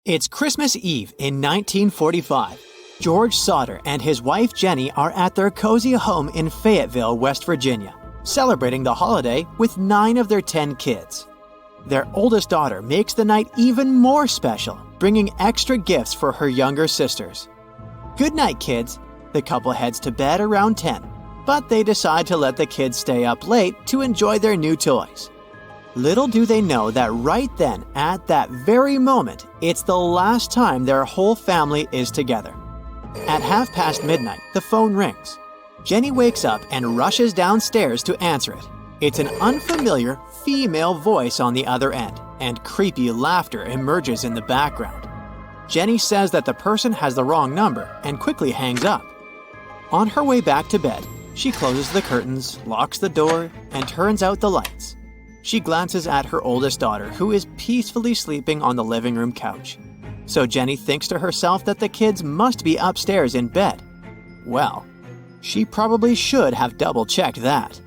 It's Christmas Eve in 1945. George Sauter and his wife Jenny are at their cozy home in Fayetteville, West Virginia, celebrating the holiday with 9 of their 10 kids. Their oldest daughter makes the night even more special, bringing extra gifts for her younger sisters. Good night, kids. The couple heads to bed around 10, but they decide to let the kids stay up late to enjoy their new toys. Little do they know that right then, at that very moment, it's the last time their whole family is together. At midnight, the phone rings. Jenny wakes up and rushes downstairs to answer it. It's an unfamiliar female voice on the other end, and creepy laughter emerges in the background. Jenny says that the person has the wrong number and quickly hangs up. On her way back to bed, she closes the curtains, locks the door, and turns out the lights. She glances at her oldest daughter, who is peacefully sleeping on the living room couch. So Jenny thinks to herself that the kids must be upstairs in bed. Well, she probably should have double-checked that.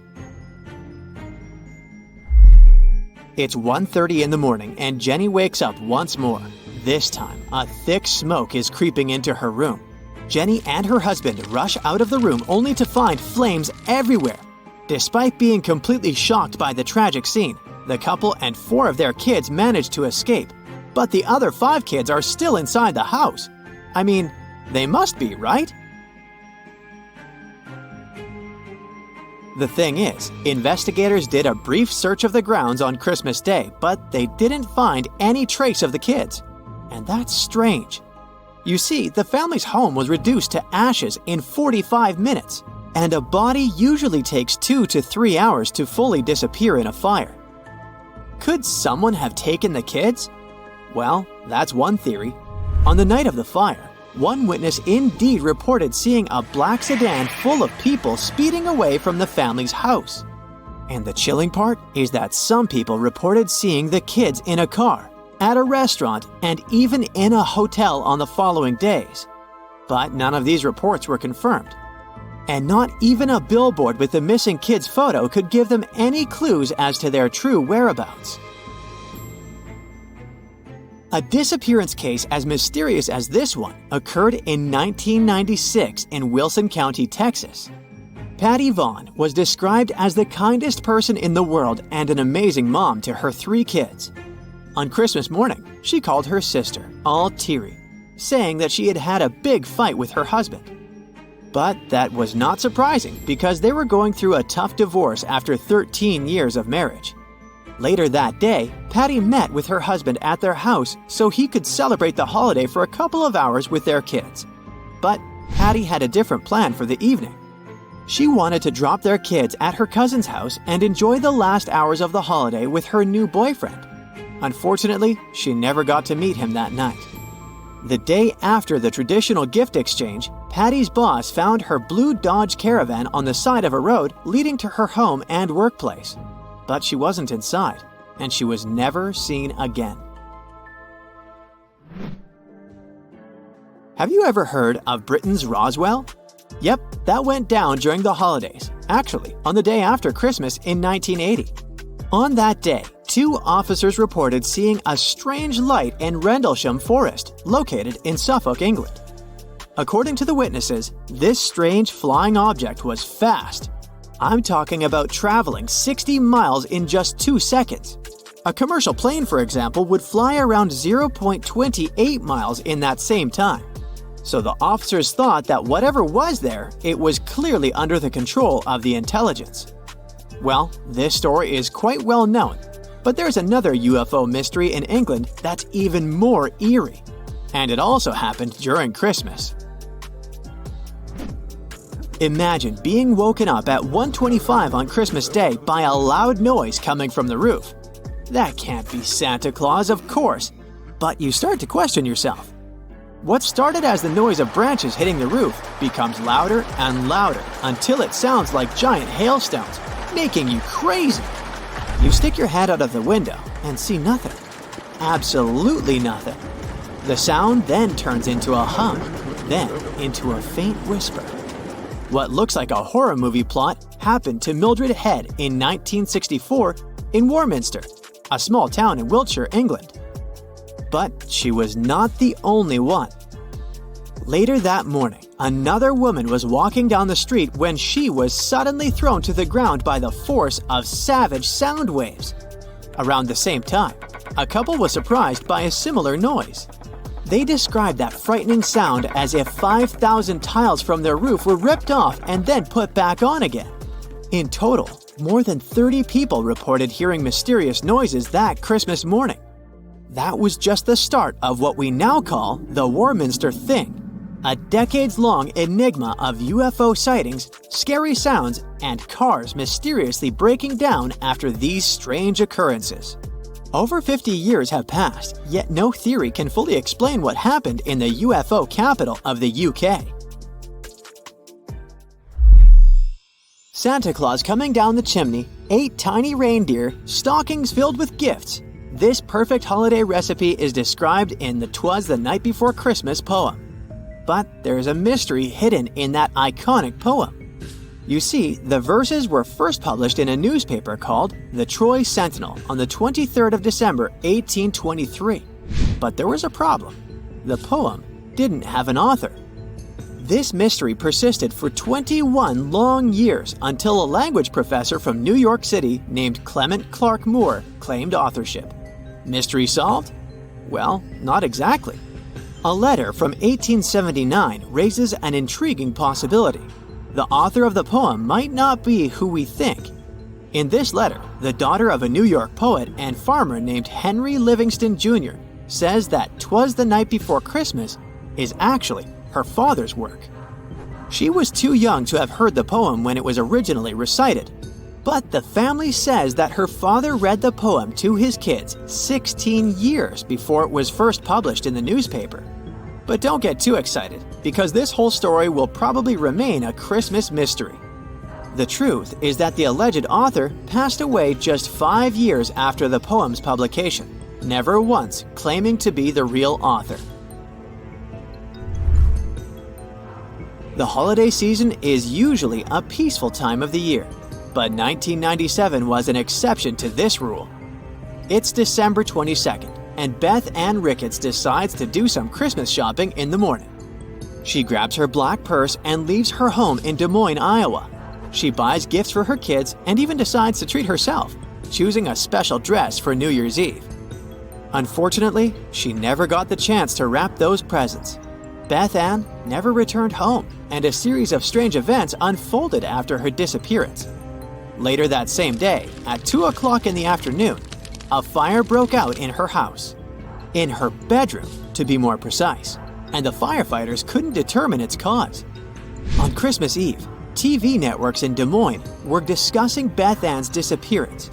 It's 1:30 in the morning and Jenny wakes up once more. This time, a thick smoke is creeping into her room. Jenny and her husband rush out of the room only to find flames everywhere. Despite being completely shocked by the tragic scene, the couple and 4 of their kids manage to escape. But the other 5 kids are still inside the house. I mean, they must be, right? The thing is, investigators did a brief search of the grounds on Christmas Day, but they didn't find any trace of the kids. And that's strange. You see, the family's home was reduced to ashes in 45 minutes, and a body usually takes 2 to 3 hours to fully disappear in a fire. Could someone have taken the kids? Well, that's one theory. On the night of the fire, one witness indeed reported seeing a black sedan full of people speeding away from the family's house. And the chilling part is that some people reported seeing the kids in a car, at a restaurant, and even in a hotel on the following days. But none of these reports were confirmed. And not even a billboard with the missing kids' photo could give them any clues as to their true whereabouts. A disappearance case as mysterious as this one occurred in 1996 in Wilson County, Texas. Patty Vaughan was described as the kindest person in the world and an amazing mom to her 3 kids. On Christmas morning, she called her sister, all teary, saying that she had had a big fight with her husband. But that was not surprising because they were going through a tough divorce after 13 years of marriage. Later that day, Patty met with her husband at their house so he could celebrate the holiday for a couple of hours with their kids. But Patty had a different plan for the evening. She wanted to drop their kids at her cousin's house and enjoy the last hours of the holiday with her new boyfriend. Unfortunately, she never got to meet him that night. The day after the traditional gift exchange, Patty's boss found her blue Dodge Caravan on the side of a road leading to her home and workplace. But she wasn't inside, and she was never seen again. Have you ever heard of Britain's Roswell? Yep, that went down during the holidays, actually on the day after Christmas in 1980. On that day, 2 officers reported seeing a strange light in Rendlesham Forest, located in Suffolk, England. According to the witnesses, this strange flying object was fast. I'm talking about traveling 60 miles in just 2 seconds. A commercial plane, for example, would fly around 0.28 miles in that same time. So the officers thought that whatever was there, it was clearly under the control of the intelligence. Well, this story is quite well known, but there's another UFO mystery in England that's even more eerie. And it also happened during Christmas. Imagine being woken up at 1:25 on Christmas Day by a loud noise coming from the roof. That can't be Santa Claus, of course, but you start to question yourself. What started as the noise of branches hitting the roof becomes louder and louder until it sounds like giant hailstones, making you crazy. You stick your head out of the window and see nothing. Absolutely nothing. The sound then turns into a hum, then into a faint whisper. What looks like a horror movie plot happened to Mildred Head in 1964 in Warminster, a small town in Wiltshire, England. But she was not the only one. Later that morning, another woman was walking down the street when she was suddenly thrown to the ground by the force of savage sound waves. Around the same time, a couple was surprised by a similar noise. They described that frightening sound as if 5,000 tiles from their roof were ripped off and then put back on again. In total, more than 30 people reported hearing mysterious noises that Christmas morning. That was just the start of what we now call the Warminster Thing, a decades-long enigma of UFO sightings, scary sounds, and cars mysteriously breaking down after these strange occurrences. Over 50 years have passed, yet no theory can fully explain what happened in the UFO capital of the UK. Santa Claus coming down the chimney, 8 tiny reindeer, stockings filled with gifts. This perfect holiday recipe is described in the "'Twas the Night Before Christmas" poem. But there's a mystery hidden in that iconic poem. You see, the verses were first published in a newspaper called the Troy Sentinel on the 23rd of December, 1823. But there was a problem. The poem didn't have an author. This mystery persisted for 21 long years until a language professor from New York City named Clement Clark Moore claimed authorship. Mystery solved? Well, not exactly. A letter from 1879 raises an intriguing possibility. The author of the poem might not be who we think. In this letter, the daughter of a New York poet and farmer named Henry Livingston Jr. says that "'Twas the Night Before Christmas" is actually her father's work. She was too young to have heard the poem when it was originally recited, but the family says that her father read the poem to his kids 16 years before it was first published in the newspaper. But don't get too excited, because this whole story will probably remain a Christmas mystery. The truth is that the alleged author passed away just 5 years after the poem's publication, never once claiming to be the real author. The holiday season is usually a peaceful time of the year, but 1997 was an exception to this rule. It's December 22nd, and Beth Anne Rickets decides to do some Christmas shopping in the morning. She grabs her black purse and leaves her home in Des Moines, Iowa. She buys gifts for her kids and even decides to treat herself, choosing a special dress for New Year's Eve. Unfortunately, she never got the chance to wrap those presents. Beth Anne never returned home, and a series of strange events unfolded after her disappearance. Later that same day, at 2 o'clock in the afternoon, a fire broke out in her house. In her bedroom, to be more precise, and the firefighters couldn't determine its cause. On Christmas Eve, TV networks in Des Moines were discussing Beth Anne's disappearance.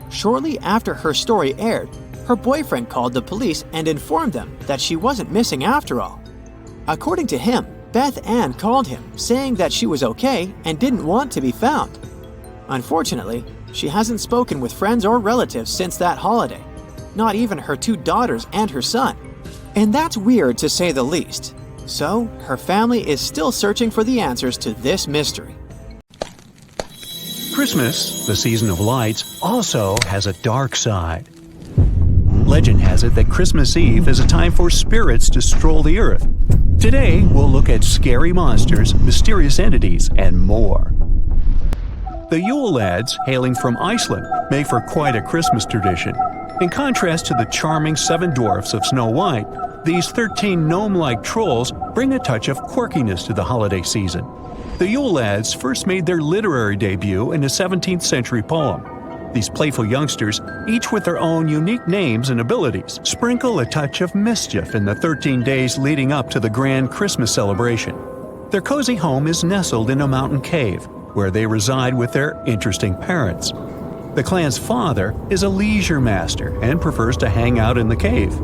Shortly after her story aired, her boyfriend called the police and informed them that she wasn't missing after all. According to him, Beth Anne called him saying that she was okay and didn't want to be found. Unfortunately, she hasn't spoken with friends or relatives since that holiday, not even her 2 daughters and her son. And that's weird to say the least. So, her family is still searching for the answers to this mystery. Christmas, the season of lights, also has a dark side. Legend has it that Christmas Eve is a time for spirits to stroll the earth. Today, we'll look at scary monsters, mysterious entities, and more. The Yule lads, hailing from Iceland, make for quite a Christmas tradition. In contrast to the charming 7 dwarfs of Snow White, these 13 gnome-like trolls bring a touch of quirkiness to the holiday season. The Yule lads first made their literary debut in a 17th century poem. These playful youngsters, each with their own unique names and abilities, sprinkle a touch of mischief in the 13 days leading up to the grand Christmas celebration. Their cozy home is nestled in a mountain cave, where they reside with their interesting parents. The clan's father is a leisure master and prefers to hang out in the cave.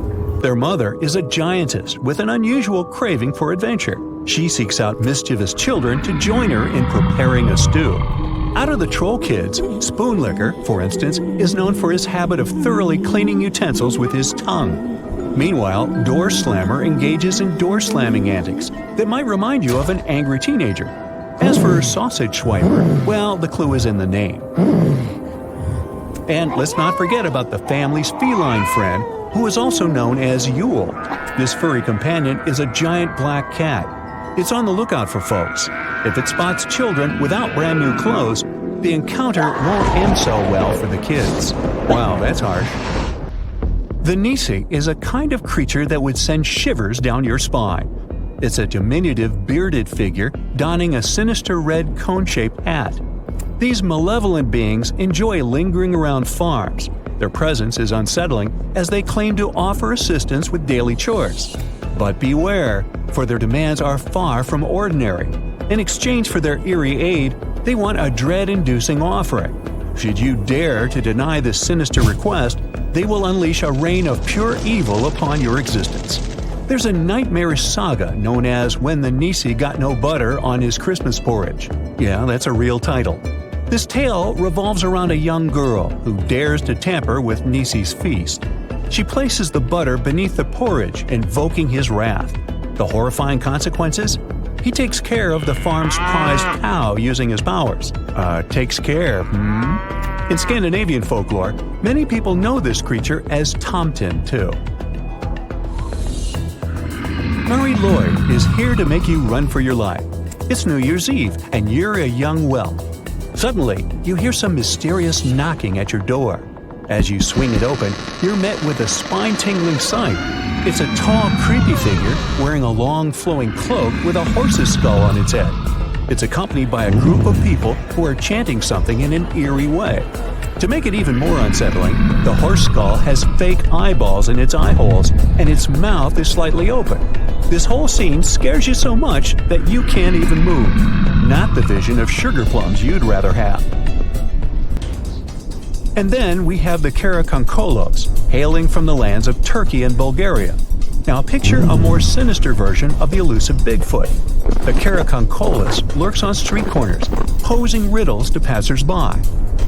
Their mother is a giantess with an unusual craving for adventure. She seeks out mischievous children to join her in preparing a stew. Out of the troll kids, Spoonlicker, for instance, is known for his habit of thoroughly cleaning utensils with his tongue. Meanwhile, Door Slammer engages in door-slamming antics that might remind you of an angry teenager. As for Sausage Swiper, well, the clue is in the name. And let's not forget about the family's feline friend, who is also known as Yule. This furry companion is a giant black cat. It's on the lookout for folks. If it spots children without brand new clothes, the encounter won't end so well for the kids. Wow, that's harsh. The Nisi is a kind of creature that would send shivers down your spine. It's a diminutive bearded figure donning a sinister red cone-shaped hat. These malevolent beings enjoy lingering around farms. Their presence is unsettling as they claim to offer assistance with daily chores. But beware, for their demands are far from ordinary. In exchange for their eerie aid, they want a dread-inducing offering. Should you dare to deny this sinister request, they will unleash a reign of pure evil upon your existence. There's a nightmarish saga known as When the Nisi Got No Butter on His Christmas Porridge. Yeah, that's a real title. This tale revolves around a young girl who dares to tamper with Nisi's feast. She places the butter beneath the porridge, invoking his wrath. The horrifying consequences? He takes care of the farm's prized cow using his powers. Takes care, In Scandinavian folklore, many people know this creature as Tomten, too. Mary Lloyd is here to make you run for your life. It's New Year's Eve, and you're a young whelp. Suddenly, you hear some mysterious knocking at your door. As you swing it open, you're met with a spine-tingling sight. It's a tall, creepy figure wearing a long, flowing cloak with a horse's skull on its head. It's accompanied by a group of people who are chanting something in an eerie way. To make it even more unsettling, the horse skull has fake eyeballs in its eye holes, and its mouth is slightly open. This whole scene scares you so much that you can't even move. Not the vision of sugar plums you'd rather have. And then we have the Karakonkolos, hailing from the lands of Turkey and Bulgaria. Now picture a more sinister version of the elusive Bigfoot. The Karakonkolos lurks on street corners, posing riddles to passers-by.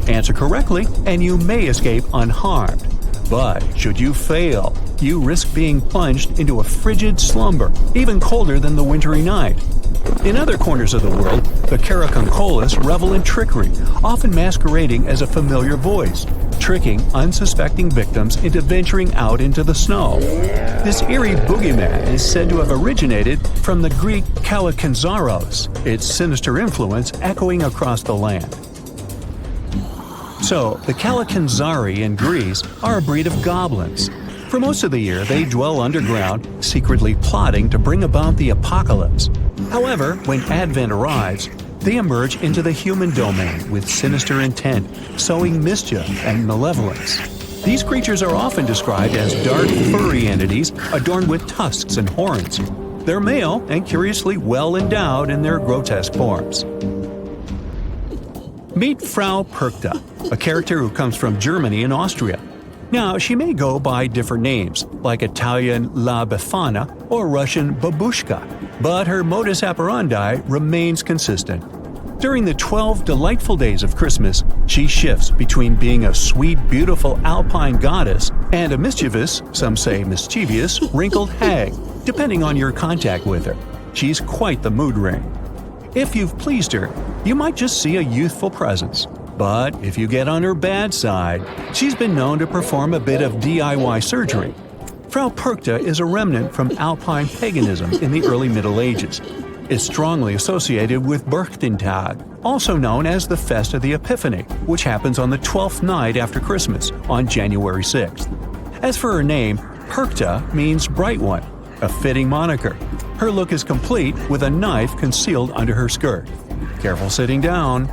Answer correctly, and you may escape unharmed. But should you fail, you risk being plunged into a frigid slumber, even colder than the wintry night. In other corners of the world, the Karakonkolos revel in trickery, often masquerading as a familiar voice, tricking unsuspecting victims into venturing out into the snow. This eerie boogeyman is said to have originated from the Greek Kalakanzaros, its sinister influence echoing across the land. So, the Kalakanzari in Greece are a breed of goblins. For most of the year, they dwell underground, secretly plotting to bring about the apocalypse. However, when Advent arrives, they emerge into the human domain with sinister intent, sowing mischief and malevolence. These creatures are often described as dark, furry entities adorned with tusks and horns. They're male and curiously well endowed in their grotesque forms. Meet Frau Perkta, a character who comes from Germany and Austria. Now, she may go by different names, like Italian La Befana or Russian Babushka, but her modus operandi remains consistent. During the 12 delightful days of Christmas, she shifts between being a sweet, beautiful alpine goddess and a mischievous, some say mischievous, wrinkled hag, depending on your contact with her. She's quite the mood ring. If you've pleased her, you might just see a youthful presence. But if you get on her bad side, she's been known to perform a bit of DIY surgery. Frau Perkta is a remnant from Alpine paganism in the early Middle Ages. It's strongly associated with Berchtentag, also known as the Fest of the Epiphany, which happens on the 12th night after Christmas, on January 6th. As for her name, Perkta means bright one, a fitting moniker. Her look is complete with a knife concealed under her skirt. Careful sitting down.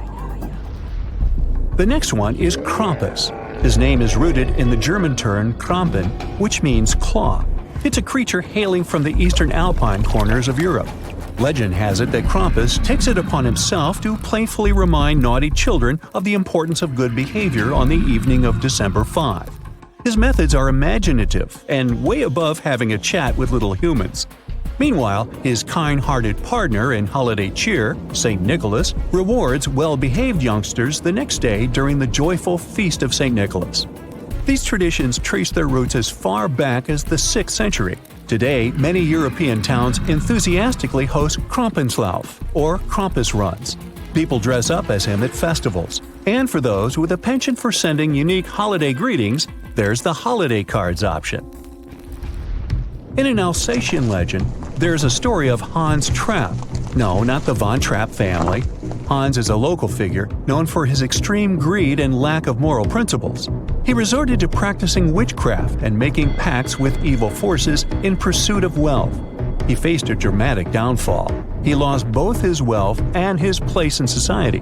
The next one is Krampus. His name is rooted in the German term Krampen, which means claw. It's a creature hailing from the eastern Alpine corners of Europe. Legend has it that Krampus takes it upon himself to playfully remind naughty children of the importance of good behavior on the evening of December 5. His methods are imaginative and way above having a chat with little humans. Meanwhile, his kind-hearted partner in holiday cheer, St. Nicholas, rewards well-behaved youngsters the next day during the joyful Feast of St. Nicholas. These traditions trace their roots as far back as the 6th century. Today, many European towns enthusiastically host Krampuslauf, or Krampus runs. People dress up as him at festivals. And for those with a penchant for sending unique holiday greetings, there's the holiday cards option. In an Alsatian legend, there's a story of Hans Trapp. No, not the Von Trapp family. Hans is a local figure known for his extreme greed and lack of moral principles. He resorted to practicing witchcraft and making pacts with evil forces in pursuit of wealth. He faced a dramatic downfall. He lost both his wealth and his place in society.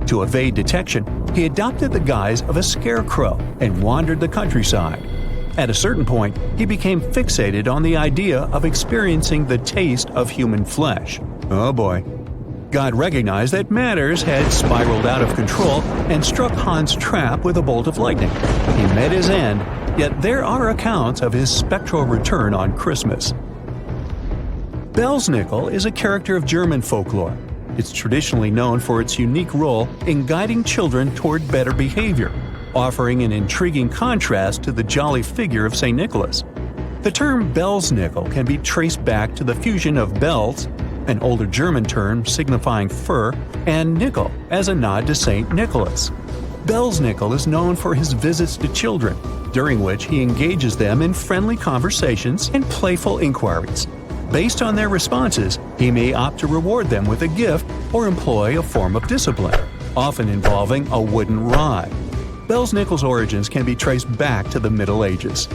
To evade detection, he adopted the guise of a scarecrow and wandered the countryside. At a certain point, he became fixated on the idea of experiencing the taste of human flesh. Oh boy. God recognized that matters had spiraled out of control and struck Hans Trapp with a bolt of lightning. He met his end, yet there are accounts of his spectral return on Christmas. Belsnickel is a character of German folklore. It's traditionally known for its unique role in guiding children toward better behavior, offering an intriguing contrast to the jolly figure of St. Nicholas. The term Belsnickel can be traced back to the fusion of bells, an older German term signifying fur, and nickel as a nod to St. Nicholas. Belsnickel is known for his visits to children, during which he engages them in friendly conversations and playful inquiries. Based on their responses, he may opt to reward them with a gift or employ a form of discipline, often involving a wooden rod. Belsnickel's origins can be traced back to the Middle Ages.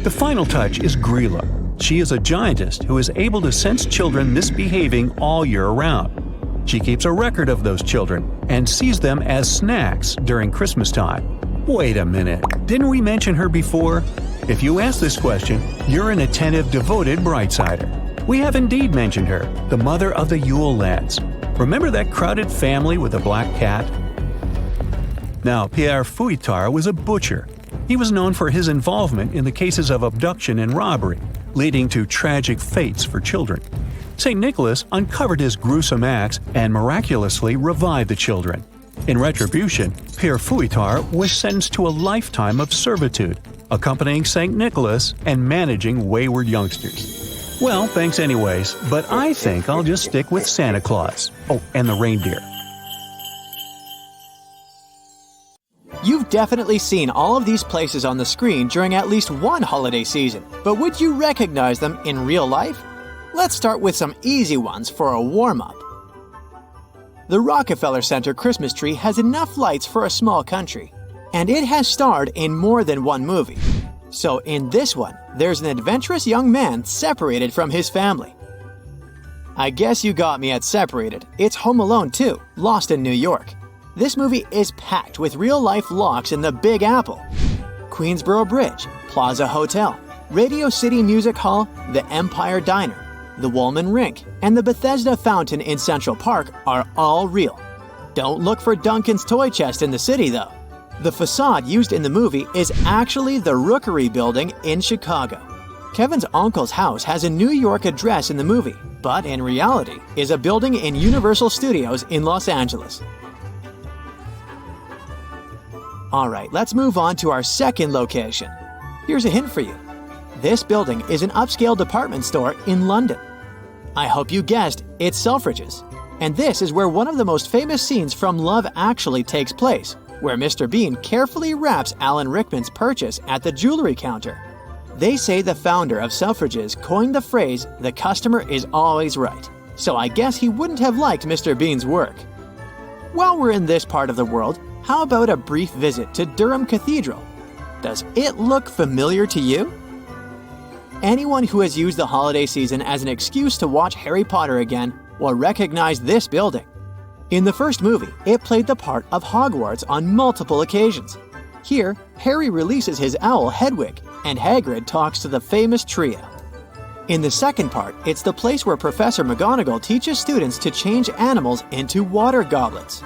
The final touch is Grilla. She is a giantess who is able to sense children misbehaving all year round. She keeps a record of those children and sees them as snacks during Christmas time. Wait a minute, didn't we mention her before? If you ask this question, you're an attentive, devoted Brightsider. We have indeed mentioned her, the mother of the Yule lads. Remember that crowded family with the black cat? Now, Pierre Fouettard was a butcher. He was known for his involvement in the cases of abduction and robbery, leading to tragic fates for children. St. Nicholas uncovered his gruesome acts and miraculously revived the children. In retribution, Pierre Fouettard was sentenced to a lifetime of servitude, accompanying St. Nicholas and managing wayward youngsters. Well, thanks anyways, but I think I'll just stick with Santa Claus. Oh, and the reindeer. You've definitely seen all of these places on the screen during at least one holiday season, but would you recognize them in real life? Let's start with some easy ones for a warm-up. The Rockefeller Center Christmas tree has enough lights for a small country, and it has starred in more than one movie. So in this one, there's an adventurous young man separated from his family. I guess you got me at separated. It's Home Alone 2, Lost in New York. This movie is packed with real-life locks in the Big Apple. Queensboro Bridge, Plaza Hotel, Radio City Music Hall, the Empire Diner, the Woolman Rink, and the Bethesda Fountain in Central Park are all real. Don't look for Duncan's toy chest in the city, though. The facade used in the movie is actually the Rookery Building in Chicago. Kevin's uncle's house has a New York address in the movie, but in reality is a building in Universal Studios in Los Angeles. Alright, let's move on to our second location. Here's a hint for you. This building is an upscale department store in London. I hope you guessed it's Selfridges. And this is where one of the most famous scenes from Love Actually takes place, where Mr. Bean carefully wraps Alan Rickman's purchase at the jewelry counter. They say the founder of Selfridges coined the phrase, "the customer is always right," so I guess he wouldn't have liked Mr. Bean's work. While we're in this part of the world, how about a brief visit to Durham Cathedral? Does it look familiar to you? Anyone who has used the holiday season as an excuse to watch Harry Potter again will recognize this building. In the first movie, it played the part of Hogwarts on multiple occasions. Here, Harry releases his owl Hedwig, and Hagrid talks to the famous trio. In the second part, it's the place where Professor McGonagall teaches students to change animals into water goblets.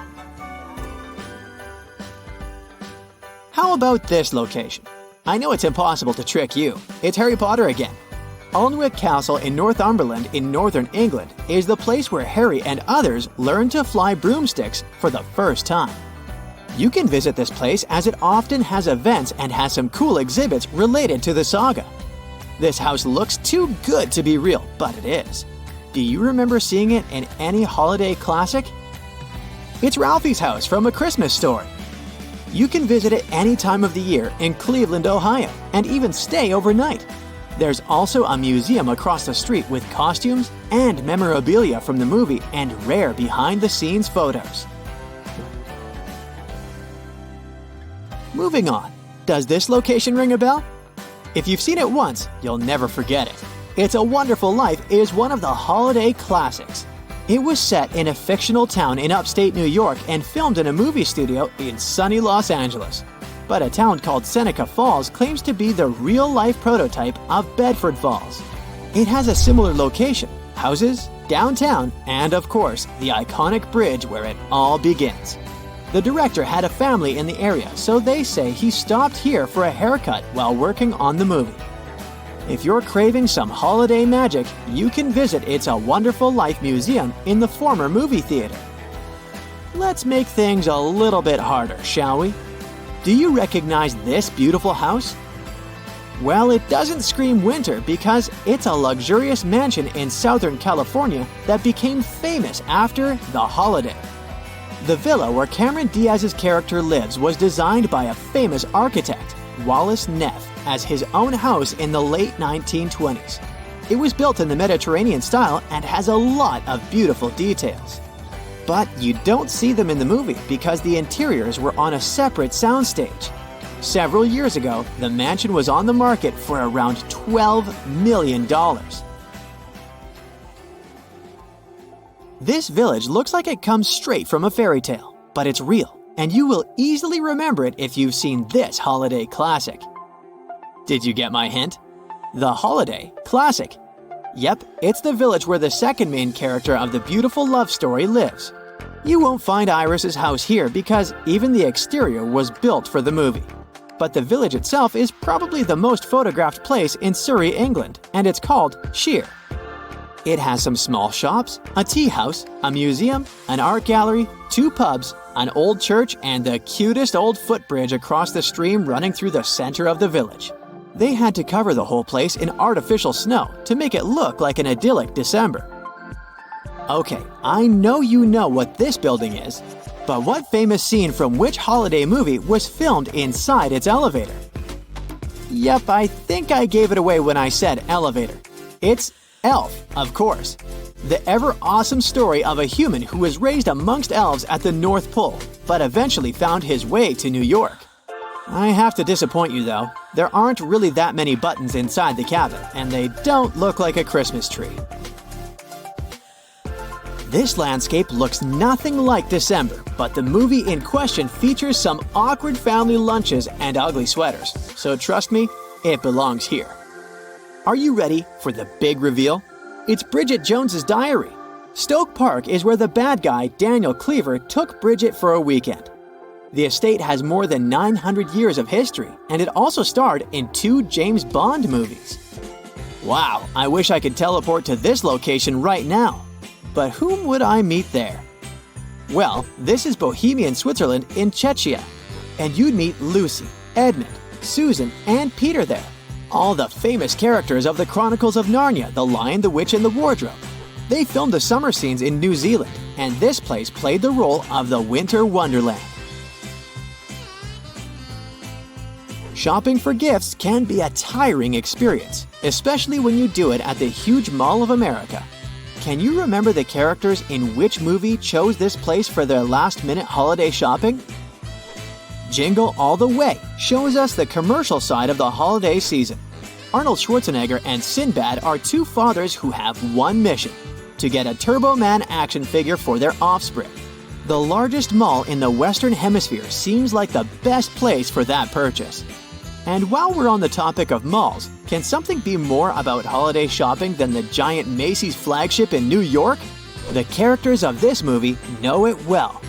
How about this location? I know it's impossible to trick you. It's Harry Potter again. Alnwick Castle in Northumberland in northern England is the place where Harry and others learn to fly broomsticks for the first time. You can visit this place as it often has events and has some cool exhibits related to the saga. This house looks too good to be real, but it is. Do you remember seeing it in any holiday classic? It's Ralphie's house from A Christmas Story. You can visit it any time of the year in Cleveland, Ohio, and even stay overnight. There's also a museum across the street with costumes and memorabilia from the movie and rare behind-the-scenes photos. Moving on, does this location ring a bell? If you've seen it once, you'll never forget it. It's a Wonderful Life is one of the holiday classics. It was set in a fictional town in upstate New York and filmed in a movie studio in sunny Los Angeles. But a town called Seneca Falls claims to be the real-life prototype of Bedford Falls. It has a similar location, houses, downtown, and of course, the iconic bridge where it all begins. The director had a family in the area, so they say he stopped here for a haircut while working on the movie. If you're craving some holiday magic, you can visit It's a Wonderful Life Museum in the former movie theater. Let's make things a little bit harder, shall we? Do you recognize this beautiful house? Well, it doesn't scream winter because it's a luxurious mansion in Southern California that became famous after The Holiday. The villa where Cameron Diaz's character lives was designed by a famous architect, Wallace Neff, as his own house in the late 1920s. It was built in the Mediterranean style and has a lot of beautiful details. But you don't see them in the movie because the interiors were on a separate soundstage. Several years ago, the mansion was on the market for around $12 million. This village looks like it comes straight from a fairy tale, but it's real, and you will easily remember it if you've seen this holiday classic. Did you get my hint? The Holiday Classic. Yep, it's the village where the second main character of the beautiful love story lives. You won't find Iris's house here because even the exterior was built for the movie. But the village itself is probably the most photographed place in Surrey, England, and it's called Sheer. It has some small shops, a tea house, a museum, an art gallery, 2 pubs, an old church, and the cutest old footbridge across the stream running through the center of the village. They had to cover the whole place in artificial snow to make it look like an idyllic December. Okay, I know you know what this building is, but what famous scene from which holiday movie was filmed inside its elevator? Yep, I think I gave it away when I said elevator. It's Elf, of course. The ever-awesome story of a human who was raised amongst elves at the North Pole, but eventually found his way to New York. I have to disappoint you though. There aren't really that many buttons inside the cabin, and they don't look like a Christmas tree. This landscape looks nothing like December, but the movie in question features some awkward family lunches and ugly sweaters, so trust me, it belongs here. Are you ready for the big reveal? It's Bridget Jones's diary. Stoke Park is where the bad guy, Daniel Cleaver, took Bridget for a weekend. The estate has more than 900 years of history, and it also starred in 2 James Bond movies. Wow, I wish I could teleport to this location right now. But whom would I meet there? Well, this is Bohemian Switzerland in Czechia, and you'd meet Lucy, Edmund, Susan, and Peter there. All the famous characters of the Chronicles of Narnia, The Lion, the Witch, and the Wardrobe. They filmed the summer scenes in New Zealand, and this place played the role of the Winter Wonderland. Shopping for gifts can be a tiring experience, especially when you do it at the huge Mall of America. Can you remember the characters in which movie chose this place for their last-minute holiday shopping? Jingle All the Way shows us the commercial side of the holiday season. Arnold Schwarzenegger and Sinbad are 2 fathers who have one mission: to get a Turbo Man action figure for their offspring. The largest mall in the Western Hemisphere seems like the best place for that purchase. And while we're on the topic of malls, can something be more about holiday shopping than the giant Macy's flagship in New York? The characters of this movie know it well.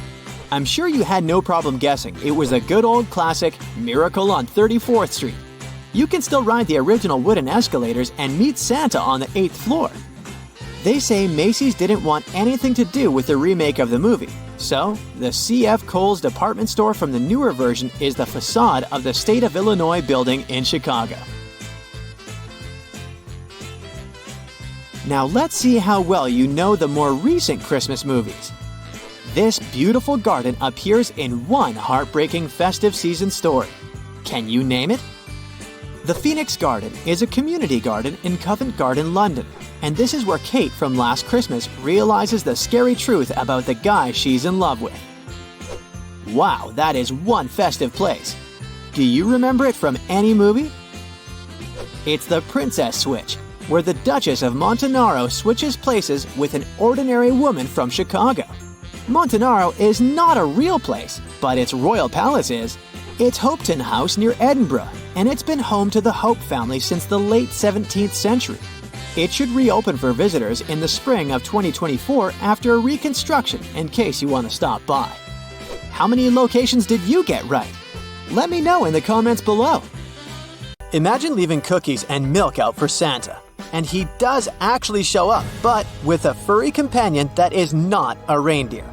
I'm sure you had no problem guessing it was a good old classic Miracle on 34th Street. You can still ride the original wooden escalators and meet Santa on the 8th floor. They say Macy's didn't want anything to do with the remake of the movie. So, the C.F. Kohl's department store from the newer version is the facade of the State of Illinois building in Chicago. Now let's see how well you know the more recent Christmas movies. This beautiful garden appears in one heartbreaking festive season story. Can you name it? The Phoenix Garden is a community garden in Covent Garden, London, and this is where Kate from Last Christmas realizes the scary truth about the guy she's in love with. Wow, that is one festive place. Do you remember it from any movie? It's the Princess Switch, where the Duchess of Montenaro switches places with an ordinary woman from Chicago. Montenaro is not a real place, but its royal palace is. It's Hopetoun House near Edinburgh, and it's been home to the Hope family since the late 17th century. It should reopen for visitors in the spring of 2024 after a reconstruction in case you want to stop by. How many locations did you get right? Let me know in the comments below. Imagine leaving cookies and milk out for Santa, and he does actually show up, but with a furry companion that is not a reindeer.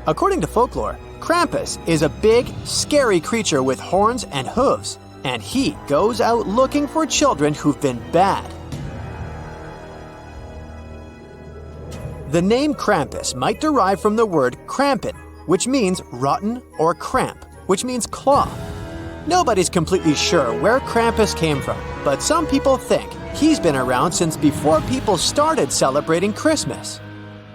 According to Folklore, Krampus is a big, scary creature with horns and hooves, and he goes out looking for children who've been bad. The name Krampus might derive from the word krampen, which means rotten, or cramp, which means claw. Nobody's completely sure where Krampus came from, but some people think he's been around since before people started celebrating Christmas.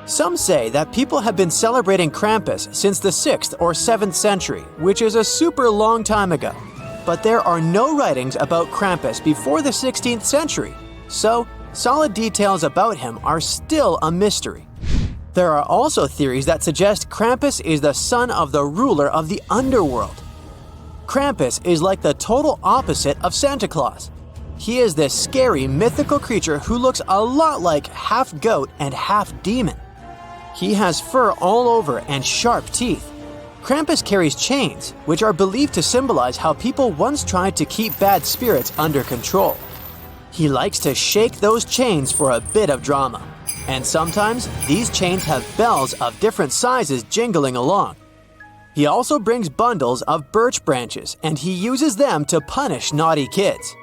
Some say that people have been celebrating Krampus since the 6th or 7th century, which is a super long time ago. But there are no writings about Krampus before the 16th century, so solid details about him are still a mystery. There are also theories that suggest Krampus is the son of the ruler of the underworld. Krampus is like the total opposite of Santa Claus. He is this scary mythical creature who looks a lot like half goat and half demon. He has fur all over and sharp teeth. Krampus carries chains, which are believed to symbolize how people once tried to keep bad spirits under control. He likes to shake those chains for a bit of drama, and sometimes these chains have bells of different sizes jingling along. He also brings bundles of birch branches, and he uses them to punish naughty kids.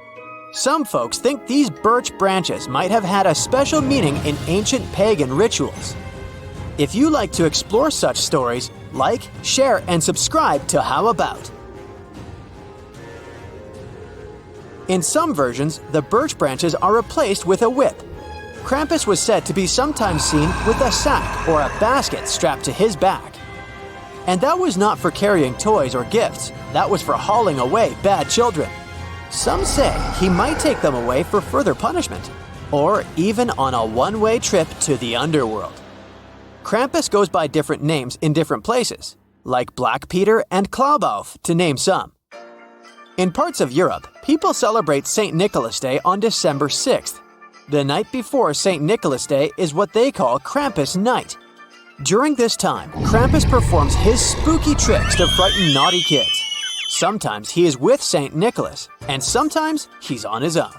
Some folks think these birch branches might have had a special meaning in ancient pagan rituals. If you like to explore such stories, like, share, and subscribe to How About. In some versions, the birch branches are replaced with a whip. Krampus was said to be sometimes seen with a sack or a basket strapped to his back. And that was not for carrying toys or gifts, that was for hauling away bad children. Some say he might take them away for further punishment, or even on a one-way trip to the underworld. Krampus goes by different names in different places, like Black Peter and Klaubauf, to name some. In parts of Europe, people celebrate St. Nicholas Day on December 6th. The night before St. Nicholas Day is what they call Krampus Night. During this time, Krampus performs his spooky tricks to frighten naughty kids. Sometimes he is with St. Nicholas, and sometimes he's on his own.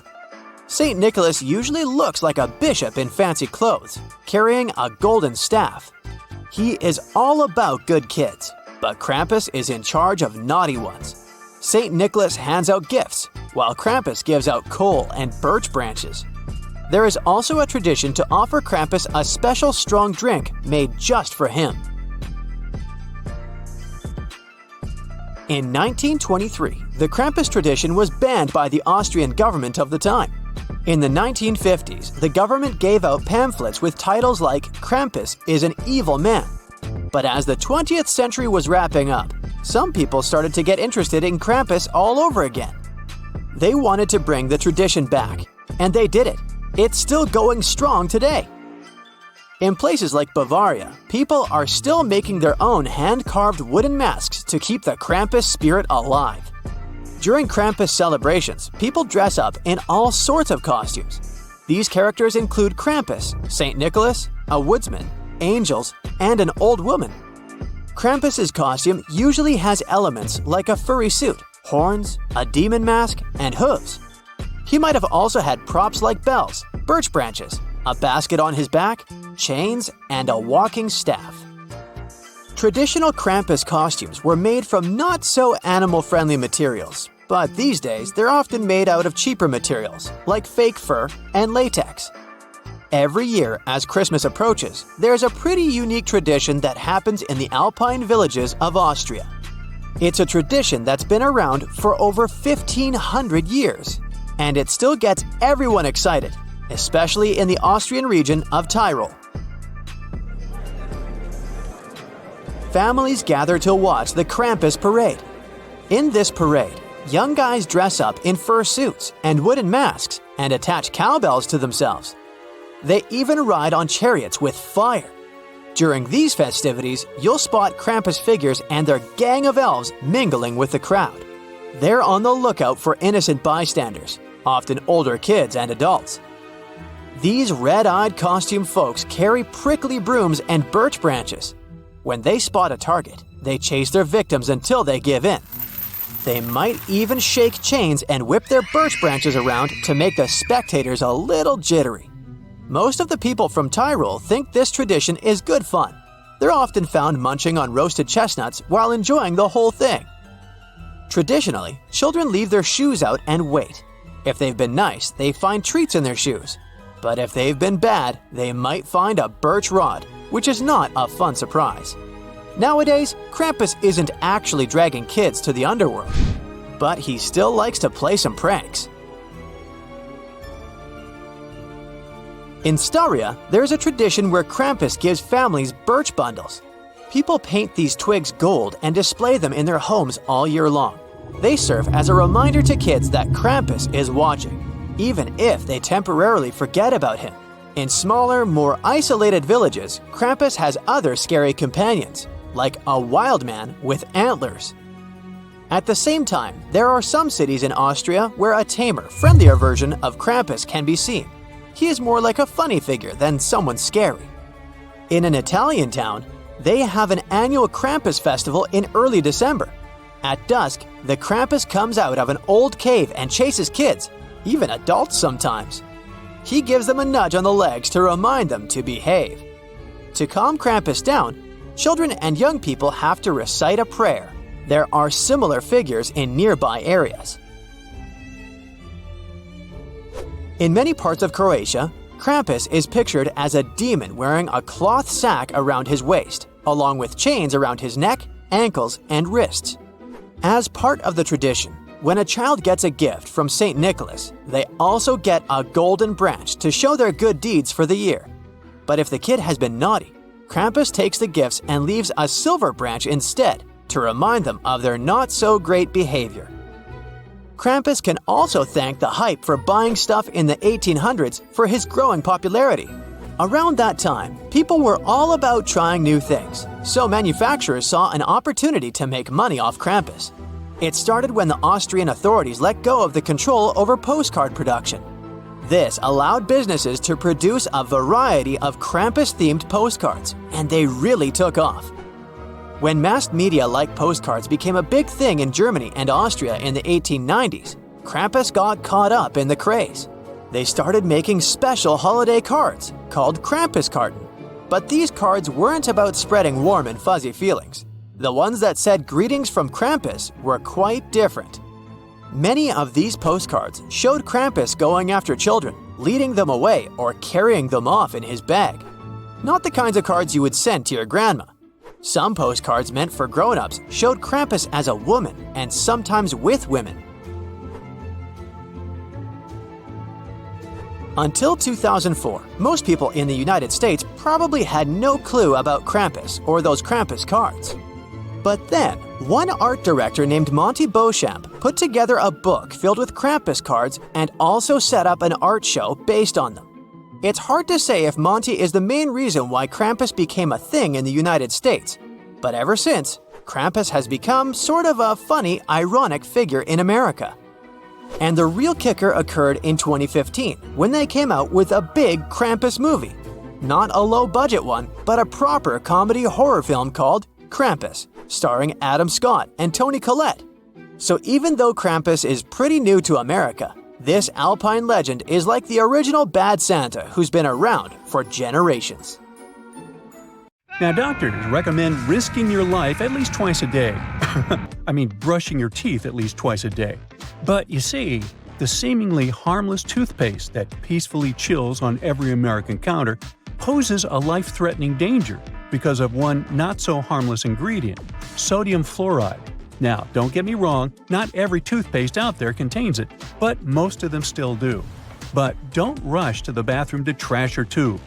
St. Nicholas usually looks like a bishop in fancy clothes, carrying a golden staff. He is all about good kids, but Krampus is in charge of naughty ones. St. Nicholas hands out gifts, while Krampus gives out coal and birch branches. There is also a tradition to offer Krampus a special strong drink made just for him. In 1923, the Krampus tradition was banned by the Austrian government of the time. In the 1950s, the government gave out pamphlets with titles like Krampus is an evil man. But as the 20th century was wrapping up, some people started to get interested in Krampus all over again. They wanted to bring the tradition back, and they did it. It's still going strong today. In places like Bavaria, people are still making their own hand-carved wooden masks to keep the Krampus spirit alive. During Krampus celebrations, people dress up in all sorts of costumes. These characters include Krampus, St. Nicholas, a woodsman, angels, and an old woman. Krampus's costume usually has elements like a furry suit, horns, a demon mask, and hooves. He might have also had props like bells, birch branches, a basket on his back, chains, and a walking staff. Traditional Krampus costumes were made from not so animal-friendly materials, but these days they're often made out of cheaper materials, like fake fur and latex. Every year, as Christmas approaches, there's a pretty unique tradition that happens in the Alpine villages of Austria. It's a tradition that's been around for over 1,500 years. and it still gets everyone excited, especially in the Austrian region of Tyrol. Families gather to watch the Krampus parade. In this parade, young guys dress up in fur suits and wooden masks and attach cowbells to themselves. They even ride on chariots with fire. During these festivities, you'll spot Krampus figures and their gang of elves mingling with the crowd. They're on the lookout for innocent bystanders, often older kids and adults. These red-eyed costume folks carry prickly brooms and birch branches. When they spot a target, they chase their victims until they give in. They might even shake chains and whip their birch branches around to make the spectators a little jittery. Most of the people from Tyrol think this tradition is good fun. They're often found munching on roasted chestnuts while enjoying the whole thing. Traditionally, children leave their shoes out and wait. If they've been nice, they find treats in their shoes. But if they've been bad, they might find a birch rod, which is not a fun surprise. Nowadays, Krampus isn't actually dragging kids to the underworld, but he still likes to play some pranks. In Styria, there's a tradition where Krampus gives families birch bundles. People paint these twigs gold and display them in their homes all year long. They serve as a reminder to kids that Krampus is watching, even if they temporarily forget about him. In smaller, more isolated villages, Krampus has other scary companions, like a wild man with antlers. At the same time, there are some cities in Austria where a tamer, friendlier version of Krampus can be seen. He is more like a funny figure than someone scary. In an Italian town, they have an annual Krampus festival in early December. At dusk, the Krampus comes out of an old cave and chases kids, even adults sometimes. He gives them a nudge on the legs to remind them to behave. To calm Krampus down, children and young people have to recite a prayer. There are similar figures in nearby areas. In many parts of Croatia, Krampus is pictured as a demon wearing a cloth sack around his waist, along with chains around his neck, ankles, and wrists. As part of the tradition, when a child gets a gift from St. Nicholas, they also get a golden branch to show their good deeds for the year. But if the kid has been naughty, Krampus takes the gifts and leaves a silver branch instead to remind them of their not-so-great behavior. Krampus can also thank the hype for buying stuff in the 1800s for his growing popularity. Around that time, people were all about trying new things, so manufacturers saw an opportunity to make money off Krampus. It started when the Austrian authorities let go of the control over postcard production. This allowed businesses to produce a variety of Krampus-themed postcards, and they really took off. When mass media like postcards became a big thing in Germany and Austria in the 1890s, Krampus got caught up in the craze. They started making special holiday cards called Krampuskarten. But these cards weren't about spreading warm and fuzzy feelings. The ones that said greetings from Krampus were quite different. Many of these postcards showed Krampus going after children, leading them away or carrying them off in his bag. Not the kinds of cards you would send to your grandma. Some postcards meant for grown-ups showed Krampus as a woman and sometimes with women. Until 2004, most people in the United States probably had no clue about Krampus or those Krampus cards. But then, one art director named Monty Beauchamp put together a book filled with Krampus cards and also set up an art show based on them. It's hard to say if Monty is the main reason why Krampus became a thing in the United States, but ever since, Krampus has become sort of a funny, ironic figure in America. And the real kicker occurred in 2015, when they came out with a big Krampus movie. Not a low-budget one, but a proper comedy horror film called Krampus, starring Adam Scott and Toni Collette. So even though Krampus is pretty new to America, this Alpine legend is like the original Bad Santa who's been around for generations. Now, doctors recommend risking your life at least twice a day. Brushing your teeth at least twice a day. But you see, the seemingly harmless toothpaste that peacefully chills on every American counter poses a life-threatening danger because of one not-so-harmless ingredient, sodium fluoride. Now, don't get me wrong, not every toothpaste out there contains it, but most of them still do. But don't rush to the bathroom to trash your tube.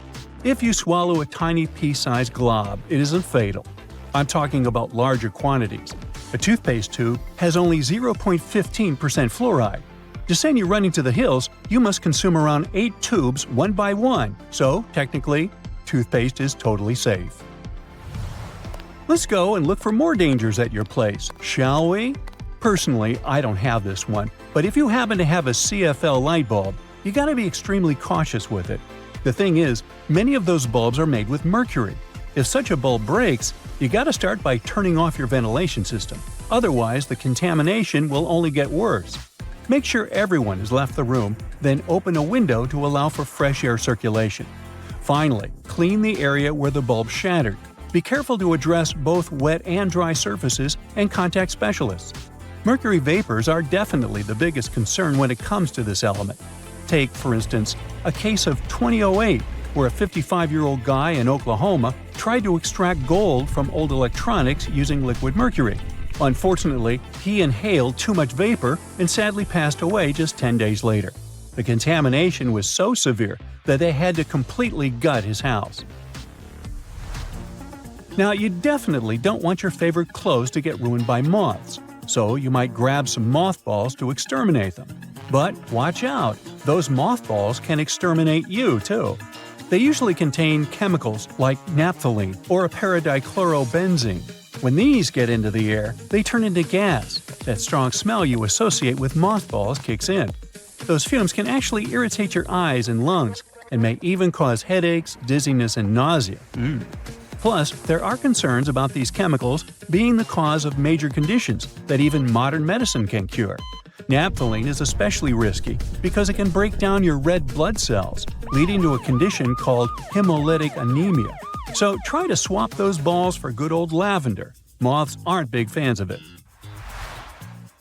If you swallow a tiny pea-sized glob, it isn't fatal. I'm talking about larger quantities. A toothpaste tube has only 0.15% fluoride. To send you running to the hills, you must consume around 8 tubes one by one, so technically, toothpaste is totally safe. Let's go and look for more dangers at your place, shall we? Personally, I don't have this one, but if you happen to have a CFL light bulb, you gotta be extremely cautious with it. The thing is, many of those bulbs are made with mercury. If such a bulb breaks, you gotta start by turning off your ventilation system. Otherwise, the contamination will only get worse. Make sure everyone has left the room, then open a window to allow for fresh air circulation. Finally, clean the area where the bulb shattered. Be careful to address both wet and dry surfaces and contact specialists. Mercury vapors are definitely the biggest concern when it comes to this element. Take, for instance, a case of 2008, where a 55-year-old guy in Oklahoma tried to extract gold from old electronics using liquid mercury. Unfortunately, he inhaled too much vapor and sadly passed away just 10 days later. The contamination was so severe that they had to completely gut his house. Now, you definitely don't want your favorite clothes to get ruined by moths, so you might grab some mothballs to exterminate them. But watch out, those mothballs can exterminate you too. They usually contain chemicals like naphthalene or a paradichlorobenzene. When these get into the air, they turn into gas. That strong smell you associate with mothballs kicks in. Those fumes can actually irritate your eyes and lungs, and may even cause headaches, dizziness, and nausea. Plus, there are concerns about these chemicals being the cause of major conditions that even modern medicine can cure. Naphthalene is especially risky because it can break down your red blood cells, leading to a condition called hemolytic anemia. So try to swap those balls for good old lavender. Moths aren't big fans of it.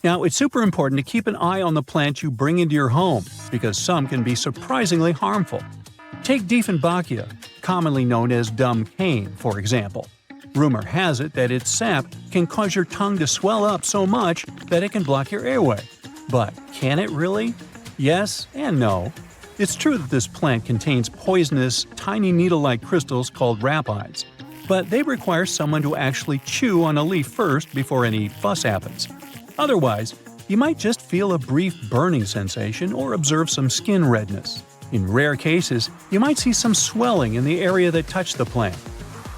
Now, it's super important to keep an eye on the plants you bring into your home, because some can be surprisingly harmful. Take Dieffenbachia, commonly known as dumb cane, for example. Rumor has it that its sap can cause your tongue to swell up so much that it can block your airway. But can it really? Yes and no. It's true that this plant contains poisonous, tiny needle-like crystals called rapides, but they require someone to actually chew on a leaf first before any fuss happens. Otherwise, you might just feel a brief burning sensation or observe some skin redness. In rare cases, you might see some swelling in the area that touched the plant.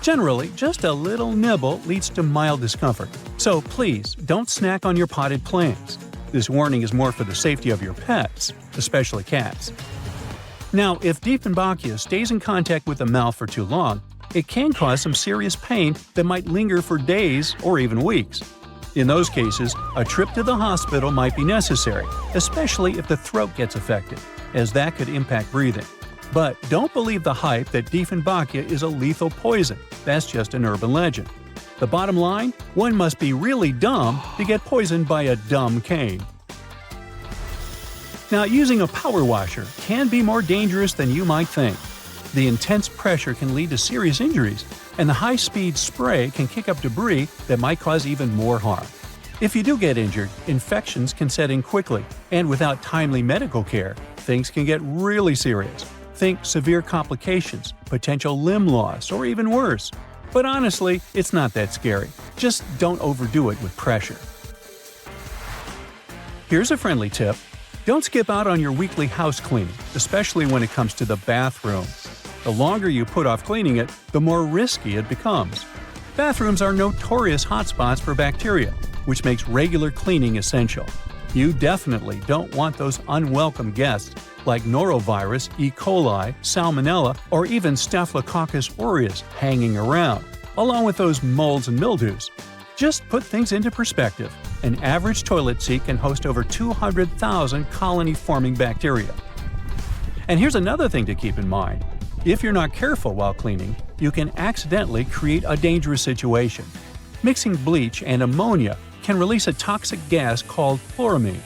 Generally, just a little nibble leads to mild discomfort, so please don't snack on your potted plants. This warning is more for the safety of your pets, especially cats. Now, if Dieffenbachia stays in contact with the mouth for too long, it can cause some serious pain that might linger for days or even weeks. In those cases, a trip to the hospital might be necessary, especially if the throat gets affected, as that could impact breathing. But don't believe the hype that Dieffenbachia is a lethal poison. That's just an urban legend. The bottom line? One must be really dumb to get poisoned by a dumb cane. Now, using a power washer can be more dangerous than you might think. The intense pressure can lead to serious injuries, and the high-speed spray can kick up debris that might cause even more harm. If you do get injured, infections can set in quickly, and without timely medical care, things can get really serious. Think severe complications, potential limb loss, or even worse. But honestly, it's not that scary. Just don't overdo it with pressure. Here's a friendly tip. Don't skip out on your weekly house cleaning, especially when it comes to the bathroom. The longer you put off cleaning it, the more risky it becomes. Bathrooms are notorious hotspots for bacteria, which makes regular cleaning essential. You definitely don't want those unwelcome guests like norovirus, E. coli, salmonella, or even Staphylococcus aureus hanging around, along with those molds and mildews. Just put things into perspective. An average toilet seat can host over 200,000 colony-forming bacteria. And here's another thing to keep in mind. If you're not careful while cleaning, you can accidentally create a dangerous situation. Mixing bleach and ammonia can release a toxic gas called chloramine.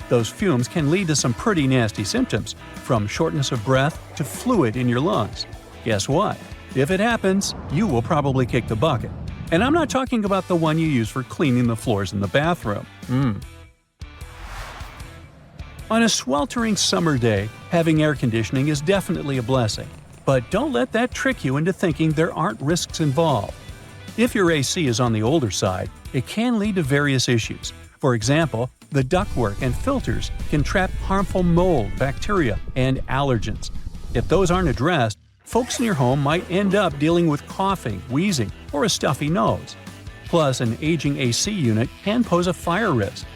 Those fumes can lead to some pretty nasty symptoms, from shortness of breath to fluid in your lungs. Guess what? If it happens, you will probably kick the bucket. And I'm not talking about the one you use for cleaning the floors in the bathroom. On a sweltering summer day, having air conditioning is definitely a blessing. But don't let that trick you into thinking there aren't risks involved. If your AC is on the older side, it can lead to various issues. For example, the ductwork and filters can trap harmful mold, bacteria, and allergens. If those aren't addressed, folks in your home might end up dealing with coughing, wheezing, or a stuffy nose. Plus, an aging AC unit can pose a fire risk.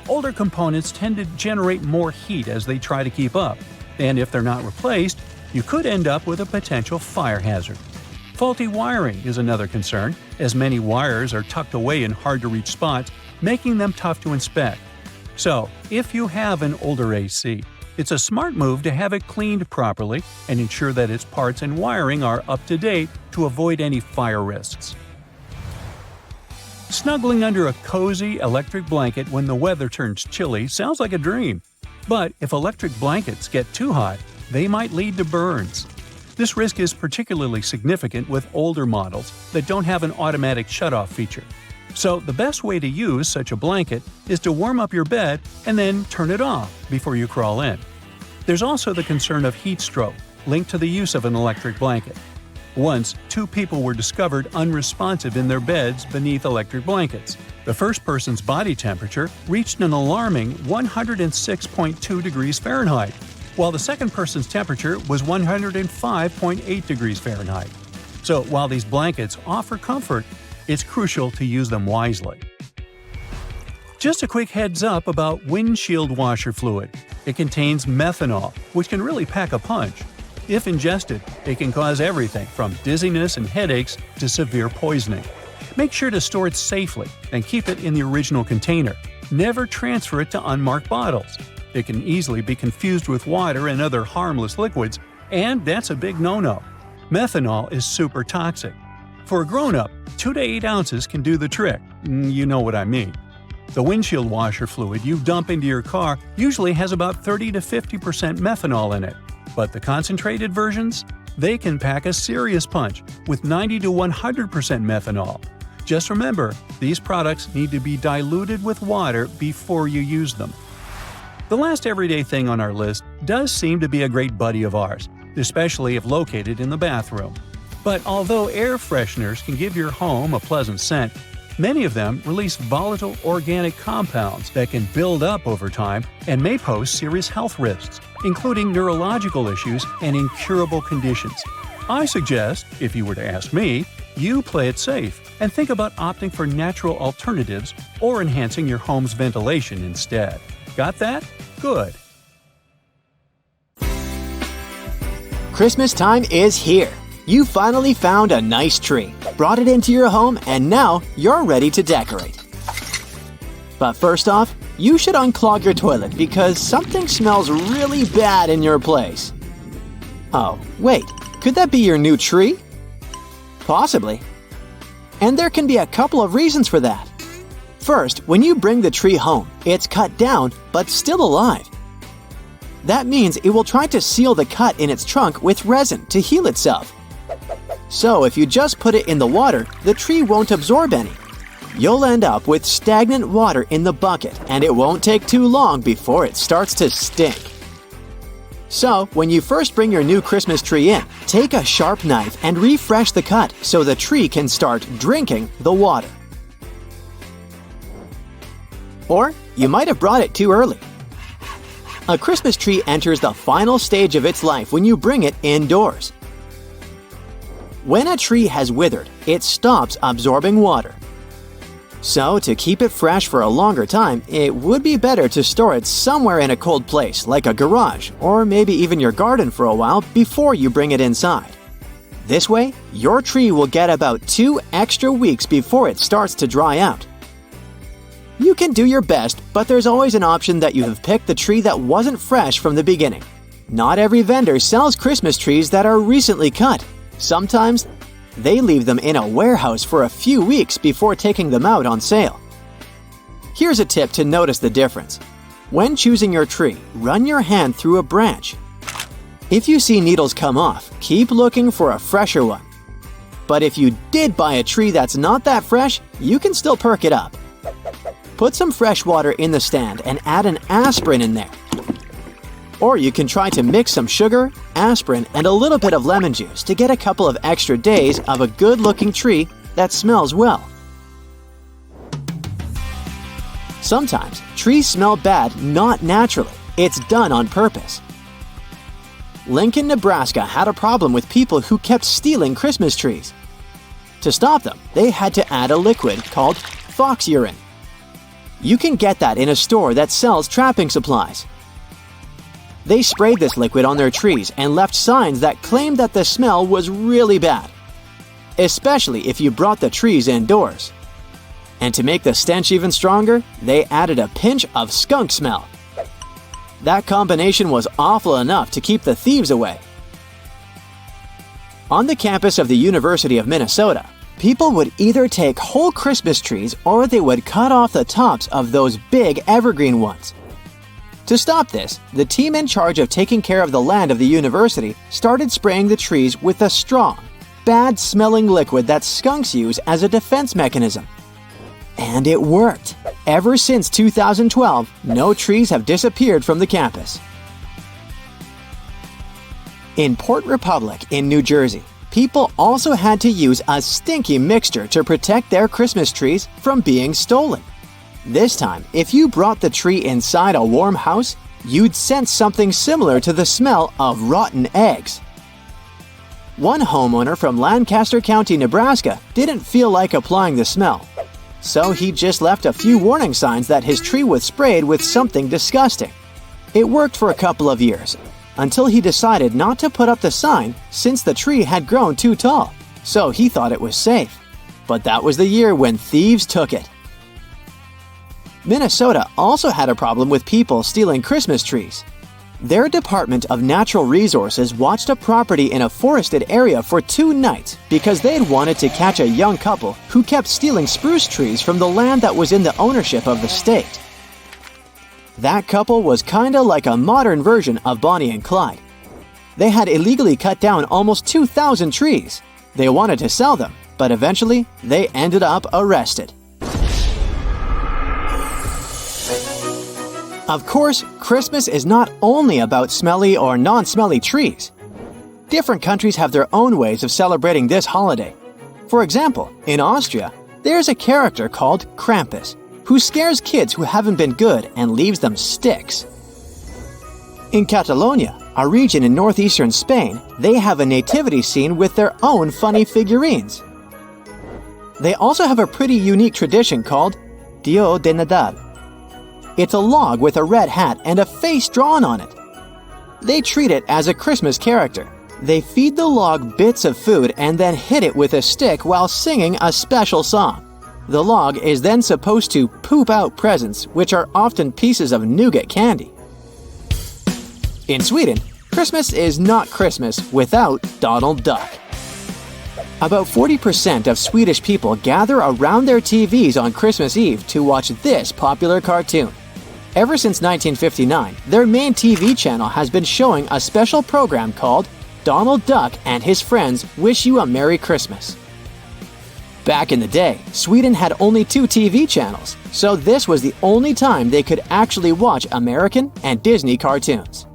Older components tend to generate more heat as they try to keep up, and if they're not replaced, you could end up with a potential fire hazard. Faulty wiring is another concern, as many wires are tucked away in hard-to-reach spots, making them tough to inspect. So, if you have an older AC, it's a smart move to have it cleaned properly and ensure that its parts and wiring are up to date to avoid any fire risks. Snuggling under a cozy electric blanket when the weather turns chilly sounds like a dream. But if electric blankets get too hot, they might lead to burns. This risk is particularly significant with older models that don't have an automatic shutoff feature. So the best way to use such a blanket is to warm up your bed and then turn it off before you crawl in. There's also the concern of heat stroke, linked to the use of an electric blanket. Once, 2 people were discovered unresponsive in their beds beneath electric blankets. The first person's body temperature reached an alarming 106.2 degrees Fahrenheit, while the second person's temperature was 105.8 degrees Fahrenheit. So while these blankets offer comfort, it's crucial to use them wisely. Just a quick heads up about windshield washer fluid. It contains methanol, which can really pack a punch. If ingested, it can cause everything from dizziness and headaches to severe poisoning. Make sure to store it safely and keep it in the original container. Never transfer it to unmarked bottles. It can easily be confused with water and other harmless liquids, and that's a big no-no. Methanol is super toxic. For a grown-up, 2 to 8 ounces can do the trick. You know what I mean. The windshield washer fluid you dump into your car usually has about 30 to 50% methanol in it. But the concentrated versions? They can pack a serious punch with 90 to 100% methanol. Just remember, these products need to be diluted with water before you use them. The last everyday thing on our list does seem to be a great buddy of ours, especially if located in the bathroom. But although air fresheners can give your home a pleasant scent, many of them release volatile organic compounds that can build up over time and may pose serious health risks, including neurological issues and incurable conditions. I suggest, if you were to ask me, you play it safe and think about opting for natural alternatives or enhancing your home's ventilation instead. Got that? Good. Christmas time is here. You finally found a nice tree, brought it into your home, and now you're ready to decorate. But first off, you should unclog your toilet because something smells really bad in your place. Oh, wait, could that be your new tree? Possibly. And there can be a couple of reasons for that. First, when you bring the tree home, it's cut down but still alive. That means it will try to seal the cut in its trunk with resin to heal itself. So if you just put it in the water, the tree won't absorb any. You'll end up with stagnant water in the bucket, and it won't take too long before it starts to stink. So, when you first bring your new Christmas tree in, take a sharp knife and refresh the cut so the tree can start drinking the water. Or you might have brought it too early. A Christmas tree enters the final stage of its life when you bring it indoors. When a tree has withered, it stops absorbing water. So, to keep it fresh for a longer time, it would be better to store it somewhere in a cold place, like a garage, or maybe even your garden for a while before you bring it inside. This way, your tree will get about 2 extra weeks before it starts to dry out. You can do your best, but there's always an option that you have picked the tree that wasn't fresh from the beginning. Not every vendor sells Christmas trees that are recently cut. Sometimes, they leave them in a warehouse for a few weeks before taking them out on sale. Here's a tip to notice the difference. When choosing your tree, run your hand through a branch. If you see needles come off, keep looking for a fresher one. But if you did buy a tree that's not that fresh, you can still perk it up. Put some fresh water in the stand and add an aspirin in there. Or you can try to mix some sugar, aspirin, and a little bit of lemon juice to get a couple of extra days of a good-looking tree that smells well. Sometimes, trees smell bad not naturally. It's done on purpose. Lincoln, Nebraska had a problem with people who kept stealing Christmas trees. To stop them, they had to add a liquid called fox urine. You can get that in a store that sells trapping supplies. They sprayed this liquid on their trees and left signs that claimed that the smell was really bad, especially if you brought the trees indoors. And to make the stench even stronger, they added a pinch of skunk smell. That combination was awful enough to keep the thieves away. On the campus of the University of Minnesota, people would either take whole Christmas trees or they would cut off the tops of those big evergreen ones. To stop this, the team in charge of taking care of the land of the university started spraying the trees with a strong, bad-smelling liquid that skunks use as a defense mechanism. And it worked. Ever since 2012, no trees have disappeared from the campus. In Port Republic in New Jersey, people also had to use a stinky mixture to protect their Christmas trees from being stolen. This time, if you brought the tree inside a warm house, you'd sense something similar to the smell of rotten eggs. One homeowner from Lancaster County, Nebraska, didn't feel like applying the smell. So he just left a few warning signs that his tree was sprayed with something disgusting. It worked for a couple of years, until he decided not to put up the sign since the tree had grown too tall, so he thought it was safe. But that was the year when thieves took it. Minnesota also had a problem with people stealing Christmas trees. Their Department of Natural Resources watched a property in a forested area for 2 nights because they had wanted to catch a young couple who kept stealing spruce trees from the land that was in the ownership of the state. That couple was kinda like a modern version of Bonnie and Clyde. They had illegally cut down almost 2,000 trees. They wanted to sell them, but eventually they ended up arrested. Of course, Christmas is not only about smelly or non-smelly trees. Different countries have their own ways of celebrating this holiday. For example, in Austria, there's a character called Krampus, who scares kids who haven't been good and leaves them sticks. In Catalonia, a region in northeastern Spain, they have a nativity scene with their own funny figurines. They also have a pretty unique tradition called Dia de Nadal. It's a log with a red hat and a face drawn on it. They treat it as a Christmas character. They feed the log bits of food and then hit it with a stick while singing a special song. The log is then supposed to poop out presents, which are often pieces of nougat candy. In Sweden, Christmas is not Christmas without Donald Duck. About 40% of Swedish people gather around their TVs on Christmas Eve to watch this popular cartoon. Ever since 1959, their main TV channel has been showing a special program called Donald Duck and His Friends Wish You a Merry Christmas. Back in the day, Sweden had only 2 TV channels, so this was the only time they could actually watch American and Disney cartoons.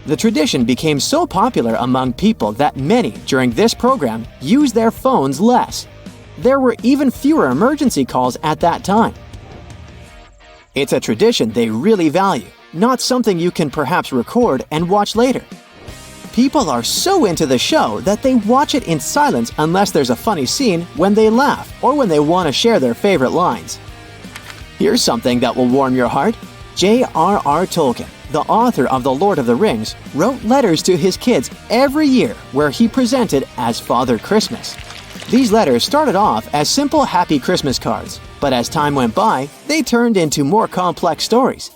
The tradition became so popular among people that many, during this program, used their phones less. There were even fewer emergency calls at that time. It's a tradition they really value, not something you can perhaps record and watch later. People are so into the show that they watch it in silence unless there's a funny scene when they laugh or when they want to share their favorite lines. Here's something that will warm your heart. J.R.R. Tolkien, the author of The Lord of the Rings, wrote letters to his kids every year where he presented as Father Christmas. These letters started off as simple Happy Christmas cards, but as time went by, they turned into more complex stories.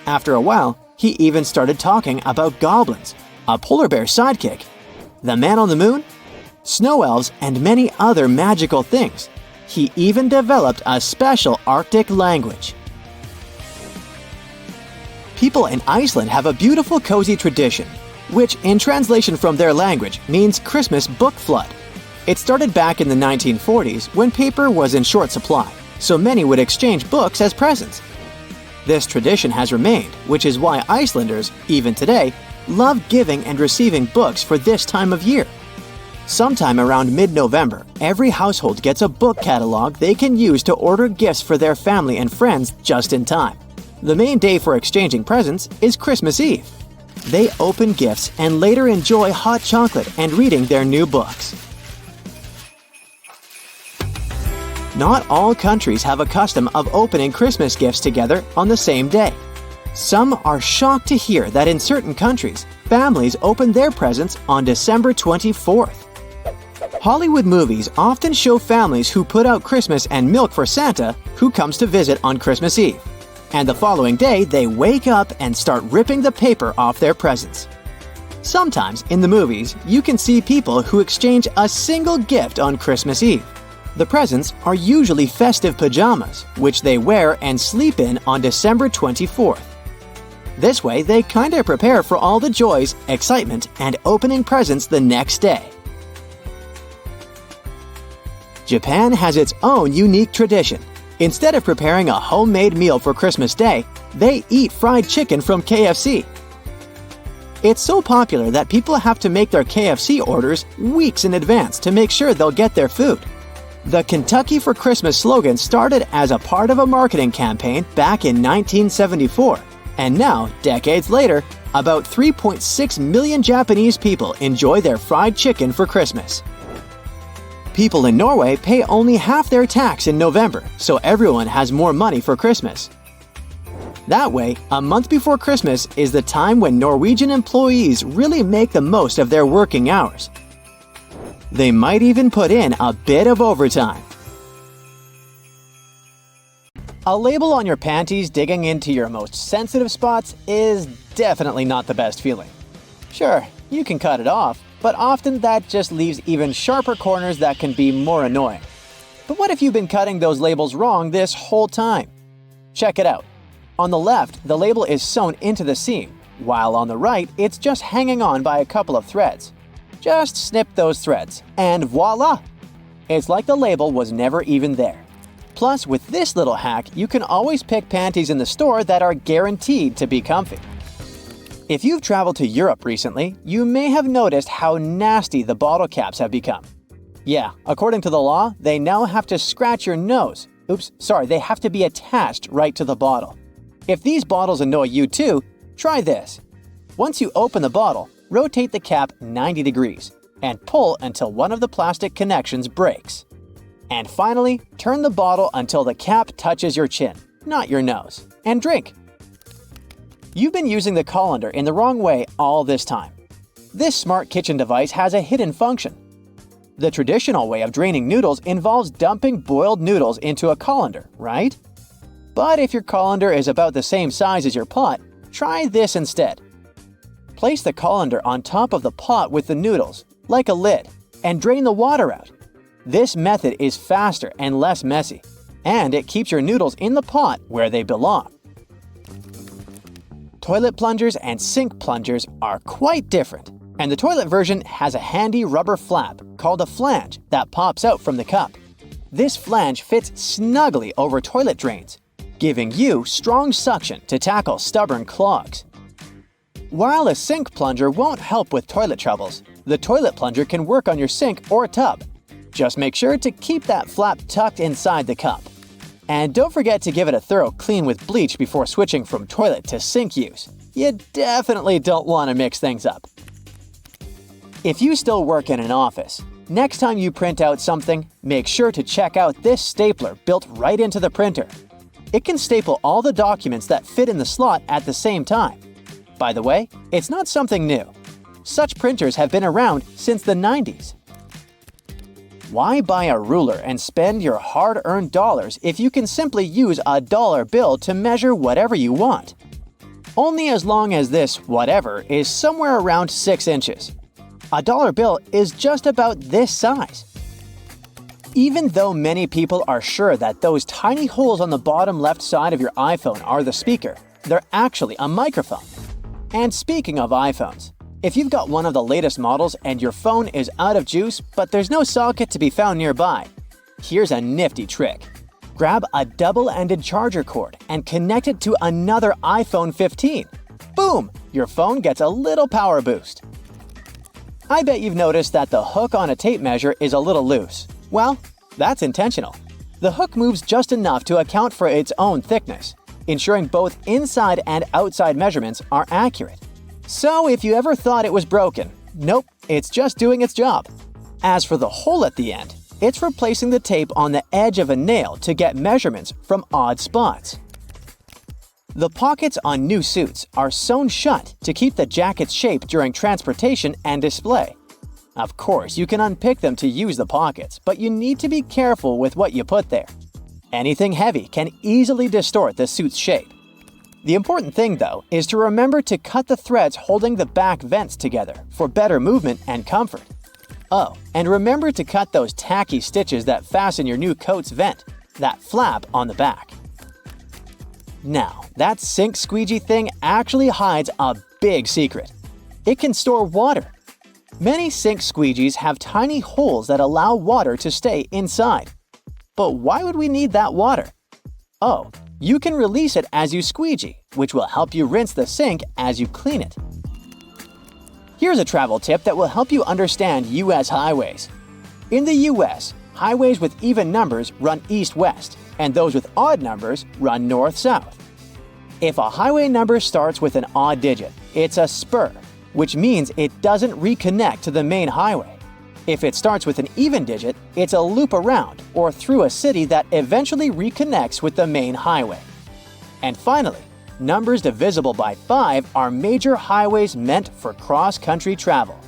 After a while, he even started talking about goblins, a polar bear sidekick, the man on the moon, snow elves, and many other magical things. He even developed a special Arctic language. People in Iceland have a beautiful cozy tradition. which in translation from their language means Christmas book flood. It started back in the 1940s when paper was in short supply, so many would exchange books as presents. This tradition has remained, which is why Icelanders, even today, love giving and receiving books for this time of year. Sometime around mid-November, every household gets a book catalog they can use to order gifts for their family and friends just in time. The main day for exchanging presents is Christmas Eve. They open gifts and later enjoy hot chocolate and reading their new books. Not all countries have a custom of opening Christmas gifts together on the same day. Some are shocked to hear that in certain countries, families open their presents on December 24th. Hollywood movies often show families who put out Christmas and milk for Santa who comes to visit on Christmas Eve. And the following day, they wake up and start ripping the paper off their presents. Sometimes in the movies, you can see people who exchange a single gift on Christmas Eve. The presents are usually festive pajamas, which they wear and sleep in on December 24th. This way, they kinda prepare for all the joys, excitement, and opening presents the next day. Japan has its own unique tradition. Instead of preparing a homemade meal for Christmas Day, they eat fried chicken from KFC. It's so popular that people have to make their KFC orders weeks in advance to make sure they'll get their food. The Kentucky for Christmas slogan started as a part of a marketing campaign back in 1974, and now, decades later, about 3.6 million Japanese people enjoy their fried chicken for Christmas. People in Norway pay only half their tax in November, so everyone has more money for Christmas. That way, a month before Christmas is the time when Norwegian employees really make the most of their working hours. They might even put in a bit of overtime. A label on your panties digging into your most sensitive spots is definitely not the best feeling. Sure, you can cut it off, but often that just leaves even sharper corners that can be more annoying. But what if you've been cutting those labels wrong this whole time? Check it out. On the left, the label is sewn into the seam, while on the right, it's just hanging on by a couple of threads. Just snip those threads, and voila! It's like the label was never even there. Plus, with this little hack, you can always pick panties in the store that are guaranteed to be comfy. If you've traveled to Europe recently, you may have noticed how nasty the bottle caps have become. Yeah, according to the law, they now have to scratch your nose. They have to be attached right to the bottle. If these bottles annoy you too, try this. Once you open the bottle, rotate the cap 90 degrees and pull until one of the plastic connections breaks. And finally, turn the bottle until the cap touches your chin, not your nose, and drink. You've been using the colander in the wrong way all this time. This smart kitchen device has a hidden function. The traditional way of draining noodles involves dumping boiled noodles into a colander, right? But if your colander is about the same size as your pot, try this instead. Place the colander on top of the pot with the noodles, like a lid, and drain the water out. This method is faster and less messy, and it keeps your noodles in the pot where they belong. Toilet plungers and sink plungers are quite different, and the toilet version has a handy rubber flap called a flange that pops out from the cup. This flange fits snugly over toilet drains, giving you strong suction to tackle stubborn clogs. While a sink plunger won't help with toilet troubles, the toilet plunger can work on your sink or tub. Just make sure to keep that flap tucked inside the cup. And don't forget to give it a thorough clean with bleach before switching from toilet to sink use. You definitely don't want to mix things up. If you still work in an office, next time you print out something, make sure to check out this stapler built right into the printer. It can staple all the documents that fit in the slot at the same time. By the way, it's not something new. Such printers have been around since the 90s. Why buy a ruler and spend your hard-earned dollars if you can simply use a dollar bill to measure whatever you want? Only as long as this whatever is somewhere around 6 inches. A dollar bill is just about this size. Even though many people are sure that those tiny holes on the bottom left side of your iPhone are the speaker, they're actually a microphone. And speaking of iPhones, If you've got one of the latest models and your phone is out of juice but there's no socket to be found nearby, here's a nifty trick. Grab a double-ended charger cord and connect it to another iPhone 15. Boom! Your phone gets a little power boost. I bet you've noticed that the hook on a tape measure is a little loose. Well, that's intentional. The hook moves just enough to account for its own thickness, ensuring both inside and outside measurements are accurate. So if you ever thought it was broken, nope, it's just doing its job. As for the hole at the end, it's replacing the tape on the edge of a nail to get measurements from odd spots. The pockets on new suits are sewn shut to keep the jacket's shape during transportation and display. Of course, you can unpick them to use the pockets, but you need to be careful with what you put there. Anything heavy can easily distort the suit's shape. The important thing, though, is to remember to cut the threads holding the back vents together for better movement and comfort. Oh, and remember to cut those tacky stitches that fasten your new coat's vent, that flap on the back. Now, that sink squeegee thing actually hides a big secret. It can store water. Many sink squeegees have tiny holes that allow water to stay inside. But why would we need that water? Oh, you can release it as you squeegee, which will help you rinse the sink as you clean it. Here's a travel tip that will help you understand U.S. highways. In the U.S., highways with even numbers run east-west, and those with odd numbers run north-south. If a highway number starts with an odd digit, it's a spur, which means it doesn't reconnect to the main highway. If it starts with an even digit, it's a loop around or through a city that eventually reconnects with the main highway. And finally, numbers divisible by 5 are major highways meant for cross-country travel.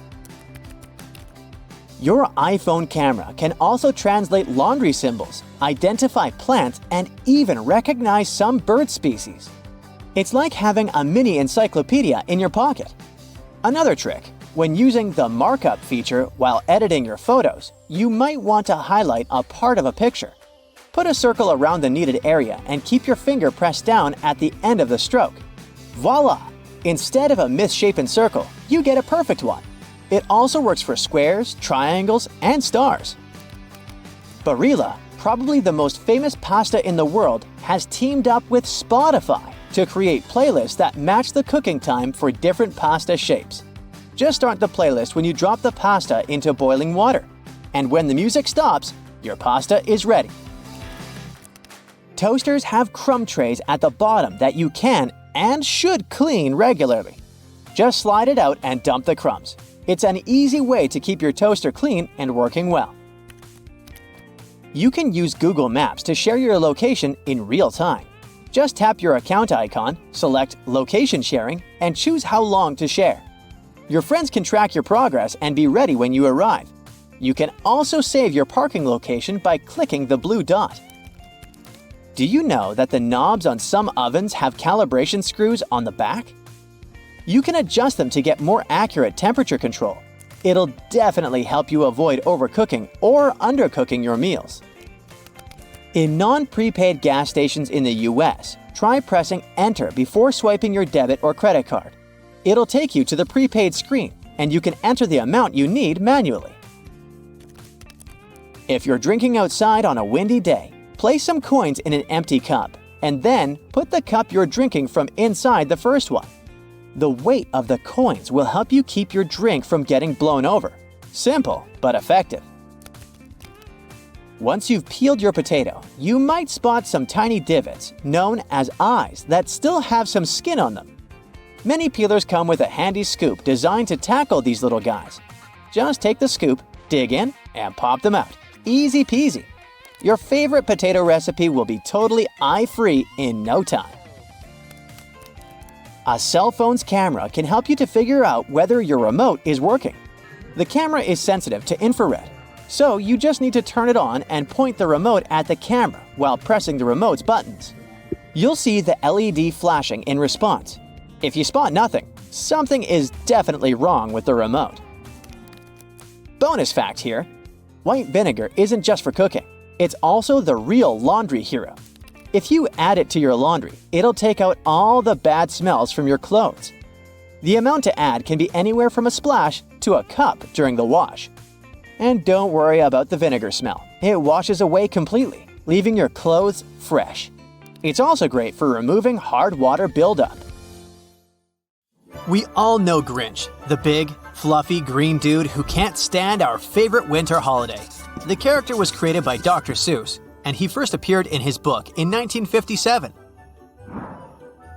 Your iPhone camera can also translate laundry symbols, identify plants, and even recognize some bird species. It's like having a mini encyclopedia in your pocket. Another trick, when using the markup feature while editing your photos, you might want to highlight a part of a picture. Put a circle around the needed area and keep your finger pressed down at the end of the stroke. Voila! Instead of a misshapen circle, you get a perfect one. It also works for squares, triangles, and stars. Barilla, probably the most famous pasta in the world, has teamed up with Spotify to create playlists that match the cooking time for different pasta shapes. Just start the playlist when you drop the pasta into boiling water. And when the music stops, your pasta is ready. Toasters have crumb trays at the bottom that you can and should clean regularly. Just slide it out and dump the crumbs. It's an easy way to keep your toaster clean and working well. You can use Google Maps to share your location in real time. Just tap your account icon, select Location Sharing, and choose how long to share. Your friends can track your progress and be ready when you arrive. You can also save your parking location by clicking the blue dot. Do you know that the knobs on some ovens have calibration screws on the back? You can adjust them to get more accurate temperature control. It'll definitely help you avoid overcooking or undercooking your meals. In non-prepaid gas stations in the US, try pressing Enter before swiping your debit or credit card. It'll take you to the prepaid screen, and you can enter the amount you need manually. If you're drinking outside on a windy day, place some coins in an empty cup, and then put the cup you're drinking from inside the first one. The weight of the coins will help you keep your drink from getting blown over. Simple, but effective. Once you've peeled your potato, you might spot some tiny divots, known as eyes, that still have some skin on them. Many peelers come with a handy scoop designed to tackle these little guys. Just take the scoop, dig in, and pop them out. Easy peasy. Your favorite potato recipe will be totally eye-free in no time. A cell phone's camera can help you to figure out whether your remote is working. The camera is sensitive to infrared, so you just need to turn it on and point the remote at the camera while pressing the remote's buttons. You'll see the LED flashing in response. If you spot nothing, something is definitely wrong with the remote. Bonus fact here: white vinegar isn't just for cooking, it's also the real laundry hero. If you add it to your laundry, it'll take out all the bad smells from your clothes. The amount to add can be anywhere from a splash to a cup during the wash. And don't worry about the vinegar smell. It washes away completely, leaving your clothes fresh. It's also great for removing hard water buildup. We all know Grinch, the big, fluffy green dude who can't stand our favorite winter holiday. The character was created by Dr. Seuss, and he first appeared in his book in 1957.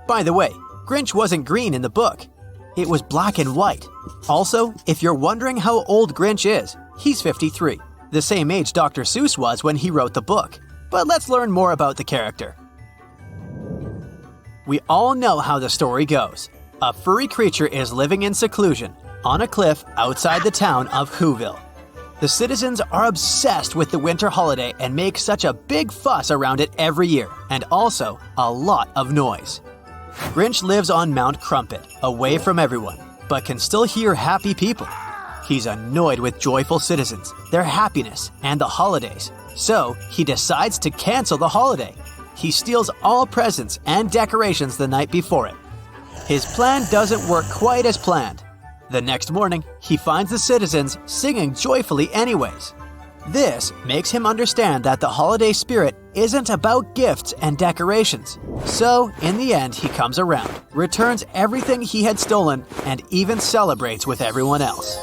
By the way, Grinch wasn't green in the book. It was black and white. Also, if you're wondering how old Grinch is, he's 53, the same age Dr. Seuss was when he wrote the book. But let's learn more about the character. We all know how the story goes. A furry creature is living in seclusion on a cliff outside the town of Whoville. The citizens are obsessed with the winter holiday and make such a big fuss around it every year, and also a lot of noise. Grinch lives on Mount Crumpet, away from everyone, but can still hear happy people. He's annoyed with joyful citizens, their happiness, and the holidays, so he decides to cancel the holiday. He steals all presents and decorations the night before it. His plan doesn't work quite as planned. The next morning, he finds the citizens singing joyfully anyways. This makes him understand that the holiday spirit isn't about gifts and decorations. So, in the end, he comes around, returns everything he had stolen, and even celebrates with everyone else.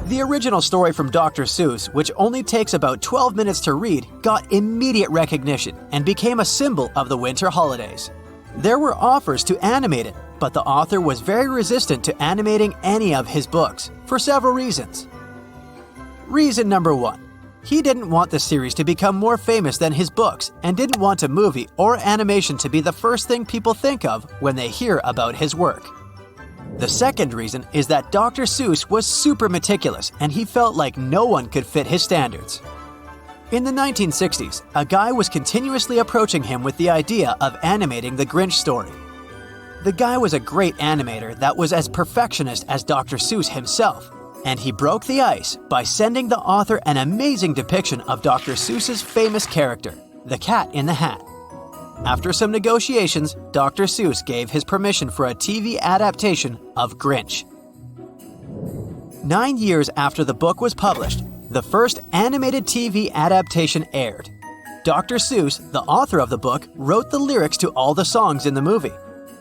The original story from Dr. Seuss, which only takes about 12 minutes to read, got immediate recognition and became a symbol of the winter holidays. There were offers to animate it, but the author was very resistant to animating any of his books, for several reasons. Reason number 1. He didn't want the series to become more famous than his books and didn't want a movie or animation to be the first thing people think of when they hear about his work. The second reason is that Dr. Seuss was super meticulous and he felt like no one could fit his standards. In the 1960s, a guy was continuously approaching him with the idea of animating the Grinch story. The guy was a great animator that was as perfectionist as Dr. Seuss himself, and he broke the ice by sending the author an amazing depiction of Dr. Seuss's famous character, the Cat in the Hat. After some negotiations, Dr. Seuss gave his permission for a TV adaptation of Grinch. 9 years after the book was published, the first animated TV adaptation aired. Dr. Seuss, the author of the book, wrote the lyrics to all the songs in the movie.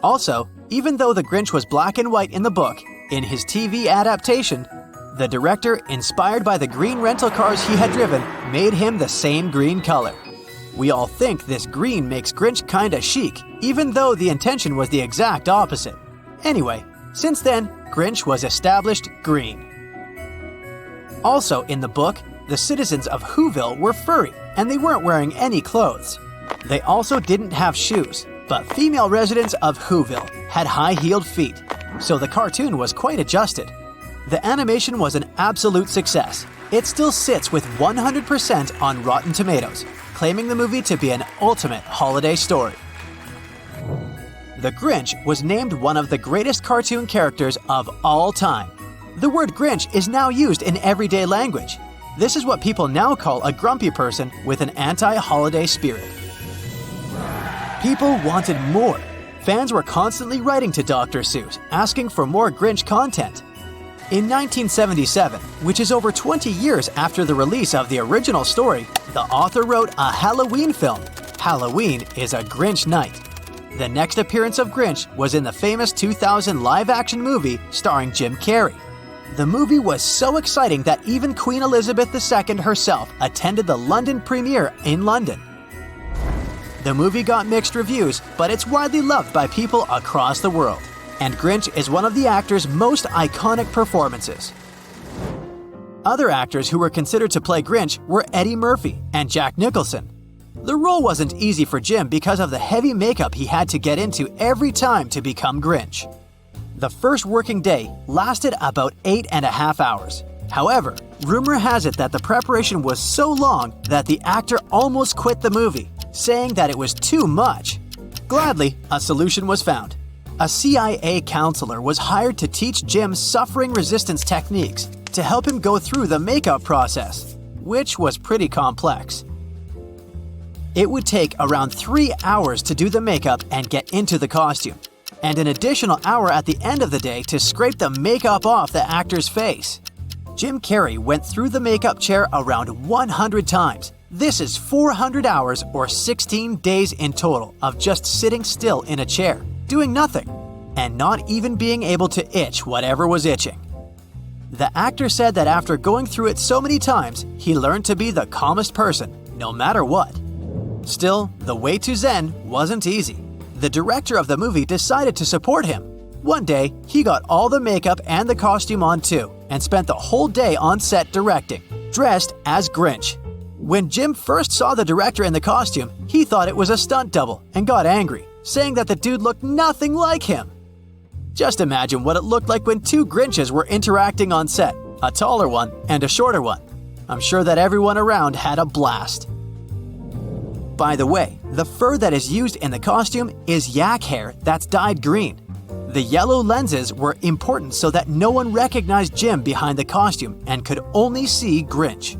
Also, even though the Grinch was black and white in the book, in his TV adaptation, the director, inspired by the green rental cars he had driven, made him the same green color. We all think this green makes Grinch kinda chic, even though the intention was the exact opposite. Anyway, since then, Grinch was established green. Also in the book, the citizens of Whoville were furry, and they weren't wearing any clothes. They also didn't have shoes, but female residents of Whoville had high-heeled feet, so the cartoon was quite adjusted. The animation was an absolute success. It still sits with 100% on Rotten Tomatoes, claiming the movie to be an ultimate holiday story. The Grinch was named one of the greatest cartoon characters of all time. The word Grinch is now used in everyday language. This is what people now call a grumpy person with an anti-holiday spirit. People wanted more. Fans were constantly writing to Dr. Seuss, asking for more Grinch content. In 1977, which is over 20 years after the release of the original story, the author wrote a Halloween film. Halloween is a Grinch night. The next appearance of Grinch was in the famous 2000 live-action movie starring Jim Carrey. The movie was so exciting that even Queen Elizabeth II herself attended the London premiere in London. The movie got mixed reviews, but it's widely loved by people across the world. And Grinch is one of the actor's most iconic performances. Other actors who were considered to play Grinch were Eddie Murphy and Jack Nicholson. The role wasn't easy for Jim because of the heavy makeup he had to get into every time to become Grinch. The first working day lasted about 8.5 hours. However, rumor has it that the preparation was so long that the actor almost quit the movie, saying that it was too much. Gladly, a solution was found. A CIA counselor was hired to teach Jim suffering resistance techniques to help him go through the makeup process, which was pretty complex. It would take around 3 hours to do the makeup and get into the costume. and an additional hour at the end of the day to scrape the makeup off the actor's face. Jim Carrey went through the makeup chair around 100 times. This is 400 hours or 16 days in total of just sitting still in a chair, doing nothing, and not even being able to itch whatever was itching. The actor said that after going through it so many times, he learned to be the calmest person, no matter what. Still, the way to Zen wasn't easy. The director of the movie decided to support him. One day, he got all the makeup and the costume on too, and spent the whole day on set directing, dressed as Grinch. When Jim first saw the director in the costume, he thought it was a stunt double and got angry, saying that the dude looked nothing like him. Just imagine what it looked like when two Grinches were interacting on set, a taller one and a shorter one. I'm sure that everyone around had a blast. By the way, the fur that is used in the costume is yak hair that's dyed green. The yellow lenses were important so that no one recognized Jim behind the costume and could only see Grinch.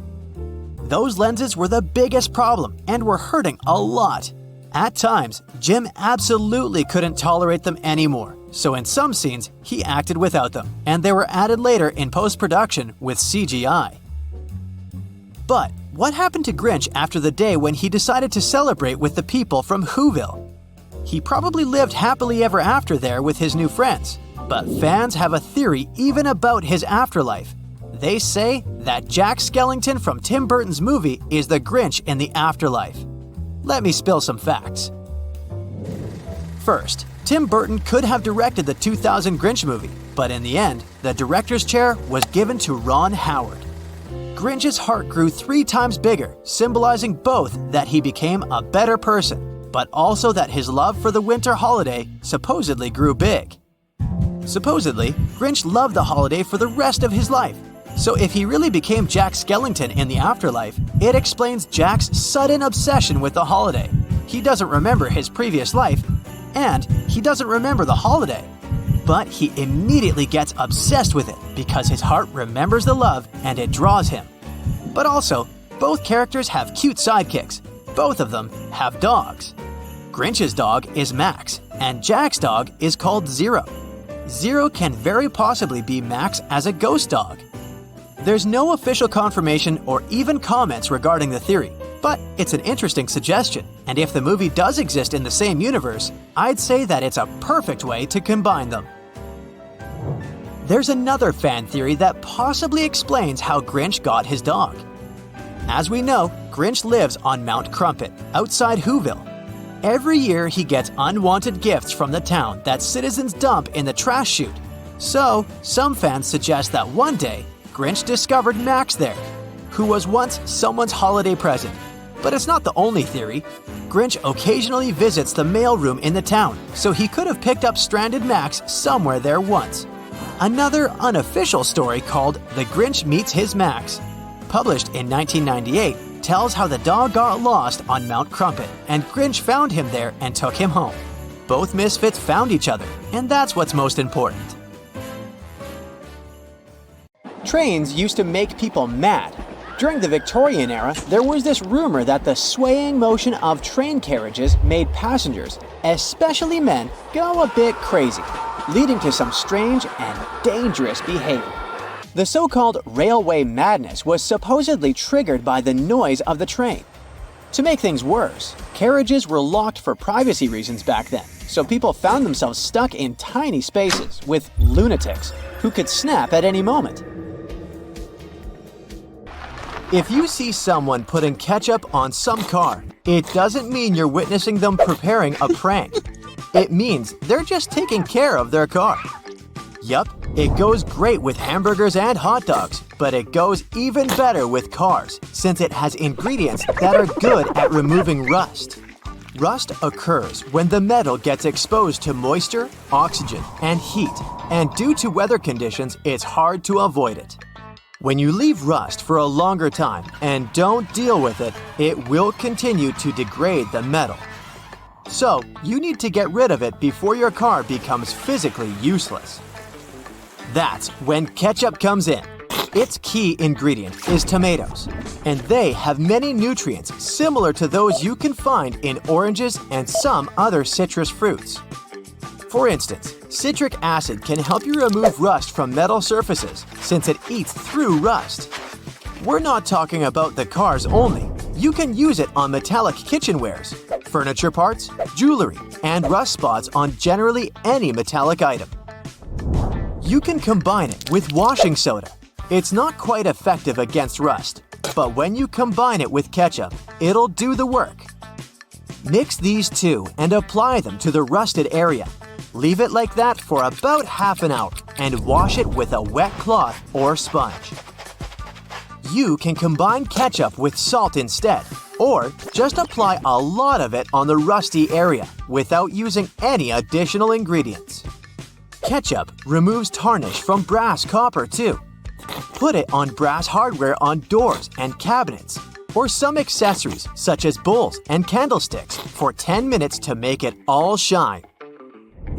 Those lenses were the biggest problem and were hurting a lot. At times, Jim absolutely couldn't tolerate them anymore, so in some scenes, he acted without them, and they were added later in post-production with CGI. But what happened to Grinch after the day when he decided to celebrate with the people from Whoville? He probably lived happily ever after there with his new friends, but fans have a theory even about his afterlife. They say that Jack Skellington from Tim Burton's movie is the Grinch in the afterlife. Let me spill some facts. First, Tim Burton could have directed the 2000 Grinch movie, but in the end, the director's chair was given to Ron Howard. Grinch's heart grew 3 times bigger, symbolizing both that he became a better person, but also that his love for the winter holiday supposedly grew big. Supposedly, Grinch loved the holiday for the rest of his life. So if he really became Jack Skellington in the afterlife, it explains Jack's sudden obsession with the holiday. He doesn't remember his previous life, and he doesn't remember the holiday. But he immediately gets obsessed with it because his heart remembers the love and it draws him. But also, both characters have cute sidekicks. Both of them have dogs. Grinch's dog is Max, and Jack's dog is called Zero. Zero can very possibly be Max as a ghost dog. There's no official confirmation or even comments regarding the theory, but it's an interesting suggestion, and if the movie does exist in the same universe, I'd say that it's a perfect way to combine them. There's another fan theory that possibly explains how Grinch got his dog. As we know, Grinch lives on Mount Crumpet, outside Whoville. Every year he gets unwanted gifts from the town that citizens dump in the trash chute. So, some fans suggest that one day, Grinch discovered Max there, who was once someone's holiday present. But it's not the only theory. Grinch occasionally visits the mailroom in the town, so he could have picked up stranded Max somewhere there once. Another unofficial story called The Grinch Meets His Max, published in 1998, tells how the dog got lost on Mount Crumpet, and Grinch found him there and took him home. Both misfits found each other, and that's what's most important. Trains used to make people mad. During the Victorian era, there was this rumor that the swaying motion of train carriages made passengers, especially men, go a bit crazy, leading to some strange and dangerous behavior. The so-called railway madness was supposedly triggered by the noise of the train. To make things worse, carriages were locked for privacy reasons back then, so people found themselves stuck in tiny spaces with lunatics who could snap at any moment. If you see someone putting ketchup on some car, it doesn't mean you're witnessing them preparing a prank. It means they're just taking care of their car. Yup, it goes great with hamburgers and hot dogs, but it goes even better with cars, since it has ingredients that are good at removing rust. Rust occurs when the metal gets exposed to moisture, oxygen, and heat, and due to weather conditions, it's hard to avoid it. When you leave rust for a longer time and don't deal with it, it will continue to degrade the metal. So, you need to get rid of it before your car becomes physically useless. That's when ketchup comes in. Its key ingredient is tomatoes, and they have many nutrients similar to those you can find in oranges and some other citrus fruits. For instance, citric acid can help you remove rust from metal surfaces since it eats through rust. We're not talking about the cars only. You can use it on metallic kitchenwares, furniture parts, jewelry, and rust spots on generally any metallic item. You can combine it with washing soda. It's not quite effective against rust, but when you combine it with ketchup, it'll do the work. Mix these two and apply them to the rusted area. Leave it like that for about half an hour and wash it with a wet cloth or sponge. You can combine ketchup with salt instead, or just apply a lot of it on the rusty area without using any additional ingredients. Ketchup removes tarnish from brass copper too. Put it on brass hardware on doors and cabinets, or some accessories such as bowls and candlesticks for 10 minutes to make it all shine.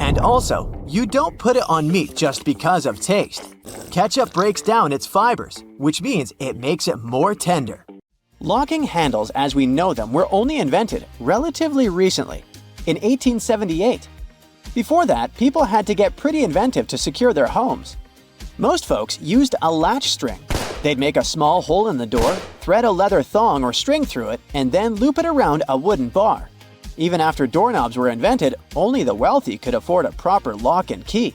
And also, you don't put it on meat just because of taste. Ketchup breaks down its fibers, which means it makes it more tender. Locking handles as we know them were only invented relatively recently, in 1878. Before that, people had to get pretty inventive to secure their homes. Most folks used a latch string. They'd make a small hole in the door, thread a leather thong or string through it, and then loop it around a wooden bar. Even after doorknobs were invented, only the wealthy could afford a proper lock and key.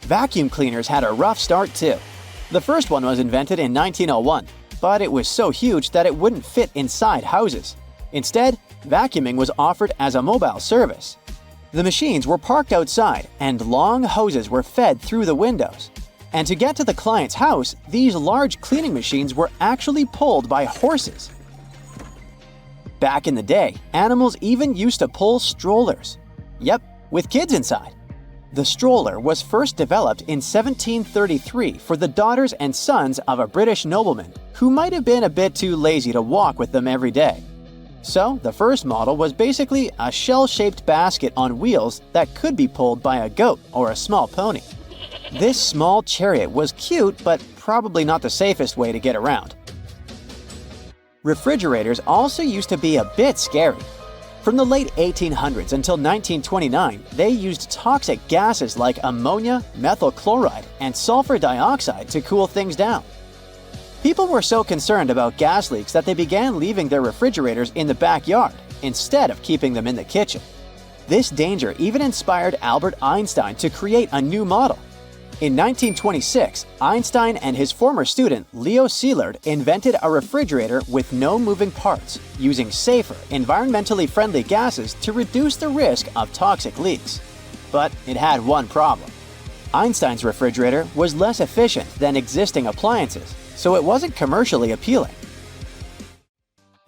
Vacuum cleaners had a rough start too. The first one was invented in 1901, but it was so huge that it wouldn't fit inside houses. Instead, vacuuming was offered as a mobile service. The machines were parked outside, and long hoses were fed through the windows. And to get to the client's house, these large cleaning machines were actually pulled by horses. Back in the day, animals even used to pull strollers. Yep, with kids inside. The stroller was first developed in 1733 for the daughters and sons of a British nobleman who might have been a bit too lazy to walk with them every day. So, the first model was basically a shell-shaped basket on wheels that could be pulled by a goat or a small pony. This small chariot was cute, but probably not the safest way to get around. Refrigerators also used to be a bit scary. From the late 1800s until 1929, they used toxic gases like ammonia, methyl chloride, and sulfur dioxide to cool things down. People were so concerned about gas leaks that they began leaving their refrigerators in the backyard instead of keeping them in the kitchen. This danger even inspired Albert Einstein to create a new model. In 1926, Einstein and his former student Leo Szilard invented a refrigerator with no moving parts, using safer, environmentally friendly gases to reduce the risk of toxic leaks. But it had one problem. Einstein's refrigerator was less efficient than existing appliances, so it wasn't commercially appealing.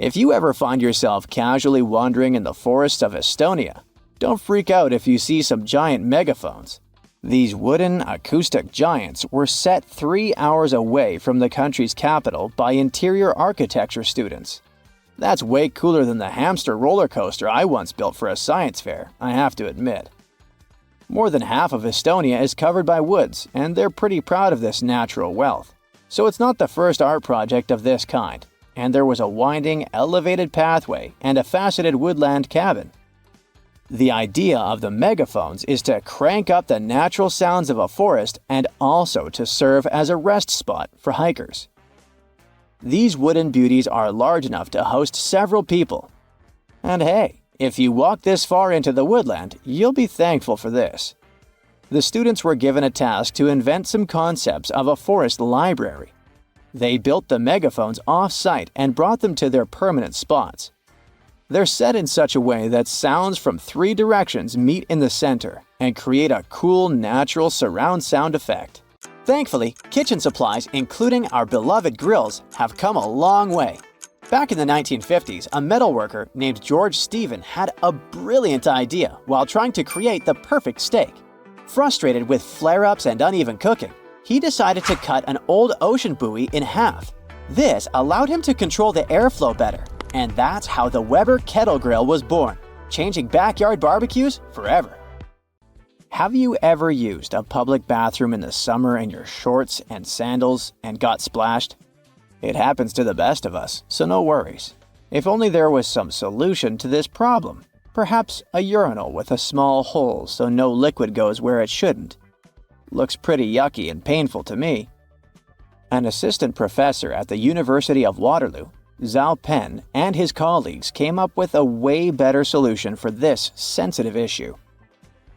If you ever find yourself casually wandering in the forests of Estonia, don't freak out if you see some giant megaphones. These wooden, acoustic giants were set 3 hours away from the country's capital by interior architecture students. That's way cooler than the hamster roller coaster I once built for a science fair, I have to admit. More than half of Estonia is covered by woods, and they're pretty proud of this natural wealth. So it's not the first art project of this kind, and there was a winding, elevated pathway and a faceted woodland cabin. The idea of the megaphones is to crank up the natural sounds of a forest and also to serve as a rest spot for hikers. These wooden beauties are large enough to host several people. And hey, if you walk this far into the woodland, you'll be thankful for this. The students were given a task to invent some concepts of a forest library. They built the megaphones off-site and brought them to their permanent spots. They're set in such a way that sounds from 3 directions meet in the center and create a cool, natural surround sound effect. Thankfully, kitchen supplies, including our beloved grills, have come a long way. Back in the 1950s, a metalworker named George Stephen had a brilliant idea while trying to create the perfect steak. Frustrated with flare-ups and uneven cooking, he decided to cut an old ocean buoy in half. This allowed him to control the airflow better. And that's how the Weber Kettle Grill was born, changing backyard barbecues forever. Have you ever used a public bathroom in the summer in your shorts and sandals and got splashed? It happens to the best of us, so no worries. If only there was some solution to this problem. Perhaps a urinal with a small hole so no liquid goes where it shouldn't. Looks pretty yucky and painful to me. An assistant professor at the University of Waterloo, Zhao Pen, and his colleagues came up with a way better solution for this sensitive issue.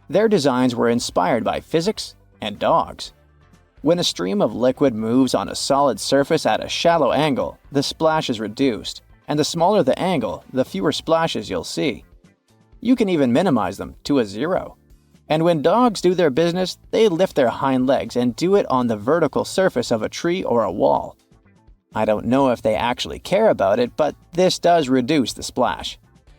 Their designs were inspired by physics and dogs. When a stream of liquid moves on a solid surface at a shallow angle, the splash is reduced, and the smaller the angle, the fewer splashes you'll see. You can even minimize them to a zero. And when dogs do their business, they lift their hind legs and do it on the vertical surface of a tree or a wall. I don't know if they actually care about it, but this does reduce the splash.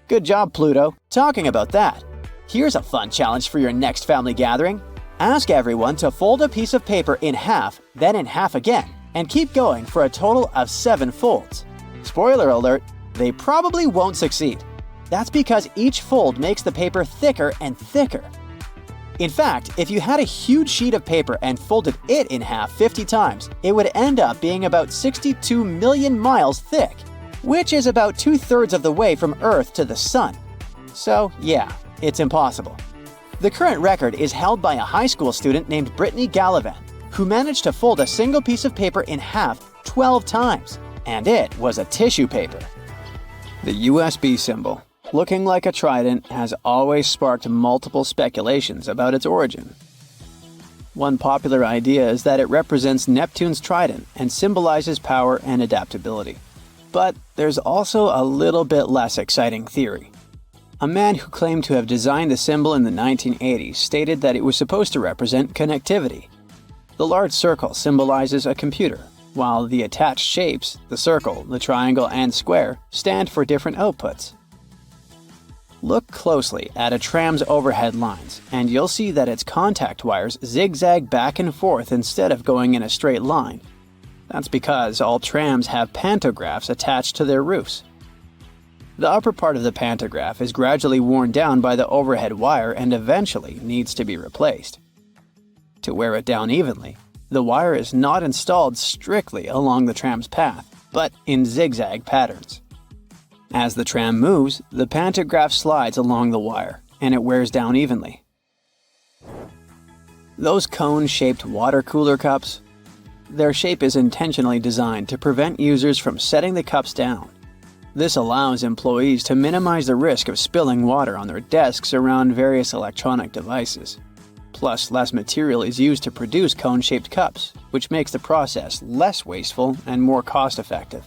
Good job, Pluto. Talking about that, here's a fun challenge for your next family gathering. Ask everyone to fold a piece of paper in half, then in half again, and keep going for a total of 7 folds. Spoiler alert, they probably won't succeed. That's because each fold makes the paper thicker and thicker. In fact, if you had a huge sheet of paper and folded it in half 50 times, it would end up being about 62 million miles thick, which is about 2/3 of the way from Earth to the Sun. So yeah, it's impossible. The current record is held by a high school student named Brittany Gallivan, who managed to fold a single piece of paper in half 12 times, and it was a tissue paper. The USB symbol, looking like a trident, has always sparked multiple speculations about its origin. One popular idea is that it represents Neptune's trident and symbolizes power and adaptability. But there's also a little bit less exciting theory. A man who claimed to have designed the symbol in the 1980s stated that it was supposed to represent connectivity. The large circle symbolizes a computer, while the attached shapes, the circle, the triangle, and square, stand for different outputs. Look closely at a tram's overhead lines, and you'll see that its contact wires zigzag back and forth instead of going in a straight line. That's because all trams have pantographs attached to their roofs. The upper part of the pantograph is gradually worn down by the overhead wire and eventually needs to be replaced. To wear it down evenly, the wire is not installed strictly along the tram's path, but in zigzag patterns. As the tram moves, the pantograph slides along the wire, and it wears down evenly. Those cone-shaped water cooler cups? Their shape is intentionally designed to prevent users from setting the cups down. This allows employees to minimize the risk of spilling water on their desks around various electronic devices. Plus, less material is used to produce cone-shaped cups, which makes the process less wasteful and more cost-effective.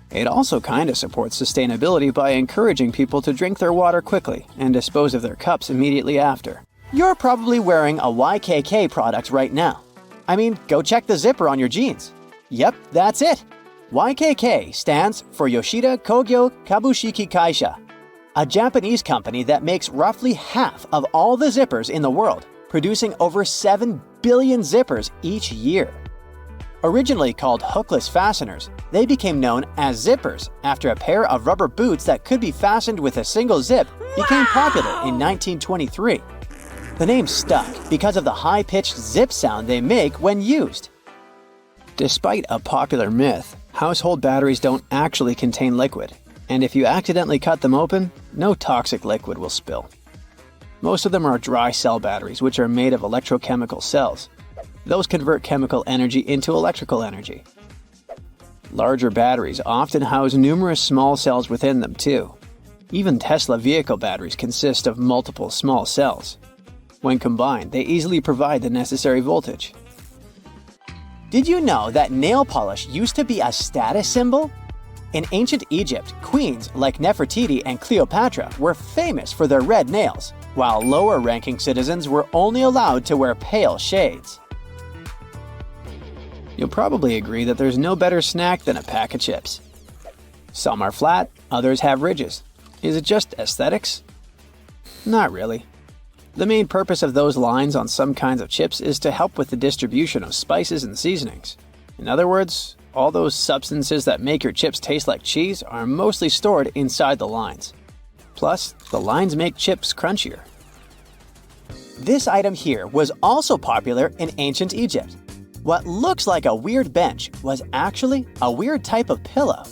It also kinda supports sustainability by encouraging people to drink their water quickly and dispose of their cups immediately after. You're probably wearing a YKK product right now. I mean, go check the zipper on your jeans. Yep, that's it. YKK stands for Yoshida Kogyo Kabushiki Kaisha, a Japanese company that makes roughly half of all the zippers in the world, producing over 7 billion zippers each year. Originally called hookless fasteners, they became known as zippers after a pair of rubber boots that could be fastened with a single zip became popular in 1923. The name stuck because of the high-pitched zip sound they make when used. Despite a popular myth, household batteries don't actually contain liquid, and if you accidentally cut them open, no toxic liquid will spill. Most of them are dry cell batteries, which are made of electrochemical cells. Those convert chemical energy into electrical energy. Larger batteries often house numerous small cells within them too. Even Tesla vehicle batteries consist of multiple small cells. When combined, they easily provide the necessary voltage. Did you know that nail polish used to be a status symbol? In ancient Egypt, queens like Nefertiti and Cleopatra were famous for their red nails, while lower-ranking citizens were only allowed to wear pale shades. You'll probably agree that there's no better snack than a pack of chips. Some are flat, others have ridges. Is it just aesthetics? Not really. The main purpose of those lines on some kinds of chips is to help with the distribution of spices and seasonings. In other words, all those substances that make your chips taste like cheese are mostly stored inside the lines. Plus, the lines make chips crunchier. This item here was also popular in ancient Egypt. What looks like a weird bench was actually a weird type of pillow.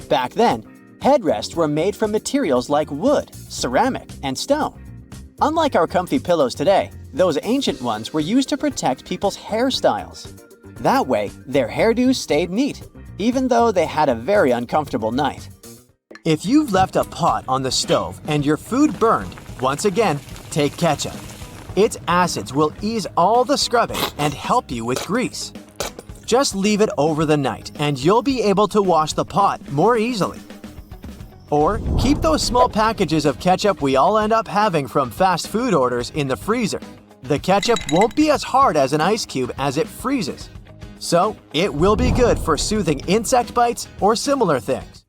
Back then, Headrests were made from materials like wood, ceramic, and stone. Unlike our comfy pillows today, those ancient ones were used to protect people's hairstyles. That way, their hairdos stayed neat, even though they had a very uncomfortable night. If you've left a pot on the stove and your food burned, once again, take ketchup. Its acids will ease all the scrubbing and help you with grease. Just leave it over the night and you'll be able to wash the pot more easily. Or keep those small packages of ketchup we all end up having from fast food orders in the freezer. The ketchup won't be as hard as an ice cube as it freezes. So it will be good for soothing insect bites or similar things.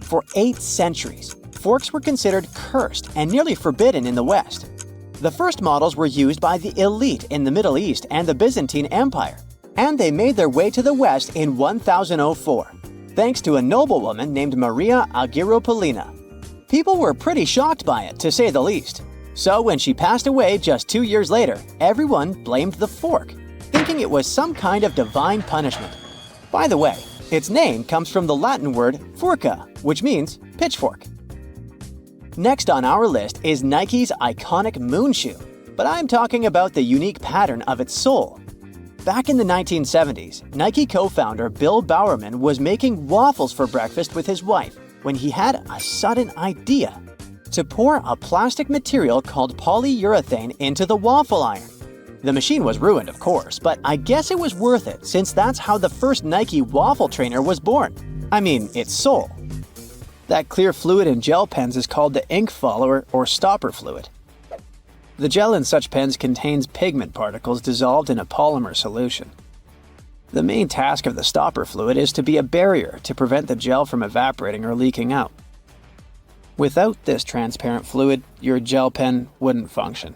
For 8 centuries, forks were considered cursed and nearly forbidden in the West. The first models were used by the elite in the Middle East and the Byzantine Empire, and they made their way to the West in 1004, thanks to a noblewoman named Maria Agrippina. People were pretty shocked by it, to say the least. So when she passed away just 2 years later, everyone blamed the fork, thinking it was some kind of divine punishment. By the way, its name comes from the Latin word furca, which means pitchfork. Next on our list is Nike's iconic moon shoe, but I'm talking about the unique pattern of its sole. Back in the 1970s, Nike co-founder Bill Bowerman was making waffles for breakfast with his wife when he had a sudden idea: to pour a plastic material called polyurethane into the waffle iron. The machine was ruined, of course, but I guess it was worth it since that's how the first Nike waffle trainer was born. I mean, its sole. That clear fluid in gel pens is called the ink follower or stopper fluid. The gel in such pens contains pigment particles dissolved in a polymer solution. The main task of the stopper fluid is to be a barrier to prevent the gel from evaporating or leaking out. Without this transparent fluid, your gel pen wouldn't function.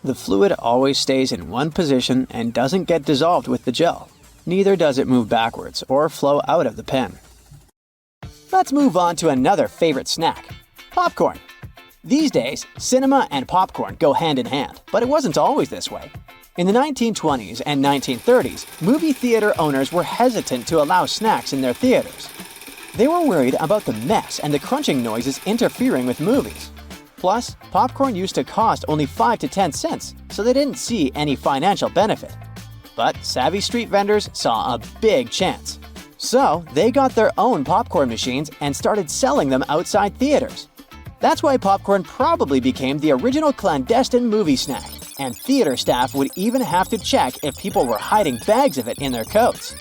The fluid always stays in one position and doesn't get dissolved with the gel. Neither does it move backwards or flow out of the pen. Let's move on to another favorite snack: popcorn. These days, cinema and popcorn go hand in hand, but it wasn't always this way. In the 1920s and 1930s, movie theater owners were hesitant to allow snacks in their theaters. They were worried about the mess and the crunching noises interfering with movies. Plus, popcorn used to cost only 5 to 10 cents, so they didn't see any financial benefit. But savvy street vendors saw a big chance. So they got their own popcorn machines and started selling them outside theaters. That's why popcorn probably became the original clandestine movie snack, and theater staff would even have to check if people were hiding bags of it in their coats.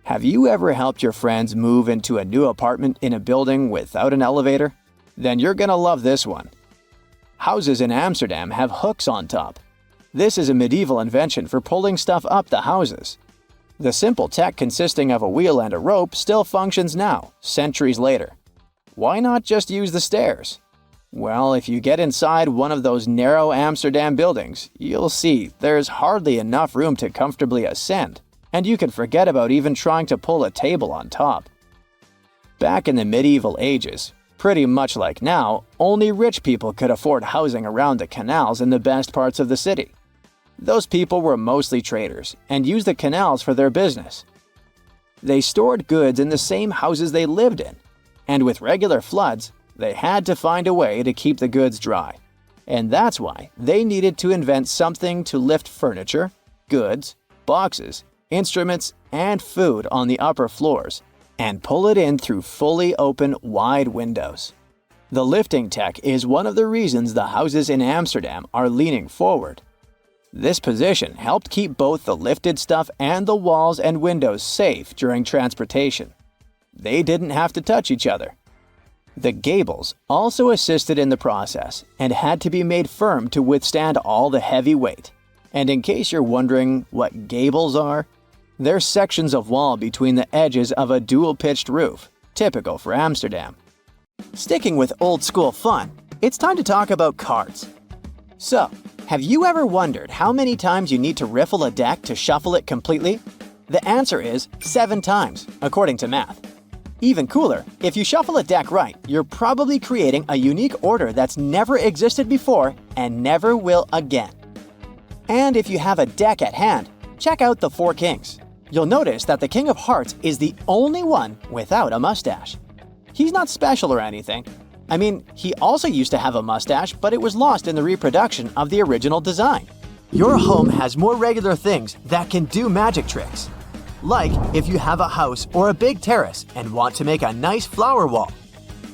Have you ever helped your friends move into a new apartment in a building without an elevator? Then you're gonna love this one. Houses in Amsterdam have hooks on top. This is a medieval invention for pulling stuff up the houses. The simple tech consisting of a wheel and a rope still functions now, centuries later. Why not just use the stairs? Well, if you get inside one of those narrow Amsterdam buildings, you'll see there's hardly enough room to comfortably ascend, and you can forget about even trying to pull a table on top. Back in the medieval ages, pretty much like now, only rich people could afford housing around the canals in the best parts of the city. Those people were mostly traders and used the canals for their business. They stored goods in the same houses they lived in, and with regular floods, they had to find a way to keep the goods dry. And that's why they needed to invent something to lift furniture, goods, boxes, instruments, and food on the upper floors and pull it in through fully open, wide windows. The lifting tech is one of the reasons the houses in Amsterdam are leaning forward. This position helped keep both the lifted stuff and the walls and windows safe during transportation. They didn't have to touch each other. The gables also assisted in the process and had to be made firm to withstand all the heavy weight. And in case you're wondering what gables are, they're sections of wall between the edges of a dual-pitched roof, typical for Amsterdam. Sticking with old-school fun, it's time to talk about cards. So, have you ever wondered how many times you need to riffle a deck to shuffle it completely? The answer is 7 times, according to math. Even cooler, if you shuffle a deck right, you're probably creating a unique order that's never existed before and never will again. And if you have a deck at hand, check out the 4 Kings. You'll notice that the King of Hearts is the only one without a mustache. He's not special or anything. I mean, he also used to have a mustache, but it was lost in the reproduction of the original design. Your home has more regular things that can do magic tricks. Like if you have a house or a big terrace and want to make a nice flower wall.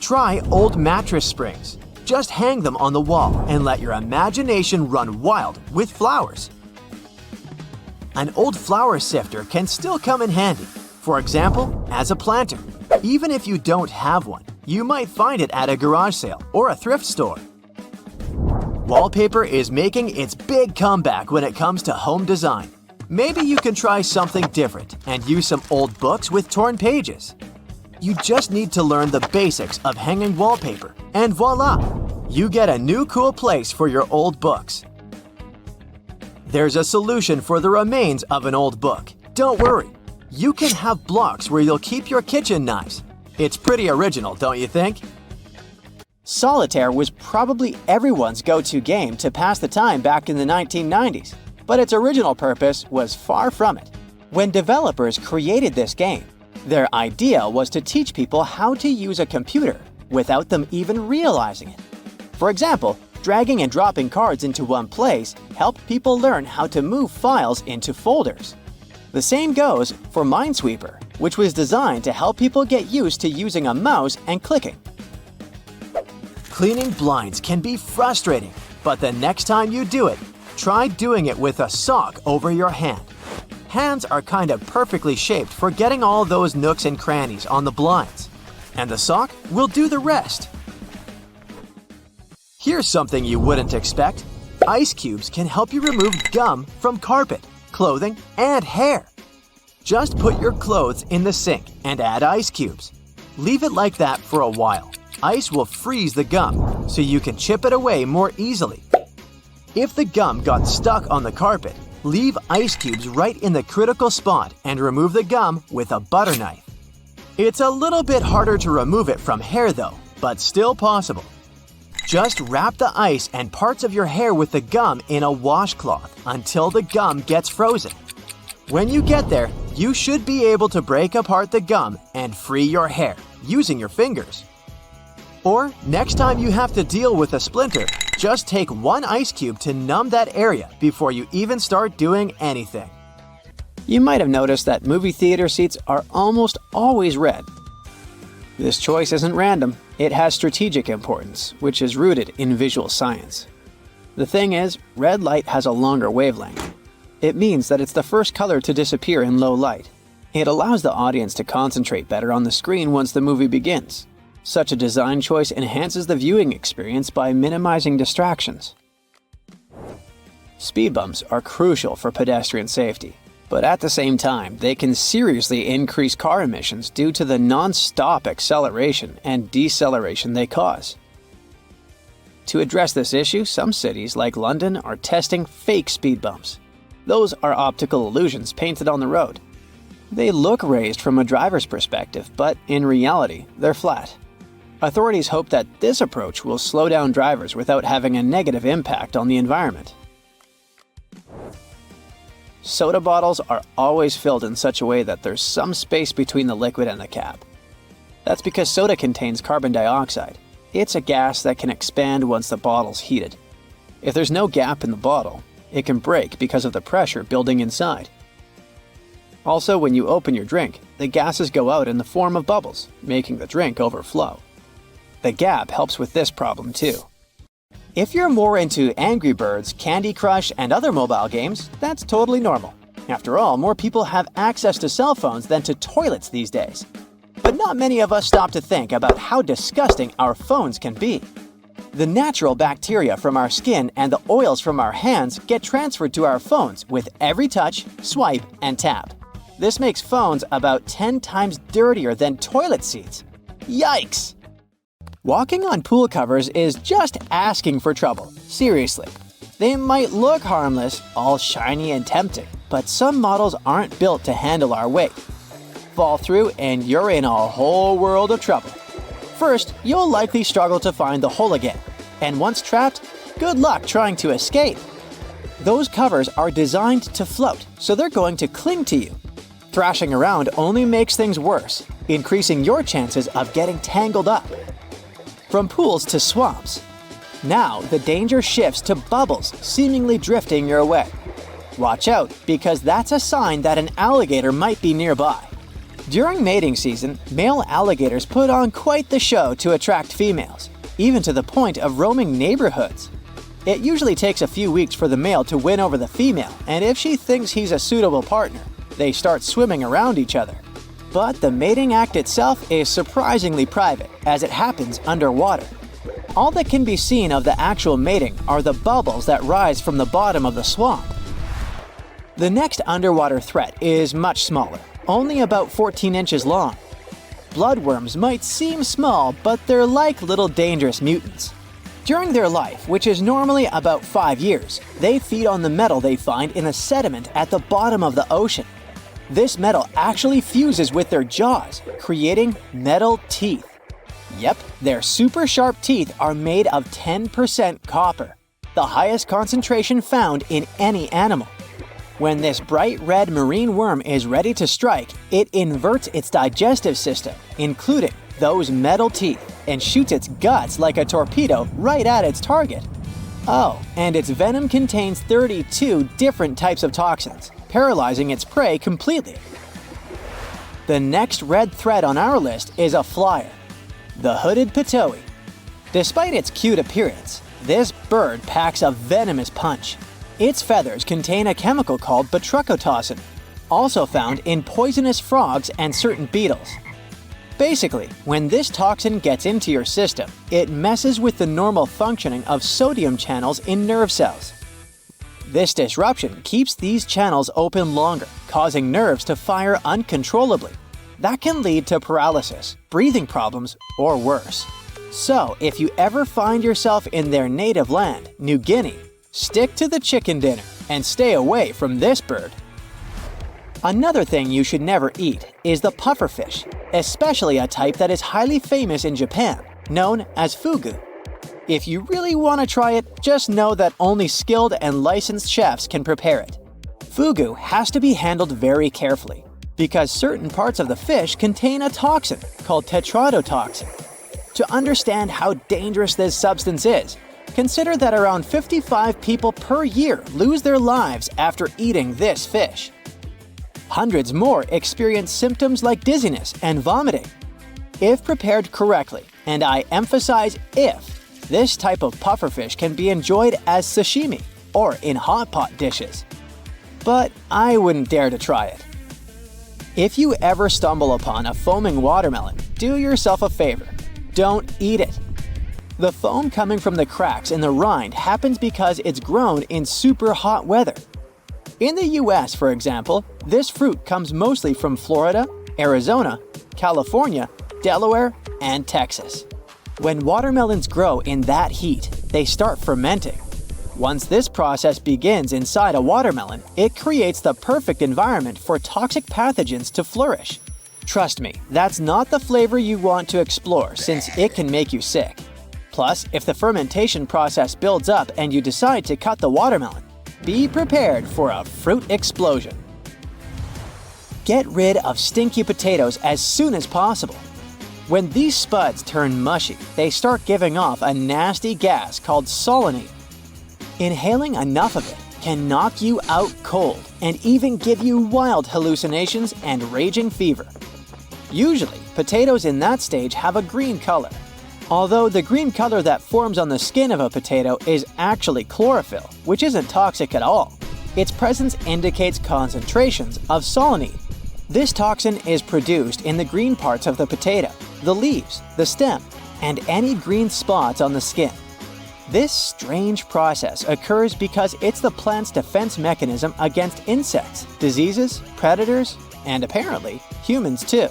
Try old mattress springs. Just hang them on the wall and let your imagination run wild with flowers. An old flower sifter can still come in handy. For example, as a planter. Even if you don't have one, you might find it at a garage sale or a thrift store. Wallpaper is making its big comeback when it comes to home design. Maybe you can try something different and use some old books with torn pages. You just need to learn the basics of hanging wallpaper, and voila! You get a new cool place for your old books. There's a solution for the remains of an old book. Don't worry. You can have blocks where you'll keep your kitchen knives. It's pretty original, don't you think? Solitaire was probably everyone's go-to game to pass the time back in the 1990s, but its original purpose was far from it. When developers created this game, their idea was to teach people how to use a computer without them even realizing it. For example, dragging and dropping cards into one place helped people learn how to move files into folders. The same goes for Minesweeper, which was designed to help people get used to using a mouse and clicking. Cleaning blinds can be frustrating, but the next time you do it, try doing it with a sock over your hand. Hands are kind of perfectly shaped for getting all those nooks and crannies on the blinds, and the sock will do the rest. Here's something you wouldn't expect. Ice cubes can help you remove gum from carpet, clothing, and hair. Just put your clothes in the sink and add ice cubes. Leave it like that for a while. Ice will freeze the gum, so you can chip it away more easily. If the gum got stuck on the carpet, leave ice cubes right in the critical spot and remove the gum with a butter knife. It's a little bit harder to remove it from hair though, but still possible. Just wrap the ice and parts of your hair with the gum in a washcloth until the gum gets frozen. When you get there, you should be able to break apart the gum and free your hair using your fingers. Or next time you have to deal with a splinter, just take one ice cube to numb that area before you even start doing anything. You might have noticed that movie theater seats are almost always red. This choice isn't random. It has strategic importance, which is rooted in visual science. The thing is, red light has a longer wavelength. It means that it's the first color to disappear in low light. It allows the audience to concentrate better on the screen once the movie begins. Such a design choice enhances the viewing experience by minimizing distractions. Speed bumps are crucial for pedestrian safety, but at the same time, they can seriously increase car emissions due to the non-stop acceleration and deceleration they cause. To address this issue, some cities like London are testing fake speed bumps. Those are optical illusions painted on the road. They look raised from a driver's perspective, but in reality, they're flat. Authorities hope that this approach will slow down drivers without having a negative impact on the environment. Soda bottles are always filled in such a way that there's some space between the liquid and the cap. That's because soda contains carbon dioxide. It's a gas that can expand once the bottle's heated. If there's no gap in the bottle, it can break because of the pressure building inside. Also, when you open your drink, the gases go out in the form of bubbles, making the drink overflow. The gap helps with this problem too. If you're more into Angry Birds, Candy Crush, and other mobile games, that's totally normal. After all, more people have access to cell phones than to toilets these days. But not many of us stop to think about how disgusting our phones can be. The natural bacteria from our skin and the oils from our hands get transferred to our phones with every touch, swipe, and tap. This makes phones about 10 times dirtier than toilet seats. Yikes! Walking on pool covers is just asking for trouble. Seriously. They might look harmless, all shiny and tempting, but some models aren't built to handle our weight. Fall through and you're in a whole world of trouble. First, you'll likely struggle to find the hole again, and once trapped, good luck trying to escape. Those covers are designed to float, so they're going to cling to you. Thrashing around only makes things worse, increasing your chances of getting tangled up. From pools to swamps. Now the danger shifts to bubbles seemingly drifting your way. Watch out, because that's a sign that an alligator might be nearby. During mating season, male alligators put on quite the show to attract females, even to the point of roaming neighborhoods. It usually takes a few weeks for the male to win over the female, and if she thinks he's a suitable partner, they start swimming around each other. But the mating act itself is surprisingly private, as it happens underwater. All that can be seen of the actual mating are the bubbles that rise from the bottom of the swamp. The next underwater threat is much smaller, only about 14 inches long. Bloodworms might seem small, but they're like little dangerous mutants. During their life, which is normally about 5 years, they feed on the metal they find in the sediment at the bottom of the ocean. This metal actually fuses with their jaws, creating metal teeth. Yep, their super sharp teeth are made of 10% copper, the highest concentration found in any animal. When this bright red marine worm is ready to strike, it inverts its digestive system, including those metal teeth, and shoots its guts like a torpedo right at its target. Oh, and its venom contains 32 different types of toxins, paralyzing its prey completely. The next red thread on our list is a flyer, the hooded pitoe. Despite its cute appearance, this bird packs a venomous punch. Its feathers contain a chemical called batrachotocin, also found in poisonous frogs and certain beetles. Basically, when this toxin gets into your system, it messes with the normal functioning of sodium channels in nerve cells. This disruption keeps these channels open longer, causing nerves to fire uncontrollably. That can lead to paralysis, breathing problems, or worse. So, if you ever find yourself in their native land, New Guinea, stick to the chicken dinner and stay away from this bird. Another thing you should never eat is the pufferfish, especially a type that is highly famous in Japan, known as fugu. If you really want to try it, just know that only skilled and licensed chefs can prepare it. Fugu has to be handled very carefully, because certain parts of the fish contain a toxin called tetrodotoxin. To understand how dangerous this substance is, consider that around 55 people per year lose their lives after eating this fish. Hundreds more experience symptoms like dizziness and vomiting. If prepared correctly, and I emphasize if, this type of pufferfish can be enjoyed as sashimi or in hot pot dishes. But I wouldn't dare to try it. If you ever stumble upon a foaming watermelon, do yourself a favor. Don't eat it. The foam coming from the cracks in the rind happens because it's grown in super hot weather. In the US, for example, this fruit comes mostly from Florida, Arizona, California, Delaware, and Texas. When watermelons grow in that heat, they start fermenting. Once this process begins inside a watermelon, it creates the perfect environment for toxic pathogens to flourish. Trust me, that's not the flavor you want to explore since it can make you sick. Plus, if the fermentation process builds up and you decide to cut the watermelon, be prepared for a fruit explosion. Get rid of stinky potatoes as soon as possible. When these spuds turn mushy, they start giving off a nasty gas called solanine. Inhaling enough of it can knock you out cold and even give you wild hallucinations and raging fever. Usually, potatoes in that stage have a green color. Although the green color that forms on the skin of a potato is actually chlorophyll, which isn't toxic at all. Its presence indicates concentrations of solanine. This toxin is produced in the green parts of the potato, the leaves, the stem, and any green spots on the skin. This strange process occurs because it's the plant's defense mechanism against insects, diseases, predators, and apparently humans too.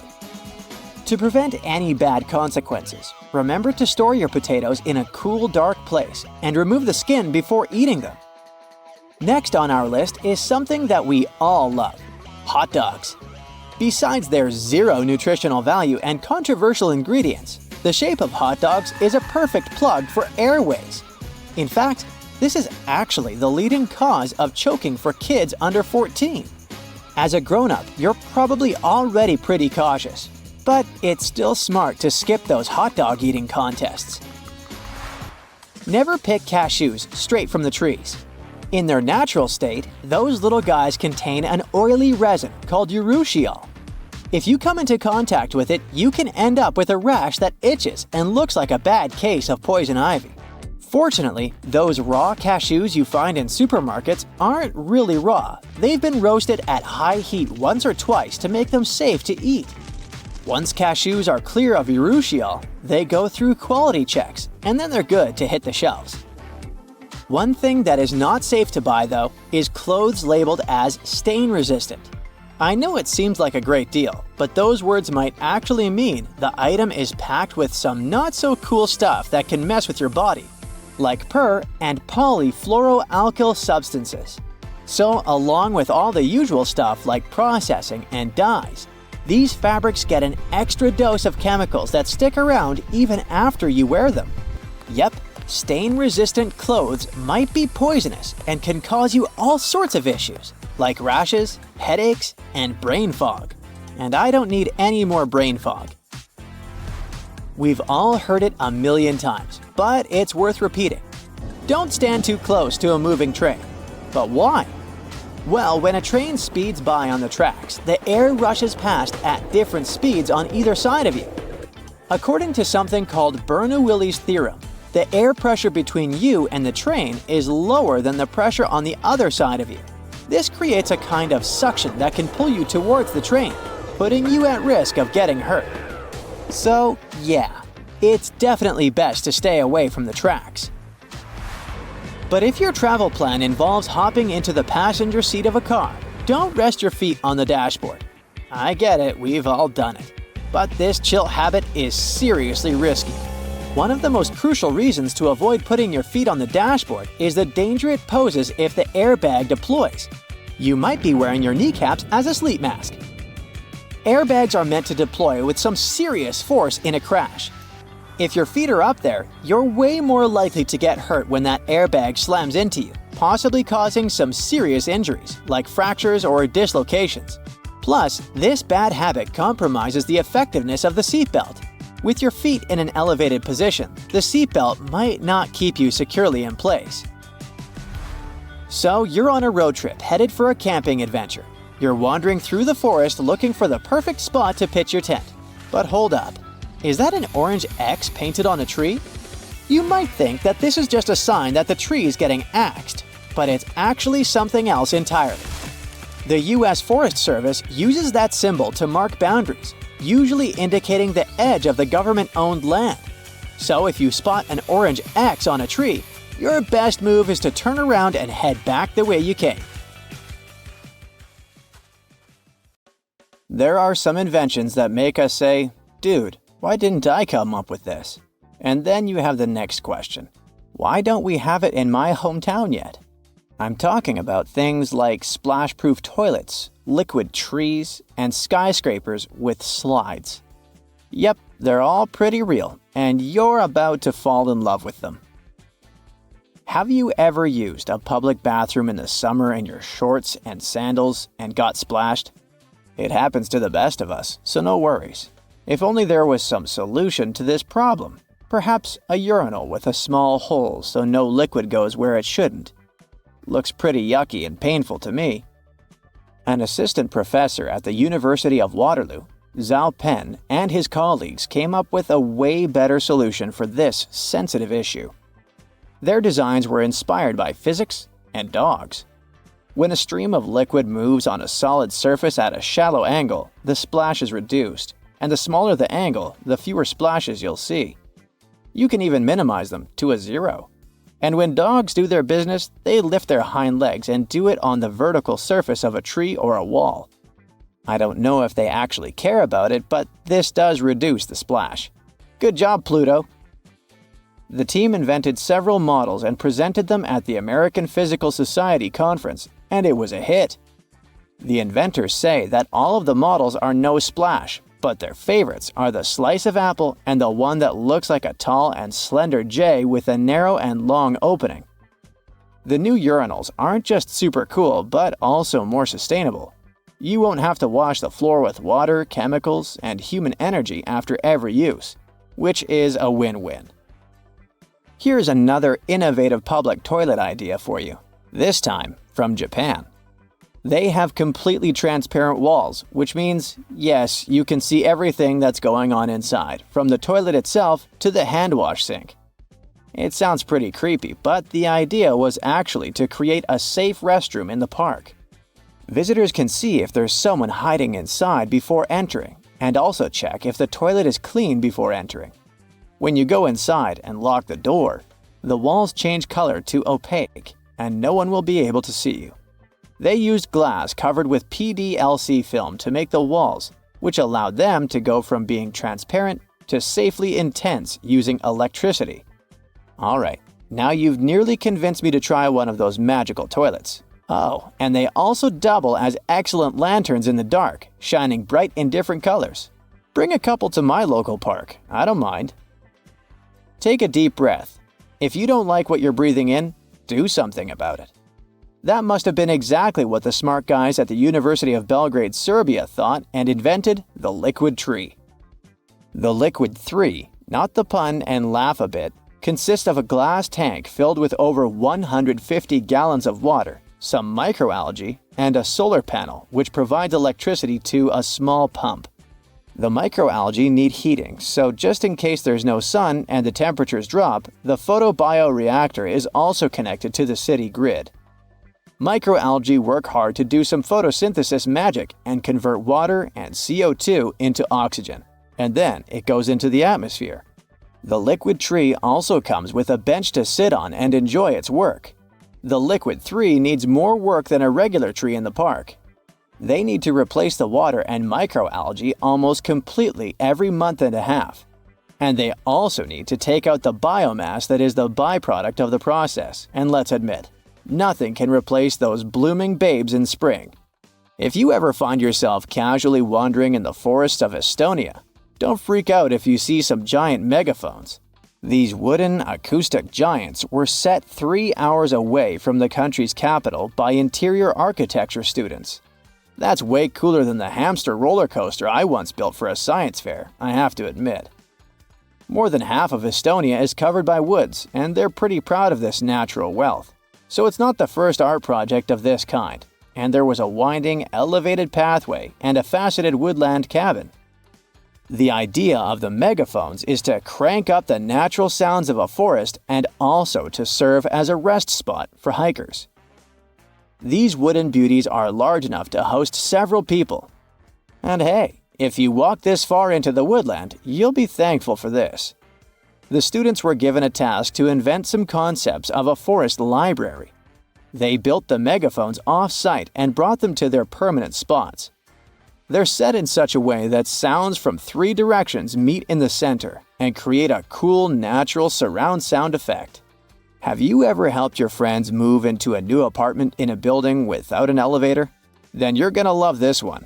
To prevent any bad consequences, remember to store your potatoes in a cool, dark place and remove the skin before eating them. Next on our list is something that we all love: hot dogs. Besides their zero nutritional value and controversial ingredients, the shape of hot dogs is a perfect plug for airways. In fact, this is actually the leading cause of choking for kids under 14. As a grown-up, you're probably already pretty cautious, but it's still smart to skip those hot dog eating contests. Never pick cashews straight from the trees. In their natural state, those little guys contain an oily resin called urushiol. If you come into contact with it, you can end up with a rash that itches and looks like a bad case of poison ivy. Fortunately, those raw cashews you find in supermarkets aren't really raw. They've been roasted at high heat once or twice to make them safe to eat. Once cashews are clear of urushiol, they go through quality checks, and then they're good to hit the shelves. One thing that is not safe to buy, though, is clothes labeled as stain-resistant. I know it seems like a great deal, but those words might actually mean the item is packed with some not-so-cool stuff that can mess with your body, like per- and polyfluoroalkyl substances. So, along with all the usual stuff like processing and dyes, these fabrics get an extra dose of chemicals that stick around even after you wear them. Yep, stain-resistant clothes might be poisonous and can cause you all sorts of issues, like rashes, headaches, and brain fog. And I don't need any more brain fog. We've all heard it a million times, but it's worth repeating. Don't stand too close to a moving train. But why? Well, when a train speeds by on the tracks, the air rushes past at different speeds on either side of you. According to something called Bernoulli's theorem, the air pressure between you and the train is lower than the pressure on the other side of you. This creates a kind of suction that can pull you towards the train, putting you at risk of getting hurt. So, yeah, it's definitely best to stay away from the tracks. But if your travel plan involves hopping into the passenger seat of a car, don't rest your feet on the dashboard. I get it, we've all done it. But this chill habit is seriously risky. One of the most crucial reasons to avoid putting your feet on the dashboard is the danger it poses if the airbag deploys. You might be wearing your kneecaps as a sleep mask. Airbags are meant to deploy with some serious force in a crash. If your feet are up there, you're way more likely to get hurt when that airbag slams into you, possibly causing some serious injuries, like fractures or dislocations. Plus, this bad habit compromises the effectiveness of the seatbelt. With your feet in an elevated position, the seatbelt might not keep you securely in place. So, you're on a road trip headed for a camping adventure. You're wandering through the forest looking for the perfect spot to pitch your tent. But hold up. Is that an orange X painted on a tree? You might think that this is just a sign that the tree is getting axed, but it's actually something else entirely. The U.S. Forest Service uses that symbol to mark boundaries, usually indicating the edge of the government-owned land. So if you spot an orange X on a tree, your best move is to turn around and head back the way you came. There are some inventions that make us say, "Dude, why didn't I come up with this?" And then you have the next question. Why don't we have it in my hometown yet? I'm talking about things like splash-proof toilets, liquid trees, and skyscrapers with slides. Yep, they're all pretty real, and you're about to fall in love with them. Have you ever used a public bathroom in the summer in your shorts and sandals and got splashed? It happens to the best of us, so no worries. If only there was some solution to this problem. Perhaps a urinal with a small hole so no liquid goes where it shouldn't. Looks pretty yucky and painful to me. An assistant professor at the University of Waterloo, Zhao Pen, and his colleagues came up with a way better solution for this sensitive issue. Their designs were inspired by physics and dogs. When a stream of liquid moves on a solid surface at a shallow angle, the splash is reduced, and the smaller the angle, the fewer splashes you'll see. You can even minimize them to a zero. And when dogs do their business, they lift their hind legs and do it on the vertical surface of a tree or a wall. I don't know if they actually care about it, but this does reduce the splash. Good job, Pluto! The team invented several models and presented them at the American Physical Society conference, and it was a hit. The inventors say that all of the models are no splash, but their favorites are the slice of apple and the one that looks like a tall and slender J with a narrow and long opening. The new urinals aren't just super cool, but also more sustainable. You won't have to wash the floor with water, chemicals, and human energy after every use, which is a win-win. Here's another innovative public toilet idea for you, this time from Japan. They have completely transparent walls, which means, yes, you can see everything that's going on inside, from the toilet itself to the hand wash sink. It sounds pretty creepy, but the idea was actually to create a safe restroom in the park. Visitors can see if there's someone hiding inside before entering, and also check if the toilet is clean before entering. When you go inside and lock the door, the walls change color to opaque, and no one will be able to see you. They used glass covered with PDLC film to make the walls, which allowed them to go from being transparent to safely intense using electricity. Alright, now you've nearly convinced me to try one of those magical toilets. Oh, and they also double as excellent lanterns in the dark, shining bright in different colors. Bring a couple to my local park, I don't mind. Take a deep breath. If you don't like what you're breathing in, do something about it. That must have been exactly what the smart guys at the University of Belgrade, Serbia thought and invented the liquid tree. The liquid 3, not the pun and laugh a bit, consists of a glass tank filled with over 150 gallons of water, some microalgae, and a solar panel which provides electricity to a small pump. The microalgae need heating, so just in case there's no sun and the temperatures drop, the photobioreactor is also connected to the city grid. Microalgae work hard to do some photosynthesis magic and convert water and CO2 into oxygen, and then it goes into the atmosphere. The liquid tree also comes with a bench to sit on and enjoy its work. The liquid 3 needs more work than a regular tree in the park. They need to replace the water and microalgae almost completely every month and a half. And they also need to take out the biomass that is the byproduct of the process, and let's admit, nothing can replace those blooming babes in spring. If you ever find yourself casually wandering in the forests of Estonia, don't freak out if you see some giant megaphones. These wooden acoustic giants were set 3 hours away from the country's capital by interior architecture students. That's way cooler than the hamster roller coaster I once built for a science fair, I have to admit. More than half of Estonia is covered by woods, and they're pretty proud of this natural wealth. So it's not the first art project of this kind, and there was a winding, elevated pathway and a faceted woodland cabin. The idea of the megaphones is to crank up the natural sounds of a forest and also to serve as a rest spot for hikers. These wooden beauties are large enough to host several people. And hey, if you walk this far into the woodland, you'll be thankful for this. The students were given a task to invent some concepts of a forest library. They built the megaphones off-site and brought them to their permanent spots. They're set in such a way that sounds from 3 directions meet in the center and create a cool, natural surround sound effect. Have you ever helped your friends move into a new apartment in a building without an elevator? Then you're gonna love this one.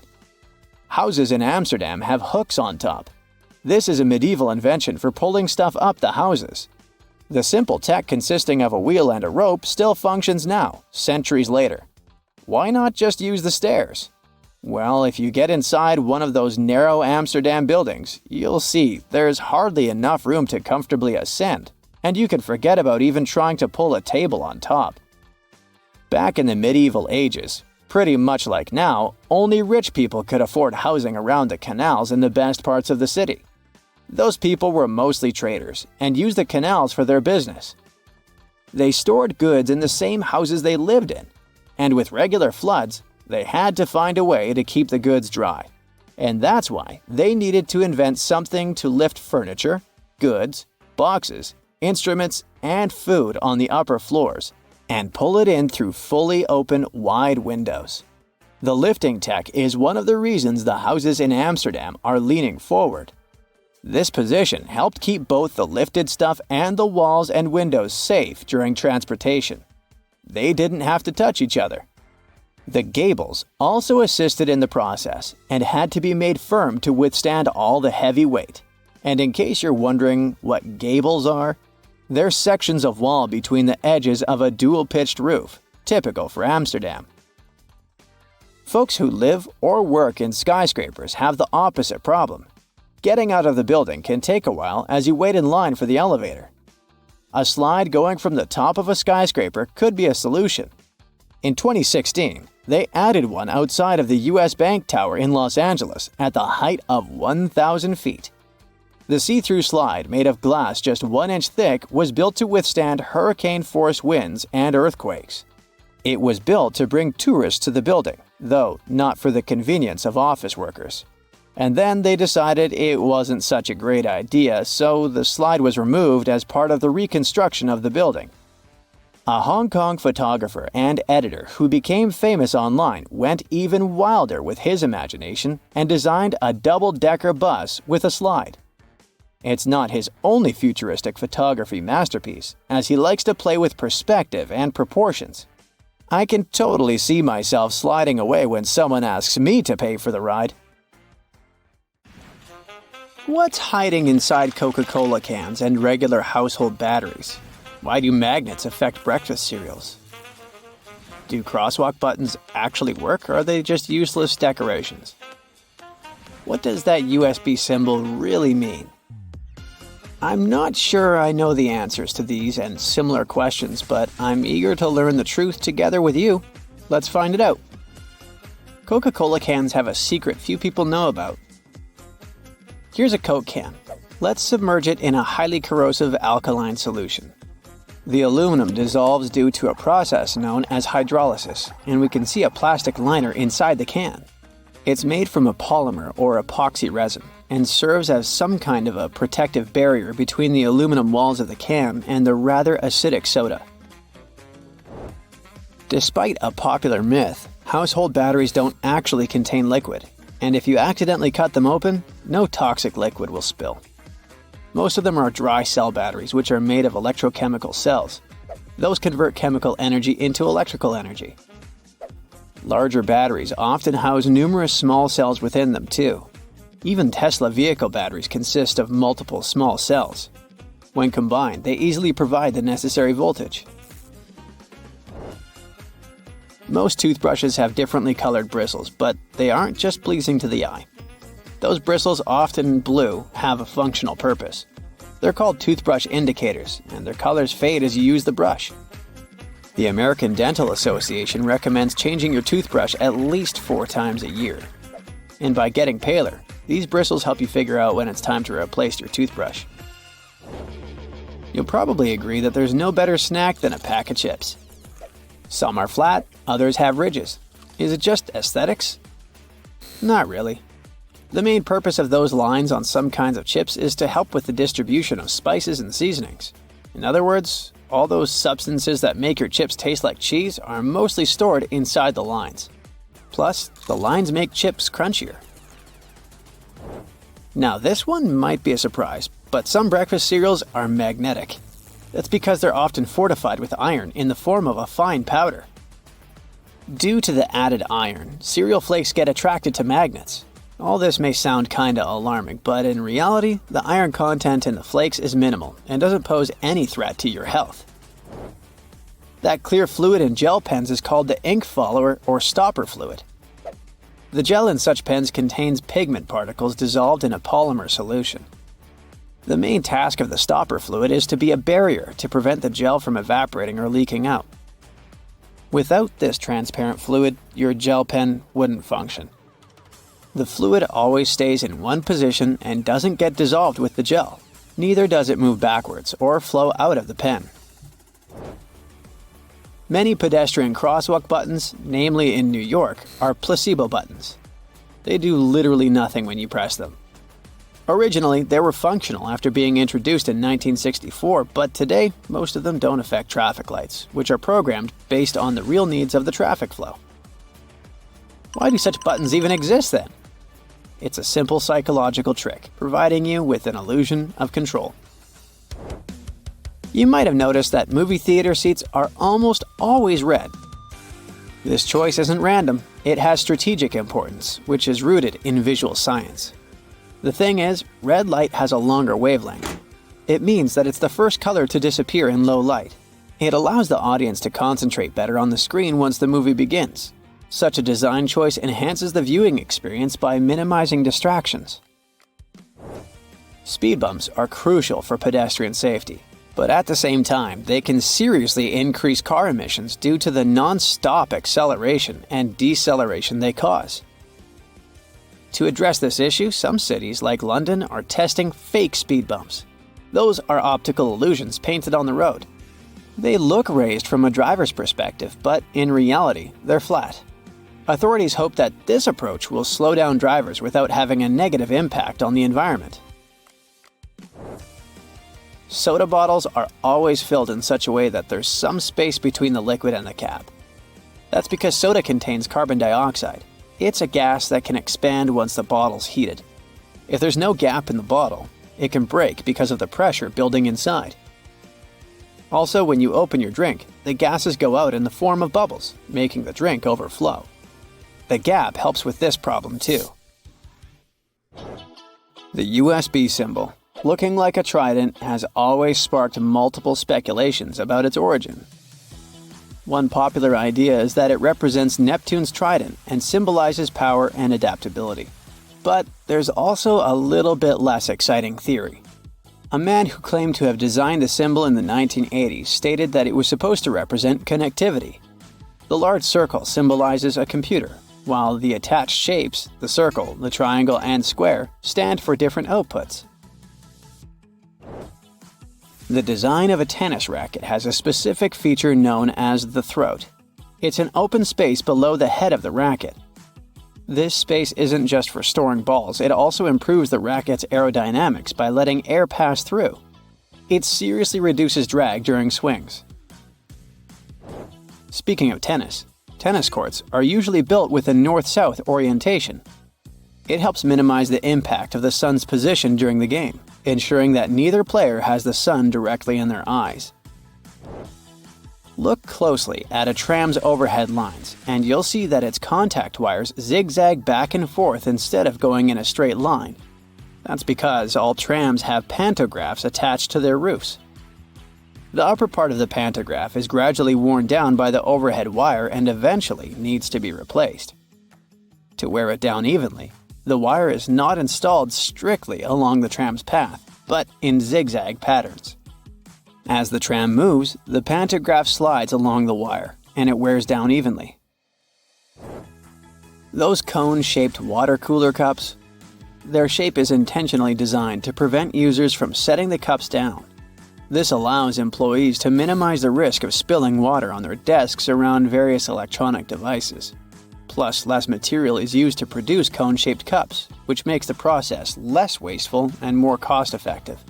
Houses in Amsterdam have hooks on top. This is a medieval invention for pulling stuff up the houses. The simple tech consisting of a wheel and a rope still functions now, centuries later. Why not just use the stairs? Well, if you get inside one of those narrow Amsterdam buildings, you'll see there's hardly enough room to comfortably ascend, and you can forget about even trying to pull a table on top. Back in the medieval ages, pretty much like now, only rich people could afford housing around the canals in the best parts of the city. Those people were mostly traders and used the canals for their business. They stored goods in the same houses they lived in, and with regular floods, they had to find a way to keep the goods dry. And that's why they needed to invent something to lift furniture, goods, boxes, instruments, and food on the upper floors, and pull it in through fully open, wide windows. The lifting tech is one of the reasons the houses in Amsterdam are leaning forward. This position helped keep both the lifted stuff and the walls and windows safe during transportation. They didn't have to touch each other. The gables also assisted in the process and had to be made firm to withstand all the heavy weight. And in case you're wondering what gables are, they're sections of wall between the edges of a dual-pitched roof, typical for Amsterdam. Folks who live or work in skyscrapers have the opposite problem. Getting out of the building can take a while as you wait in line for the elevator. A slide going from the top of a skyscraper could be a solution. In 2016, they added one outside of the U.S. Bank Tower in Los Angeles at the height of 1,000 feet. The see-through slide, made of glass just 1 inch thick, was built to withstand hurricane-force winds and earthquakes. It was built to bring tourists to the building, though not for the convenience of office workers. And then they decided it wasn't such a great idea, so the slide was removed as part of the reconstruction of the building. A Hong Kong photographer and editor who became famous online went even wilder with his imagination and designed a double-decker bus with a slide. It's not his only futuristic photography masterpiece, as he likes to play with perspective and proportions. I can totally see myself sliding away when someone asks me to pay for the ride. What's hiding inside Coca-Cola cans and regular household batteries? Why do magnets affect breakfast cereals? Do crosswalk buttons actually work, or are they just useless decorations? What does that USB symbol really mean? I'm not sure I know the answers to these and similar questions, but I'm eager to learn the truth together with you. Let's find it out. Coca-Cola cans have a secret few people know about. Here's a Coke can. Let's submerge it in a highly corrosive alkaline solution. The aluminum dissolves due to a process known as hydrolysis, and we can see a plastic liner inside the can. It's made from a polymer or epoxy resin and serves as some kind of a protective barrier between the aluminum walls of the can and the rather acidic soda. Despite a popular myth, household batteries don't actually contain liquid, and if you accidentally cut them open, no toxic liquid will spill. Most of them are dry cell batteries, which are made of electrochemical cells. Those convert chemical energy into electrical energy. Larger batteries often house numerous small cells within them too. Even Tesla vehicle batteries consist of multiple small cells. When combined, they easily provide the necessary voltage. Most toothbrushes have differently colored bristles, but they aren't just pleasing to the eye. Those bristles, often blue, have a functional purpose. They're called toothbrush indicators, and their colors fade as you use the brush. The American Dental Association recommends changing your toothbrush at least 4 times a year. And by getting paler, these bristles help you figure out when it's time to replace your toothbrush. You'll probably agree that there's no better snack than a pack of chips. Some are flat, others have ridges. Is it just aesthetics? Not really. The main purpose of those lines on some kinds of chips is to help with the distribution of spices and seasonings. In other words, all those substances that make your chips taste like cheese are mostly stored inside the lines. Plus, the lines make chips crunchier. Now this one might be a surprise, but some breakfast cereals are magnetic. That's because they're often fortified with iron in the form of a fine powder. Due to the added iron, cereal flakes get attracted to magnets. All this may sound kinda alarming, but in reality, the iron content in the flakes is minimal and doesn't pose any threat to your health. That clear fluid in gel pens is called the ink follower or stopper fluid. The gel in such pens contains pigment particles dissolved in a polymer solution. The main task of the stopper fluid is to be a barrier to prevent the gel from evaporating or leaking out. Without this transparent fluid, your gel pen wouldn't function. The fluid always stays in one position and doesn't get dissolved with the gel. Neither does it move backwards or flow out of the pen. Many pedestrian crosswalk buttons, namely in New York, are placebo buttons. They do literally nothing when you press them. Originally, they were functional after being introduced in 1964, but today, most of them don't affect traffic lights, which are programmed based on the real needs of the traffic flow. Why do such buttons even exist then? It's a simple psychological trick, providing you with an illusion of control. You might have noticed that movie theater seats are almost always red. This choice isn't random, it has strategic importance, which is rooted in visual science. The thing is, red light has a longer wavelength. It means that it's the first color to disappear in low light. It allows the audience to concentrate better on the screen once the movie begins. Such a design choice enhances the viewing experience by minimizing distractions. Speed bumps are crucial for pedestrian safety, but at the same time, they can seriously increase car emissions due to the non-stop acceleration and deceleration they cause. To address this issue, some cities like London are testing fake speed bumps. Those are optical illusions painted on the road. They look raised from a driver's perspective, but in reality, they're flat. Authorities hope that this approach will slow down drivers without having a negative impact on the environment. Soda bottles are always filled in such a way that there's some space between the liquid and the cap. That's because soda contains carbon dioxide. It's a gas that can expand once the bottle's heated. If there's no gap in the bottle, it can break because of the pressure building inside. Also, when you open your drink, the gases go out in the form of bubbles, making the drink overflow. The gap helps with this problem too. The USB symbol, looking like a trident, has always sparked multiple speculations about its origin. One popular idea is that it represents Neptune's trident and symbolizes power and adaptability. But there's also a little bit less exciting theory. A man who claimed to have designed the symbol in the 1980s stated that it was supposed to represent connectivity. The large circle symbolizes a computer, while the attached shapes, the circle, the triangle, and square, stand for different outputs. The design of a tennis racket has a specific feature known as the throat. It's an open space below the head of the racket. This space isn't just for storing balls, it also improves the racket's aerodynamics by letting air pass through. It seriously reduces drag during swings. Speaking of tennis courts are usually built with a north-south orientation. It helps minimize the impact of the sun's position during the game, ensuring that neither player has the sun directly in their eyes. Look closely at a tram's overhead lines, and you'll see that its contact wires zigzag back and forth instead of going in a straight line. That's because all trams have pantographs attached to their roofs. The upper part of the pantograph is gradually worn down by the overhead wire and eventually needs to be replaced. To wear it down evenly, the wire is not installed strictly along the tram's path, but in zigzag patterns. As the tram moves, the pantograph slides along the wire, and it wears down evenly. Those cone-shaped water cooler cups? Their shape is intentionally designed to prevent users from setting the cups down. This allows employees to minimize the risk of spilling water on their desks around various electronic devices. Plus, less material is used to produce cone-shaped cups, which makes the process less wasteful and more cost-effective.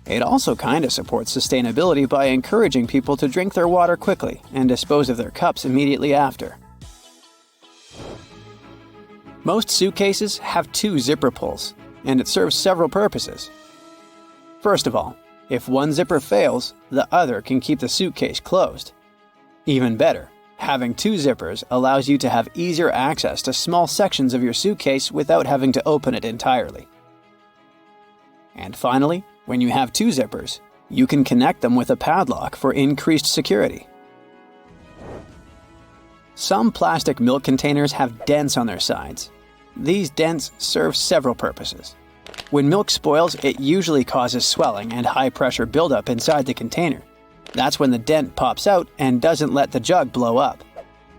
It also kinda supports sustainability by encouraging people to drink their water quickly and dispose of their cups immediately after. Most suitcases have 2 zipper pulls, and it serves several purposes. First of all, if one zipper fails, the other can keep the suitcase closed. Even better, having 2 zippers allows you to have easier access to small sections of your suitcase without having to open it entirely. And finally, when you have 2 zippers, you can connect them with a padlock for increased security. Some plastic milk containers have dents on their sides. These dents serve several purposes. When milk spoils, it usually causes swelling and high-pressure buildup inside the container. That's when the dent pops out and doesn't let the jug blow up.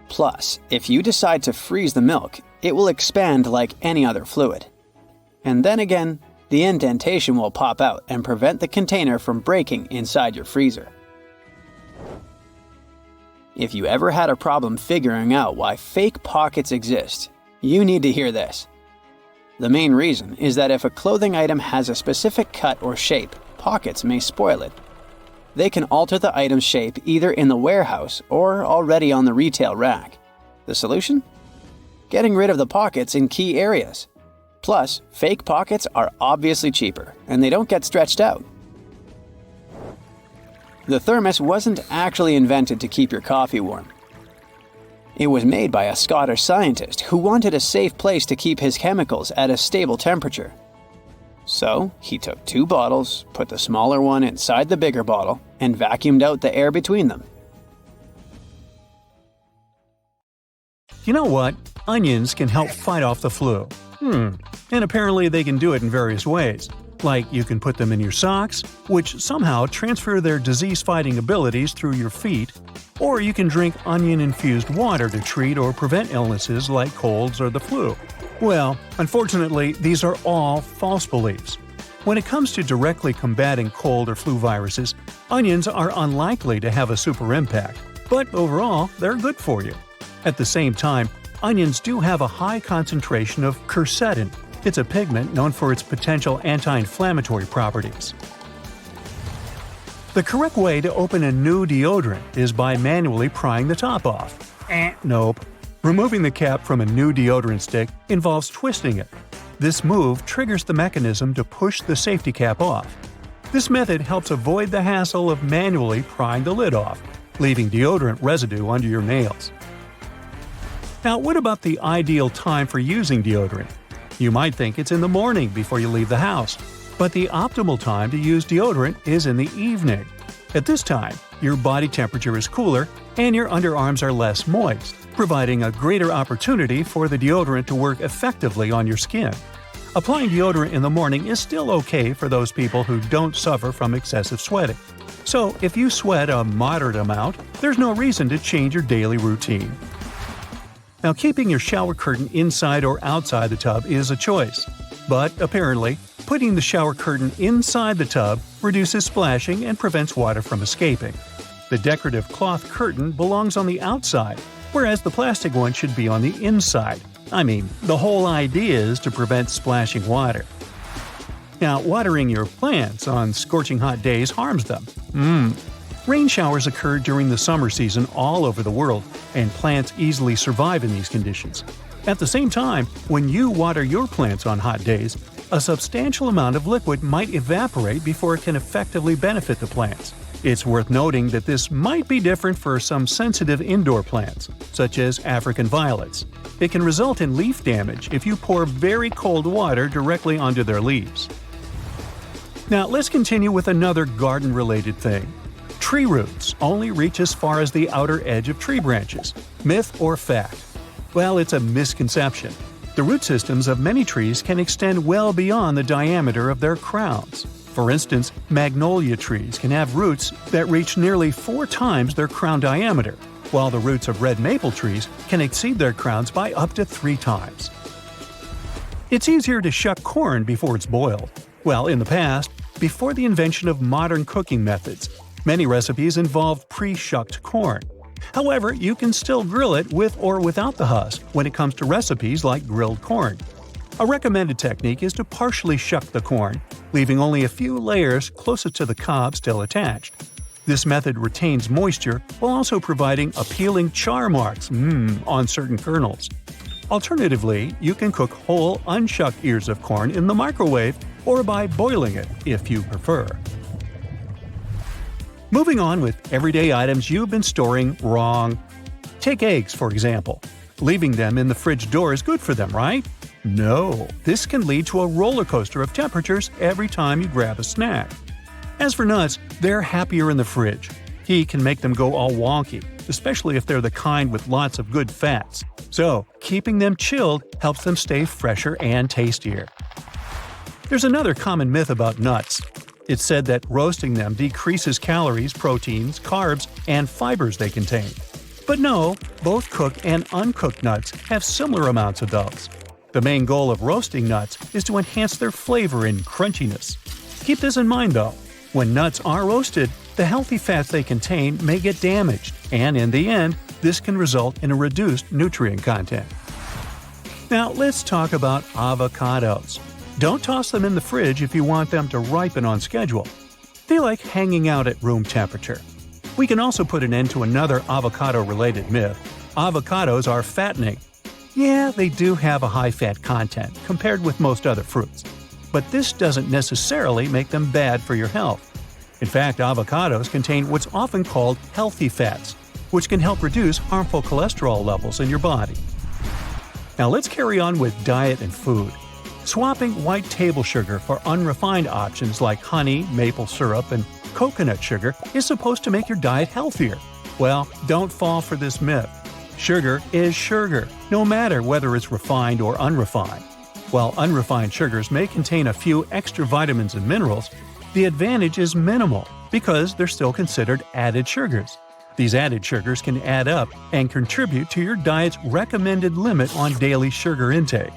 Plus, if you decide to freeze the milk, it will expand like any other fluid. And then again, the indentation will pop out and prevent the container from breaking inside your freezer. If you ever had a problem figuring out why fake pockets exist, you need to hear this. The main reason is that if a clothing item has a specific cut or shape, pockets may spoil it. They can alter the item's shape either in the warehouse or already on the retail rack. The solution? Getting rid of the pockets in key areas. Plus, fake pockets are obviously cheaper, and they don't get stretched out. The thermos wasn't actually invented to keep your coffee warm. It was made by a Scottish scientist who wanted a safe place to keep his chemicals at a stable temperature. So, he took 2 bottles, put the smaller one inside the bigger bottle, and vacuumed out the air between them. You know what? Onions can help fight off the flu. And apparently they can do it in various ways. Like you can put them in your socks, which somehow transfer their disease-fighting abilities through your feet, or you can drink onion-infused water to treat or prevent illnesses like colds or the flu. Well, unfortunately, these are all false beliefs. When it comes to directly combating cold or flu viruses, onions are unlikely to have a super impact, but overall, they're good for you. At the same time, onions do have a high concentration of quercetin. It's a pigment known for its potential anti-inflammatory properties. The correct way to open a new deodorant is by manually prying the top off. Nope. Removing the cap from a new deodorant stick involves twisting it. This move triggers the mechanism to push the safety cap off. This method helps avoid the hassle of manually prying the lid off, leaving deodorant residue under your nails. Now, what about the ideal time for using deodorant? You might think it's in the morning before you leave the house, but the optimal time to use deodorant is in the evening. At this time, your body temperature is cooler and your underarms are less moist, providing a greater opportunity for the deodorant to work effectively on your skin. Applying deodorant in the morning is still okay for those people who don't suffer from excessive sweating. So, if you sweat a moderate amount, there's no reason to change your daily routine. Now, keeping your shower curtain inside or outside the tub is a choice. But apparently, putting the shower curtain inside the tub reduces splashing and prevents water from escaping. The decorative cloth curtain belongs on the outside, whereas the plastic one should be on the inside. I mean, the whole idea is to prevent splashing water. Now, watering your plants on scorching hot days harms them. Rain showers occur during the summer season all over the world, and plants easily survive in these conditions. At the same time, when you water your plants on hot days, a substantial amount of liquid might evaporate before it can effectively benefit the plants. It's worth noting that this might be different for some sensitive indoor plants, such as African violets. It can result in leaf damage if you pour very cold water directly onto their leaves. Now, let's continue with another garden-related thing. Tree roots only reach as far as the outer edge of tree branches. Myth or fact? Well, it's a misconception. The root systems of many trees can extend well beyond the diameter of their crowns. For instance, magnolia trees can have roots that reach nearly 4 times their crown diameter, while the roots of red maple trees can exceed their crowns by up to 3 times. It's easier to shuck corn before it's boiled. Well, in the past, before the invention of modern cooking methods, many recipes involved pre-shucked corn. However, you can still grill it with or without the husk when it comes to recipes like grilled corn. A recommended technique is to partially shuck the corn, leaving only a few layers closest to the cob still attached. This method retains moisture while also providing appealing char marks on certain kernels. Alternatively, you can cook whole, unshucked ears of corn in the microwave or by boiling it, if you prefer. Moving on with everyday items you've been storing wrong. Take eggs, for example. Leaving them in the fridge door is good for them, right? No, this can lead to a roller coaster of temperatures every time you grab a snack. As for nuts, they're happier in the fridge. Heat can make them go all wonky, especially if they're the kind with lots of good fats. So, keeping them chilled helps them stay fresher and tastier. There's another common myth about nuts. It's said that roasting them decreases calories, proteins, carbs, and fibers they contain. But no, both cooked and uncooked nuts have similar amounts of those. The main goal of roasting nuts is to enhance their flavor and crunchiness. Keep this in mind though. When nuts are roasted, the healthy fats they contain may get damaged, and in the end, this can result in a reduced nutrient content. Now let's talk about avocados. Don't toss them in the fridge if you want them to ripen on schedule. They like hanging out at room temperature. We can also put an end to another avocado-related myth. Avocados are fattening. Yeah, they do have a high fat content compared with most other fruits. But this doesn't necessarily make them bad for your health. In fact, avocados contain what's often called healthy fats, which can help reduce harmful cholesterol levels in your body. Now let's carry on with diet and food. Swapping white table sugar for unrefined options like honey, maple syrup, and coconut sugar is supposed to make your diet healthier. Well, don't fall for this myth. Sugar is sugar, no matter whether it's refined or unrefined. While unrefined sugars may contain a few extra vitamins and minerals, the advantage is minimal because they're still considered added sugars. These added sugars can add up and contribute to your diet's recommended limit on daily sugar intake.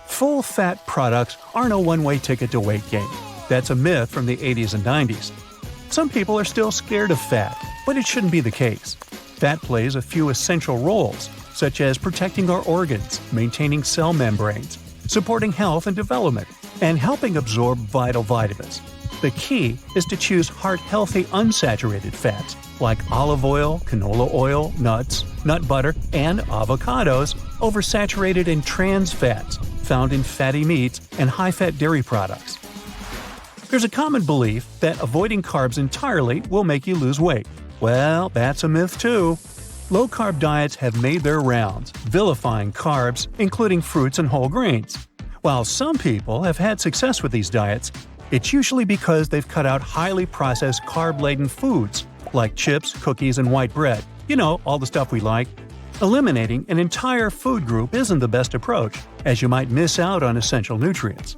Full-fat products aren't a one-way ticket to weight gain. That's a myth from the 80s and 90s. Some people are still scared of fat, but it shouldn't be the case. Fat plays a few essential roles, such as protecting our organs, maintaining cell membranes, supporting health and development, and helping absorb vital vitamins. The key is to choose heart-healthy unsaturated fats like olive oil, canola oil, nuts, nut butter, and avocados over saturated and trans fats found in fatty meats and high-fat dairy products. There's a common belief that avoiding carbs entirely will make you lose weight. Well, that's a myth too. Low-carb diets have made their rounds, vilifying carbs, including fruits and whole grains. While some people have had success with these diets, it's usually because they've cut out highly processed carb-laden foods like chips, cookies, and white bread. You know, all the stuff we like. Eliminating an entire food group isn't the best approach, as you might miss out on essential nutrients.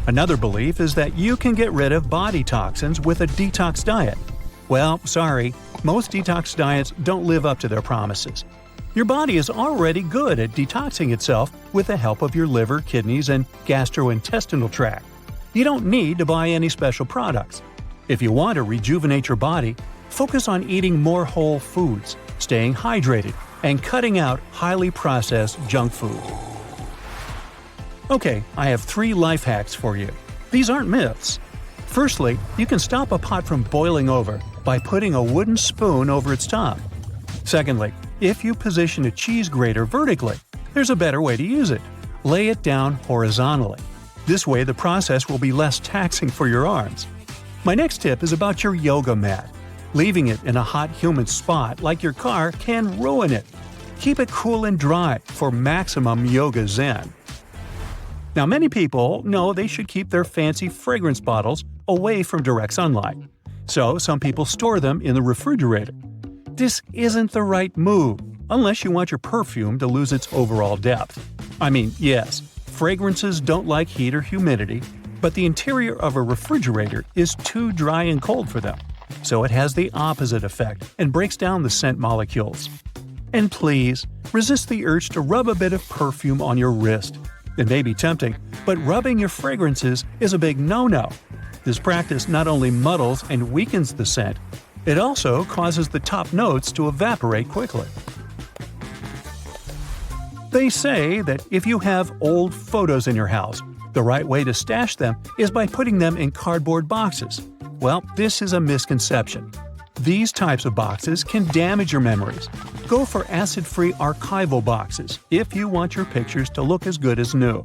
Another belief is that you can get rid of body toxins with a detox diet. Well, sorry, most detox diets don't live up to their promises. Your body is already good at detoxing itself with the help of your liver, kidneys, and gastrointestinal tract. You don't need to buy any special products. If you want to rejuvenate your body, focus on eating more whole foods, staying hydrated, and cutting out highly processed junk food. Okay, I have 3 life hacks for you. These aren't myths. Firstly, you can stop a pot from boiling over by putting a wooden spoon over its top. Secondly, if you position a cheese grater vertically, there's a better way to use it. Lay it down horizontally. This way the process will be less taxing for your arms. My next tip is about your yoga mat. Leaving it in a hot, humid spot like your car can ruin it. Keep it cool and dry for maximum yoga zen. Now, many people know they should keep their fancy fragrance bottles away from direct sunlight. So, some people store them in the refrigerator. This isn't the right move, unless you want your perfume to lose its overall depth. I mean, yes, fragrances don't like heat or humidity, but the interior of a refrigerator is too dry and cold for them. So it has the opposite effect and breaks down the scent molecules. And please, resist the urge to rub a bit of perfume on your wrist. It may be tempting, but rubbing your fragrances is a big no-no. This practice not only muddles and weakens the scent, it also causes the top notes to evaporate quickly. They say that if you have old photos in your house, the right way to stash them is by putting them in cardboard boxes. Well, this is a misconception. These types of boxes can damage your memories. Go for acid-free archival boxes if you want your pictures to look as good as new.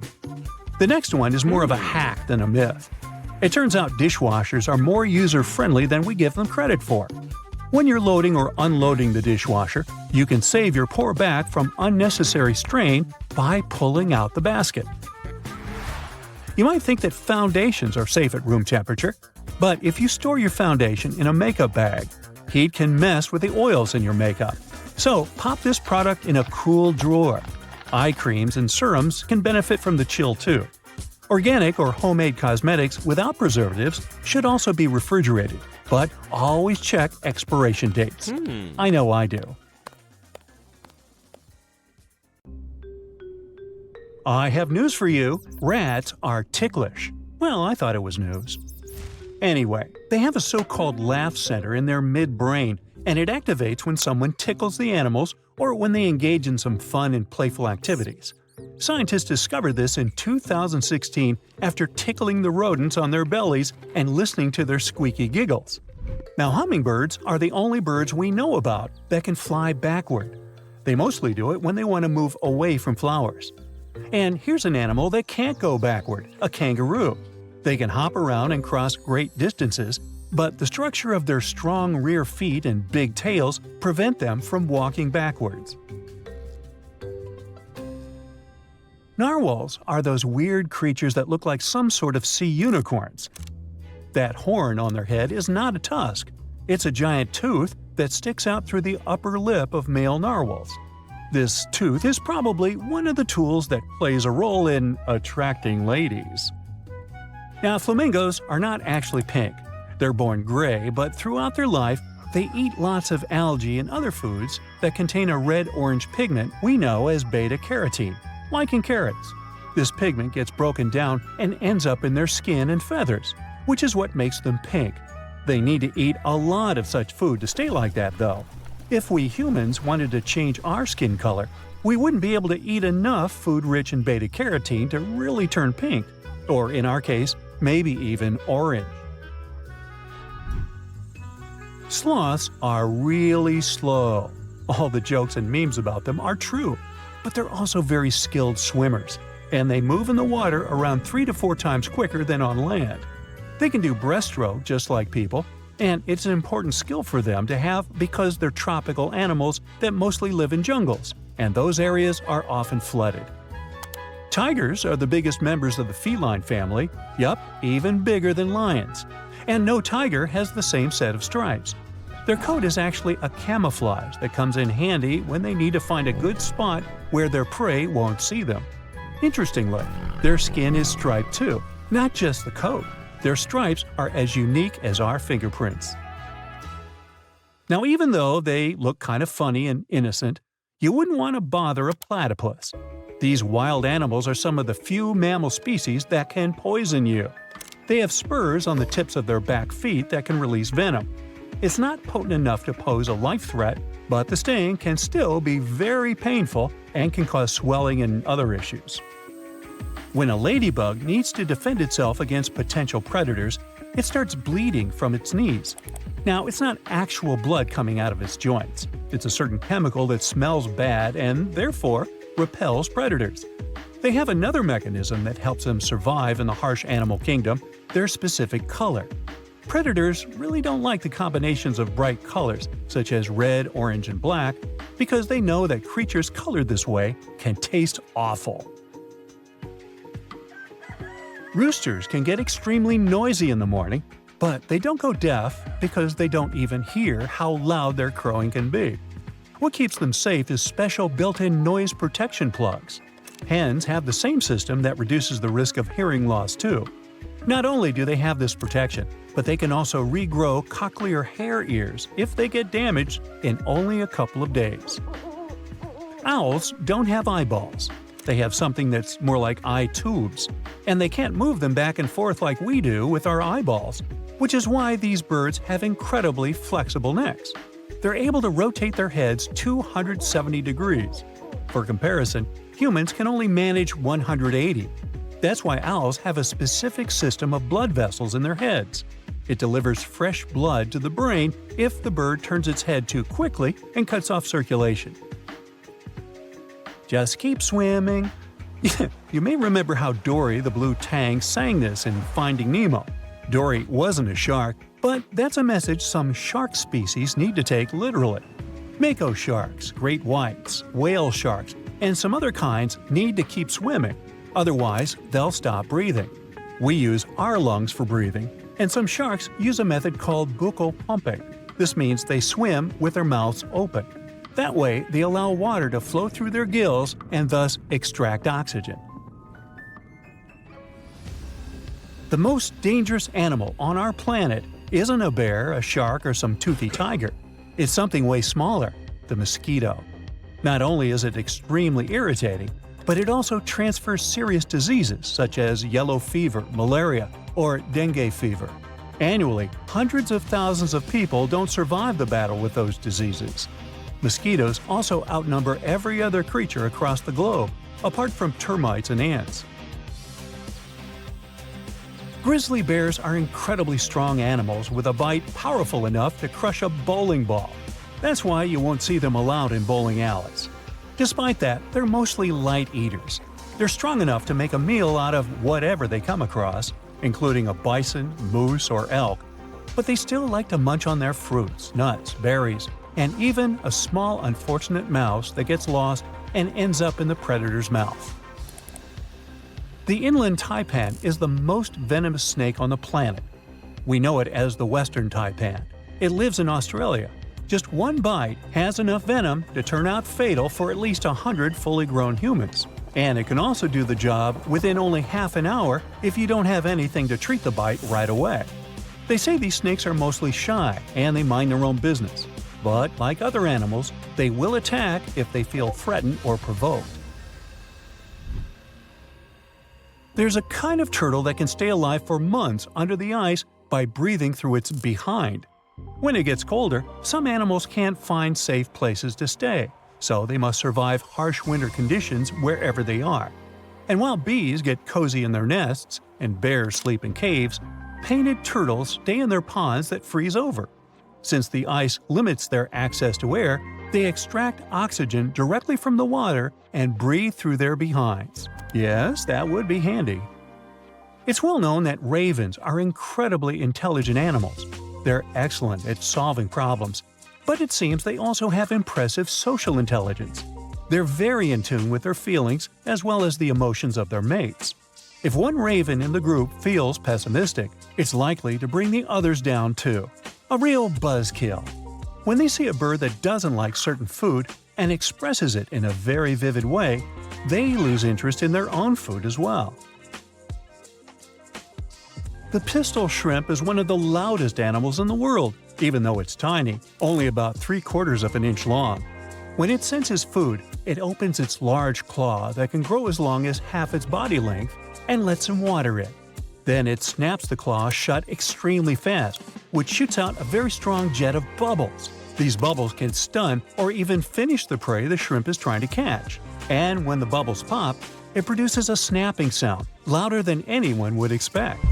The next one is more of a hack than a myth. It turns out dishwashers are more user-friendly than we give them credit for. When you're loading or unloading the dishwasher, you can save your poor back from unnecessary strain by pulling out the basket. You might think that foundations are safe at room temperature, but if you store your foundation in a makeup bag, heat can mess with the oils in your makeup. So pop this product in a cool drawer. Eye creams and serums can benefit from the chill too. Organic or homemade cosmetics without preservatives should also be refrigerated, but always check expiration dates. I know I do. I have news for you. Rats are ticklish. Well, I thought it was news. Anyway, they have a so-called laugh center in their midbrain, and it activates when someone tickles the animals or when they engage in some fun and playful activities. Scientists discovered this in 2016 after tickling the rodents on their bellies and listening to their squeaky giggles. Now, hummingbirds are the only birds we know about that can fly backward. They mostly do it when they want to move away from flowers. And here's an animal that can't go backward, a kangaroo. They can hop around and cross great distances, but the structure of their strong rear feet and big tails prevent them from walking backwards. Narwhals are those weird creatures that look like some sort of sea unicorns. That horn on their head is not a tusk. It's a giant tooth, that sticks out through the upper lip of male narwhals. This tooth is probably one of the tools that plays a role in attracting ladies. Now, flamingos are not actually pink. They're born gray, but throughout their life, they eat lots of algae and other foods that contain a red-orange pigment we know as beta-carotene, like in carrots. This pigment gets broken down and ends up in their skin and feathers, which is what makes them pink. They need to eat a lot of such food to stay like that, though. If we humans wanted to change our skin color, we wouldn't be able to eat enough food rich in beta-carotene to really turn pink, or in our case, maybe even orange. Sloths are really slow. All the jokes and memes about them are true, but they're also very skilled swimmers, and they move in the water around 3 to 4 times quicker than on land. They can do breaststroke just like people, and it's an important skill for them to have because they're tropical animals that mostly live in jungles, and those areas are often flooded. Tigers are the biggest members of the feline family, even bigger than lions. And no tiger has the same set of stripes. Their coat is actually a camouflage that comes in handy when they need to find a good spot where their prey won't see them. Interestingly, their skin is striped too, not just the coat. Their stripes are as unique as our fingerprints. Now, even though they look kind of funny and innocent, you wouldn't want to bother a platypus. These wild animals are some of the few mammal species that can poison you. They have spurs on the tips of their back feet that can release venom. It's not potent enough to pose a life threat, but the sting can still be very painful and can cause swelling and other issues. When a ladybug needs to defend itself against potential predators, it starts bleeding from its knees. Now, it's not actual blood coming out of its joints. It's a certain chemical that smells bad and, therefore, repels predators. They have another mechanism that helps them survive in the harsh animal kingdom, their specific color. Predators really don't like the combinations of bright colors, such as red, orange, and black, because they know that creatures colored this way can taste awful. Roosters can get extremely noisy in the morning, but they don't go deaf because they don't even hear how loud their crowing can be. What keeps them safe is special built-in noise protection plugs. Hens have the same system that reduces the risk of hearing loss too. Not only do they have this protection, but they can also regrow cochlear hair ears if they get damaged in only a couple of days. Owls don't have eyeballs. They have something that's more like eye tubes, and they can't move them back and forth like we do with our eyeballs, which is why these birds have incredibly flexible necks. They're able to rotate their heads 270 degrees. For comparison, humans can only manage 180. That's why owls have a specific system of blood vessels in their heads. It delivers fresh blood to the brain if the bird turns its head too quickly and cuts off circulation. Just keep swimming. You may remember how Dory the blue tang sang this in Finding Nemo. Dory wasn't a shark, but that's a message some shark species need to take literally. Mako sharks, great whites, whale sharks, and some other kinds need to keep swimming. Otherwise, they'll stop breathing. We use our lungs for breathing, and some sharks use a method called buccal pumping. This means they swim with their mouths open. That way, they allow water to flow through their gills and thus extract oxygen. The most dangerous animal on our planet isn't a bear, a shark, or some toothy tiger. It's something way smaller, the mosquito. Not only is it extremely irritating, but it also transfers serious diseases such as yellow fever, malaria, or dengue fever. Annually, hundreds of thousands of people don't survive the battle with those diseases. Mosquitoes also outnumber every other creature across the globe, apart from termites and ants. Grizzly bears are incredibly strong animals with a bite powerful enough to crush a bowling ball. That's why you won't see them allowed in bowling alleys. Despite that, they're mostly light eaters. They're strong enough to make a meal out of whatever they come across, including a bison, moose, or elk, but they still like to munch on their fruits, nuts, berries, and even a small unfortunate mouse that gets lost and ends up in the predator's mouth. The inland taipan is the most venomous snake on the planet. We know it as the western taipan. It lives in Australia. Just one bite has enough venom to turn out fatal for at least 100 fully grown humans. And it can also do the job within only half an hour if you don't have anything to treat the bite right away. They say these snakes are mostly shy and they mind their own business. But like other animals, they will attack if they feel threatened or provoked. There's a kind of turtle that can stay alive for months under the ice by breathing through its behind. When it gets colder, some animals can't find safe places to stay, so they must survive harsh winter conditions wherever they are. And while bees get cozy in their nests and bears sleep in caves, painted turtles stay in their ponds that freeze over. Since the ice limits their access to air, they extract oxygen directly from the water and breathe through their behinds. Yes, that would be handy. It's well known that ravens are incredibly intelligent animals. They're excellent at solving problems, but it seems they also have impressive social intelligence. They're very in tune with their feelings as well as the emotions of their mates. If one raven in the group feels pessimistic, it's likely to bring the others down too. A real buzzkill. When they see a bird that doesn't like certain food and expresses it in a very vivid way, they lose interest in their own food as well. The pistol shrimp is one of the loudest animals in the world, even though it's tiny, only about 3/4 of an inch long. When it senses food, it opens its large claw that can grow as long as half its body length and lets him water it. Then it snaps the claw shut extremely fast, which shoots out a very strong jet of bubbles. These bubbles can stun or even finish the prey the shrimp is trying to catch. And when the bubbles pop, it produces a snapping sound, louder than anyone would expect.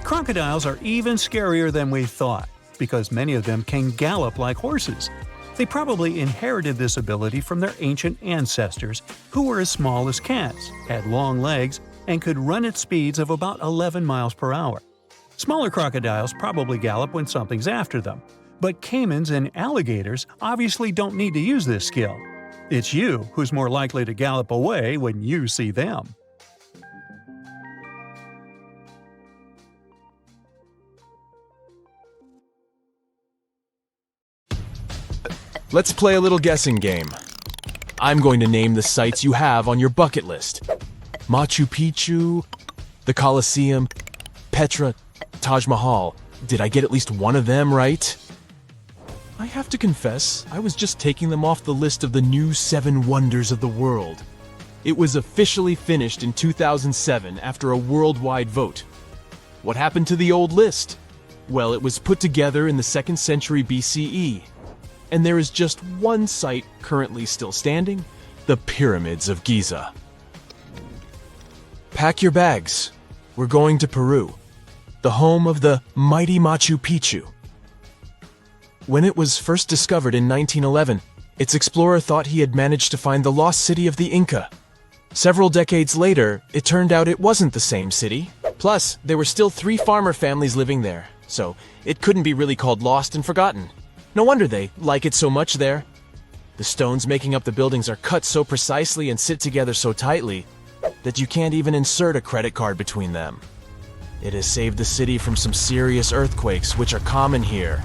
Crocodiles are even scarier than we thought, because many of them can gallop like horses. They probably inherited this ability from their ancient ancestors, who were as small as cats, had long legs, and could run at speeds of about 11 miles per hour. Smaller crocodiles probably gallop when something's after them, but caimans and alligators obviously don't need to use this skill. It's you who's more likely to gallop away when you see them. Let's play a little guessing game. I'm going to name the sites you have on your bucket list. Machu Picchu, the Colosseum, Petra, Taj Mahal. Did I get at least one of them right? I have to confess, I was just taking them off the list of the new 7 wonders of the world. It was officially finished in 2007 after a worldwide vote. What happened to the old list? Well, it was put together in the 2nd century BCE. And there is just one site currently still standing, the Pyramids of Giza. Pack your bags. We're going to Peru, the home of the mighty Machu Picchu. When it was first discovered in 1911, its explorer thought he had managed to find the lost city of the Inca. Several decades later, it turned out it wasn't the same city. Plus, there were still 3 farmer families living there, so it couldn't be really called lost and forgotten. No wonder they like it so much there. The stones making up the buildings are cut so precisely and sit together so tightly that you can't even insert a credit card between them. It has saved the city from some serious earthquakes, which are common here.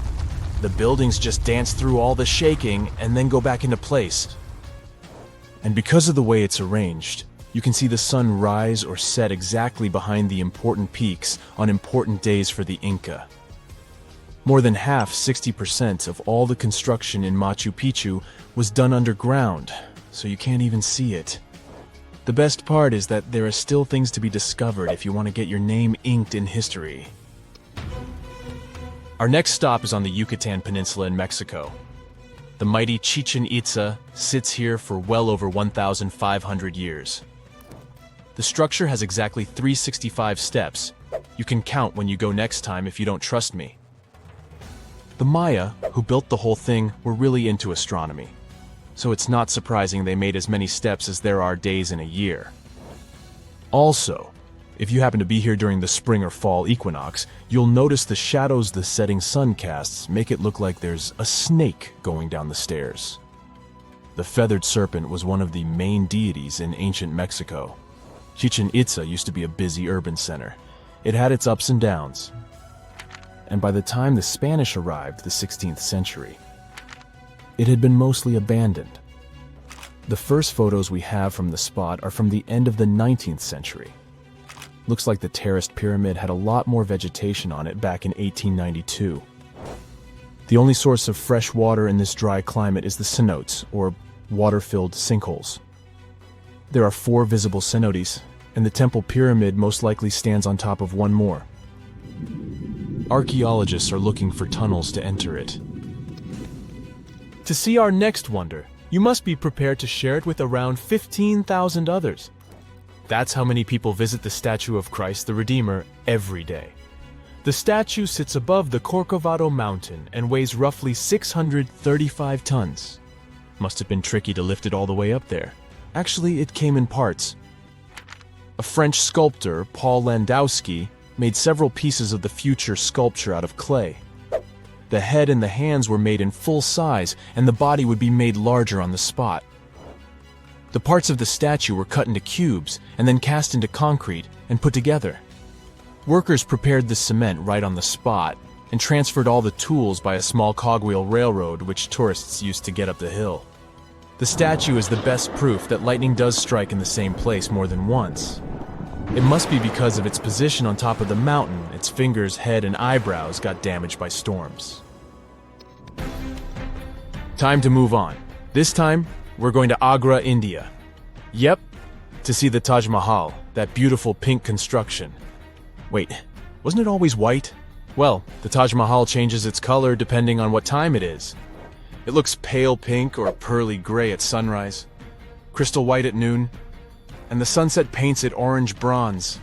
The buildings just dance through all the shaking and then go back into place. And because of the way it's arranged, you can see the sun rise or set exactly behind the important peaks on important days for the Inca. More than half, 60% of all the construction in Machu Picchu was done underground, so you can't even see it. The best part is that there are still things to be discovered if you want to get your name inked in history. Our next stop is on the Yucatan Peninsula in Mexico. The mighty Chichen Itza sits here for well over 1,500 years. The structure has exactly 365 steps. You can count when you go next time if you don't trust me. The Maya, who built the whole thing, were really into astronomy, so it's not surprising they made as many steps as there are days in a year. Also, if you happen to be here during the spring or fall equinox, you'll notice the shadows the setting sun casts make it look like there's a snake going down the stairs. The feathered serpent was one of the main deities in ancient Mexico. Chichen Itza used to be a busy urban center. It had its ups and downs. And by the time the Spanish arrived, the 16th century, it had been mostly abandoned. The first photos we have from the spot are from the end of the 19th century. Looks like the terraced pyramid had a lot more vegetation on it back in 1892. The only source of fresh water in this dry climate is the cenotes, or water-filled sinkholes. There are 4 visible cenotes, and the temple pyramid most likely stands on top of one more. Archaeologists are looking for tunnels to enter it. To see our next wonder, you must be prepared to share it with around 15,000 others. That's how many people visit the statue of Christ the Redeemer every day. The statue sits above the Corcovado mountain and weighs roughly 635 tons. Must have been tricky to lift it all the way up there. Actually, it came in parts. A French sculptor, Paul Landowski, made several pieces of the future sculpture out of clay. The head and the hands were made in full size, and the body would be made larger on the spot. The parts of the statue were cut into cubes and then cast into concrete and put together. Workers prepared the cement right on the spot and transferred all the tools by a small cogwheel railroad which tourists used to get up the hill. The statue is the best proof that lightning does strike in the same place more than once. It must be because of its position on top of the mountain, its fingers, head, and eyebrows got damaged by storms. Time to move on. This time, we're going to Agra, India. Yep, to see the Taj Mahal, that beautiful pink construction. Wait, wasn't it always white? Well, the Taj Mahal changes its color depending on what time it is. It looks pale pink or pearly gray at sunrise, crystal white at noon, and the sunset paints it orange bronze.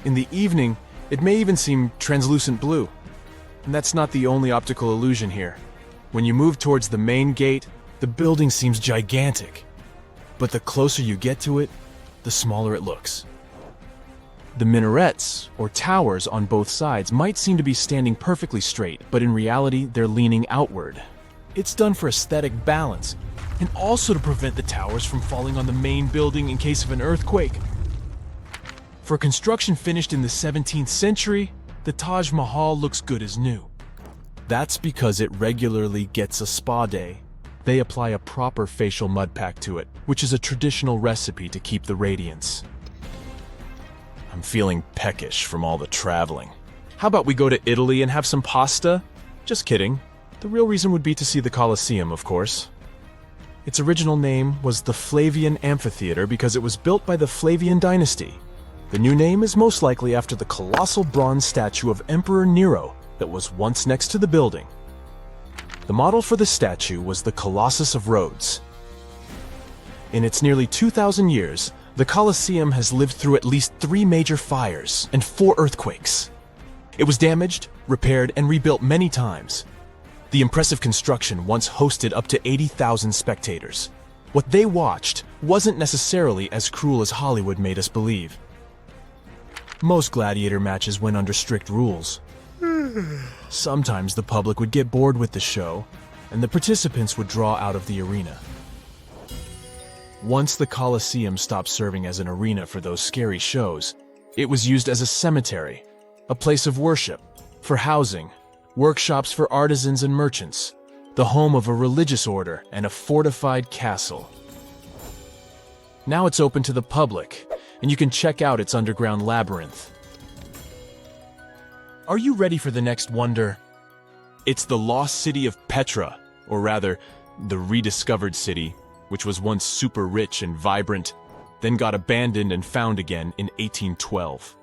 In the evening, it may even seem translucent blue. And that's not the only optical illusion here. When you move towards the main gate, the building seems gigantic. But the closer you get to it, the smaller it looks. The minarets, or towers on both sides, might seem to be standing perfectly straight, but in reality, they're leaning outward. It's done for aesthetic balance, and also to prevent the towers from falling on the main building in case of an earthquake. For construction finished in the 17th century, the Taj Mahal looks good as new. That's because it regularly gets a spa day. They apply a proper facial mud pack to it, which is a traditional recipe to keep the radiance. I'm feeling peckish from all the traveling. How about we go to Italy and have some pasta? Just kidding. The real reason would be to see the Colosseum, of course. Its original name was the Flavian Amphitheater because it was built by the Flavian dynasty. The new name is most likely after the colossal bronze statue of Emperor Nero that was once next to the building. The model for the statue was the Colossus of Rhodes. In its nearly 2,000 years, the Colosseum has lived through at least 3 major fires and 4 earthquakes. It was damaged, repaired, and rebuilt many times. The impressive construction once hosted up to 80,000 spectators. What they watched wasn't necessarily as cruel as Hollywood made us believe. Most gladiator matches went under strict rules. Sometimes the public would get bored with the show, and the participants would draw out of the arena. Once the Colosseum stopped serving as an arena for those scary shows, it was used as a cemetery, a place of worship, for housing, workshops for artisans and merchants, the home of a religious order, and a fortified castle. Now it's open to the public, and you can check out its underground labyrinth. Are you ready for the next wonder? It's the lost city of Petra, or rather, the rediscovered city, which was once super rich and vibrant, then got abandoned and found again in 1812.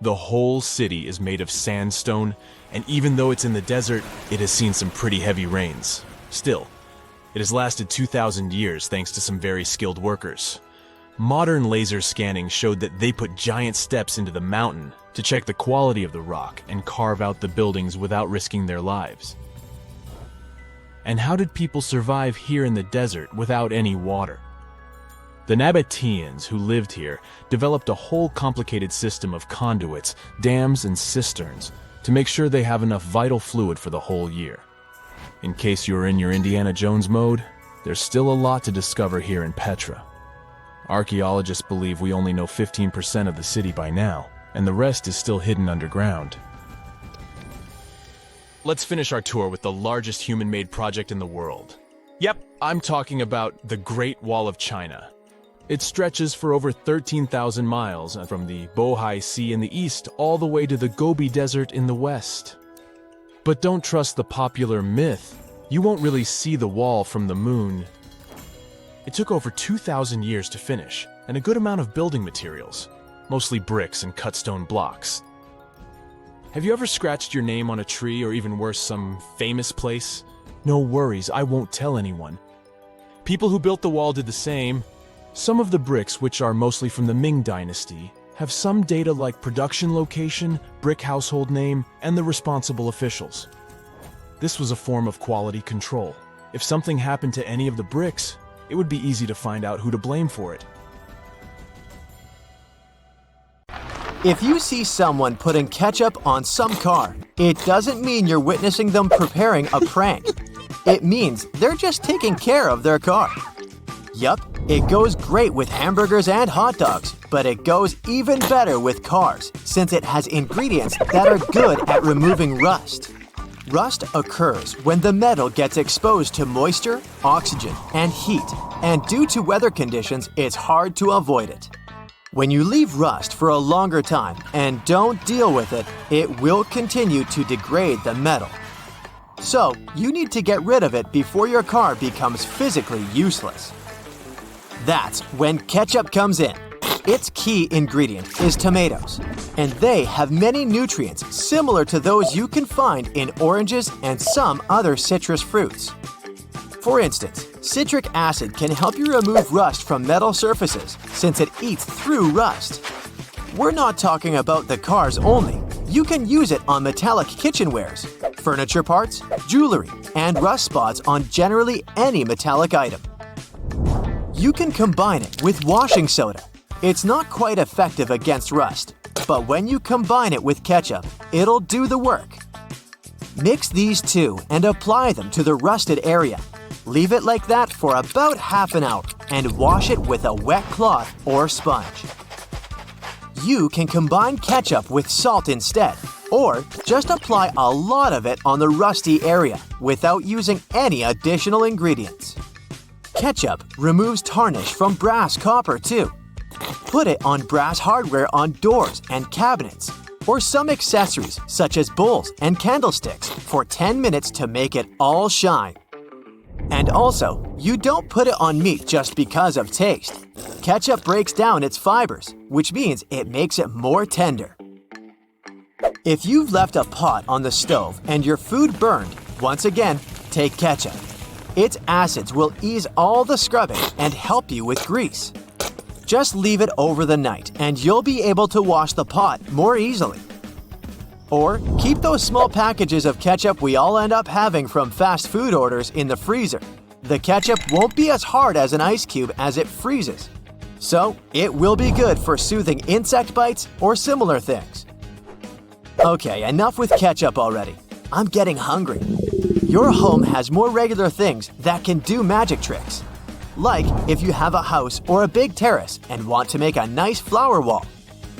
The whole city is made of sandstone, and even though it's in the desert, it has seen some pretty heavy rains. Still, it has lasted 2,000 years thanks to some very skilled workers. Modern laser scanning showed that they put giant steps into the mountain to check the quality of the rock and carve out the buildings without risking their lives. And how did people survive here in the desert without any water? The Nabateans who lived here developed a whole complicated system of conduits, dams, and cisterns to make sure they have enough vital fluid for the whole year. In case you're in your Indiana Jones mode, there's still a lot to discover here in Petra. Archaeologists believe we only know 15% of the city by now, and the rest is still hidden underground. Let's finish our tour with the largest human-made project in the world, Yep, I'm talking about the Great Wall of China. It stretches for over 13,000 miles from the Bohai Sea in the east all the way to the Gobi Desert in the west. But don't trust the popular myth. You won't really see the wall from the moon. It took over 2,000 years to finish, and a good amount of building materials, mostly bricks and cut stone blocks. Have you ever scratched your name on a tree, or even worse, some famous place? No worries, I won't tell anyone. People who built the wall did the same. Some of the bricks, which are mostly from the Ming Dynasty, have some data like production location, brick household name, and the responsible officials. This was a form of quality control. If something happened to any of the bricks, it would be easy to find out who to blame for it. If you see someone putting ketchup on some car, it doesn't mean you're witnessing them preparing a prank. It means they're just taking care of their car. Yup, it goes great with hamburgers and hot dogs, but it goes even better with cars since it has ingredients that are good at removing rust. Rust occurs when the metal gets exposed to moisture, oxygen, and heat, and due to weather conditions, it's hard to avoid it. When you leave rust for a longer time and don't deal with it, it will continue to degrade the metal. So, you need to get rid of it before your car becomes physically useless. That's when ketchup comes in. Its key ingredient is tomatoes, and they have many nutrients similar to those you can find in oranges and some other citrus fruits. For instance, citric acid can help you remove rust from metal surfaces since it eats through rust. We're not talking about the cars only. You can use it on metallic kitchenwares, furniture parts, jewelry, and rust spots on generally any metallic item. You can combine it with washing soda. It's not quite effective against rust, but when you combine it with ketchup, it'll do the work. Mix these two and apply them to the rusted area. Leave it like that for about half an hour and wash it with a wet cloth or sponge. You can combine ketchup with salt instead, or just apply a lot of it on the rusty area without using any additional ingredients. Ketchup removes tarnish from brass copper too. Put it on brass hardware on doors and cabinets, or some accessories such as bowls and candlesticks for 10 minutes to make it all shine. And also, you don't put it on meat just because of taste. Ketchup breaks down its fibers, which means it makes it more tender. If you've left a pot on the stove and your food burned, once again, take ketchup. Its acids will ease all the scrubbing and help you with grease. Just leave it over the night and you'll be able to wash the pot more easily. Or keep those small packages of ketchup we all end up having from fast food orders in the freezer. The ketchup won't be as hard as an ice cube as it freezes. So, it will be good for soothing insect bites or similar things. Okay, enough with ketchup already. I'm getting hungry. Your home has more regular things that can do magic tricks. Like if you have a house or a big terrace and want to make a nice flower wall.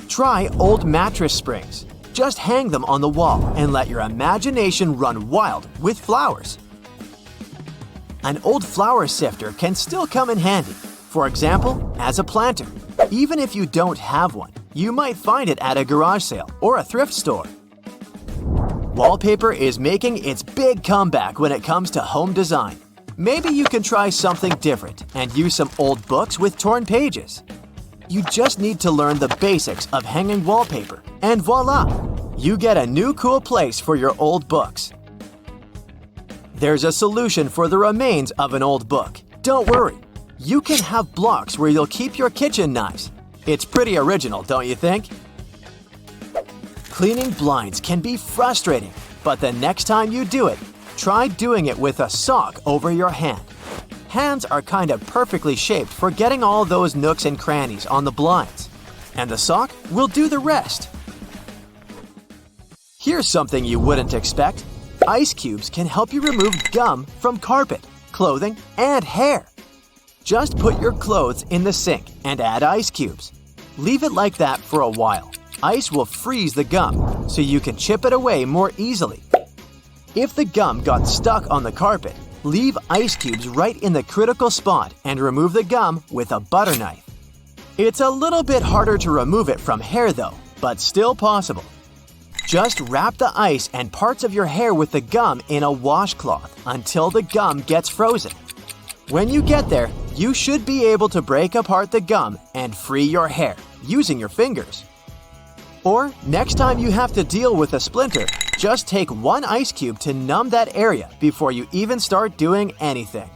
Try old mattress springs. Just hang them on the wall and let your imagination run wild with flowers. An old flower sifter can still come in handy, for example, as a planter. Even if you don't have one, you might find it at a garage sale or a thrift store. Wallpaper is making its big comeback when it comes to home design. Maybe you can try something different and use some old books with torn pages. You just need to learn the basics of hanging wallpaper, and voila! You get a new cool place for your old books. There's a solution for the remains of an old book. Don't worry. You can have blocks where you'll keep your kitchen knives. It's pretty original, don't you think? Cleaning blinds can be frustrating, but the next time you do it, try doing it with a sock over your hand. Hands are kind of perfectly shaped for getting all those nooks and crannies on the blinds, and the sock will do the rest. Here's something you wouldn't expect. Ice cubes can help you remove gum from carpet, clothing, and hair. Just put your clothes in the sink and add ice cubes. Leave it like that for a while. Ice will freeze the gum, so you can chip it away more easily. If the gum got stuck on the carpet, Leave ice cubes right in the critical spot and remove the gum with a butter knife. It's a little bit harder to remove it from hair though, but still possible. Just wrap the ice and parts of your hair with the gum in a washcloth until the gum gets frozen. When you get there, you should be able to break apart the gum and free your hair using your fingers. Or, next time you have to deal with a splinter, just take one ice cube to numb that area before you even start doing anything.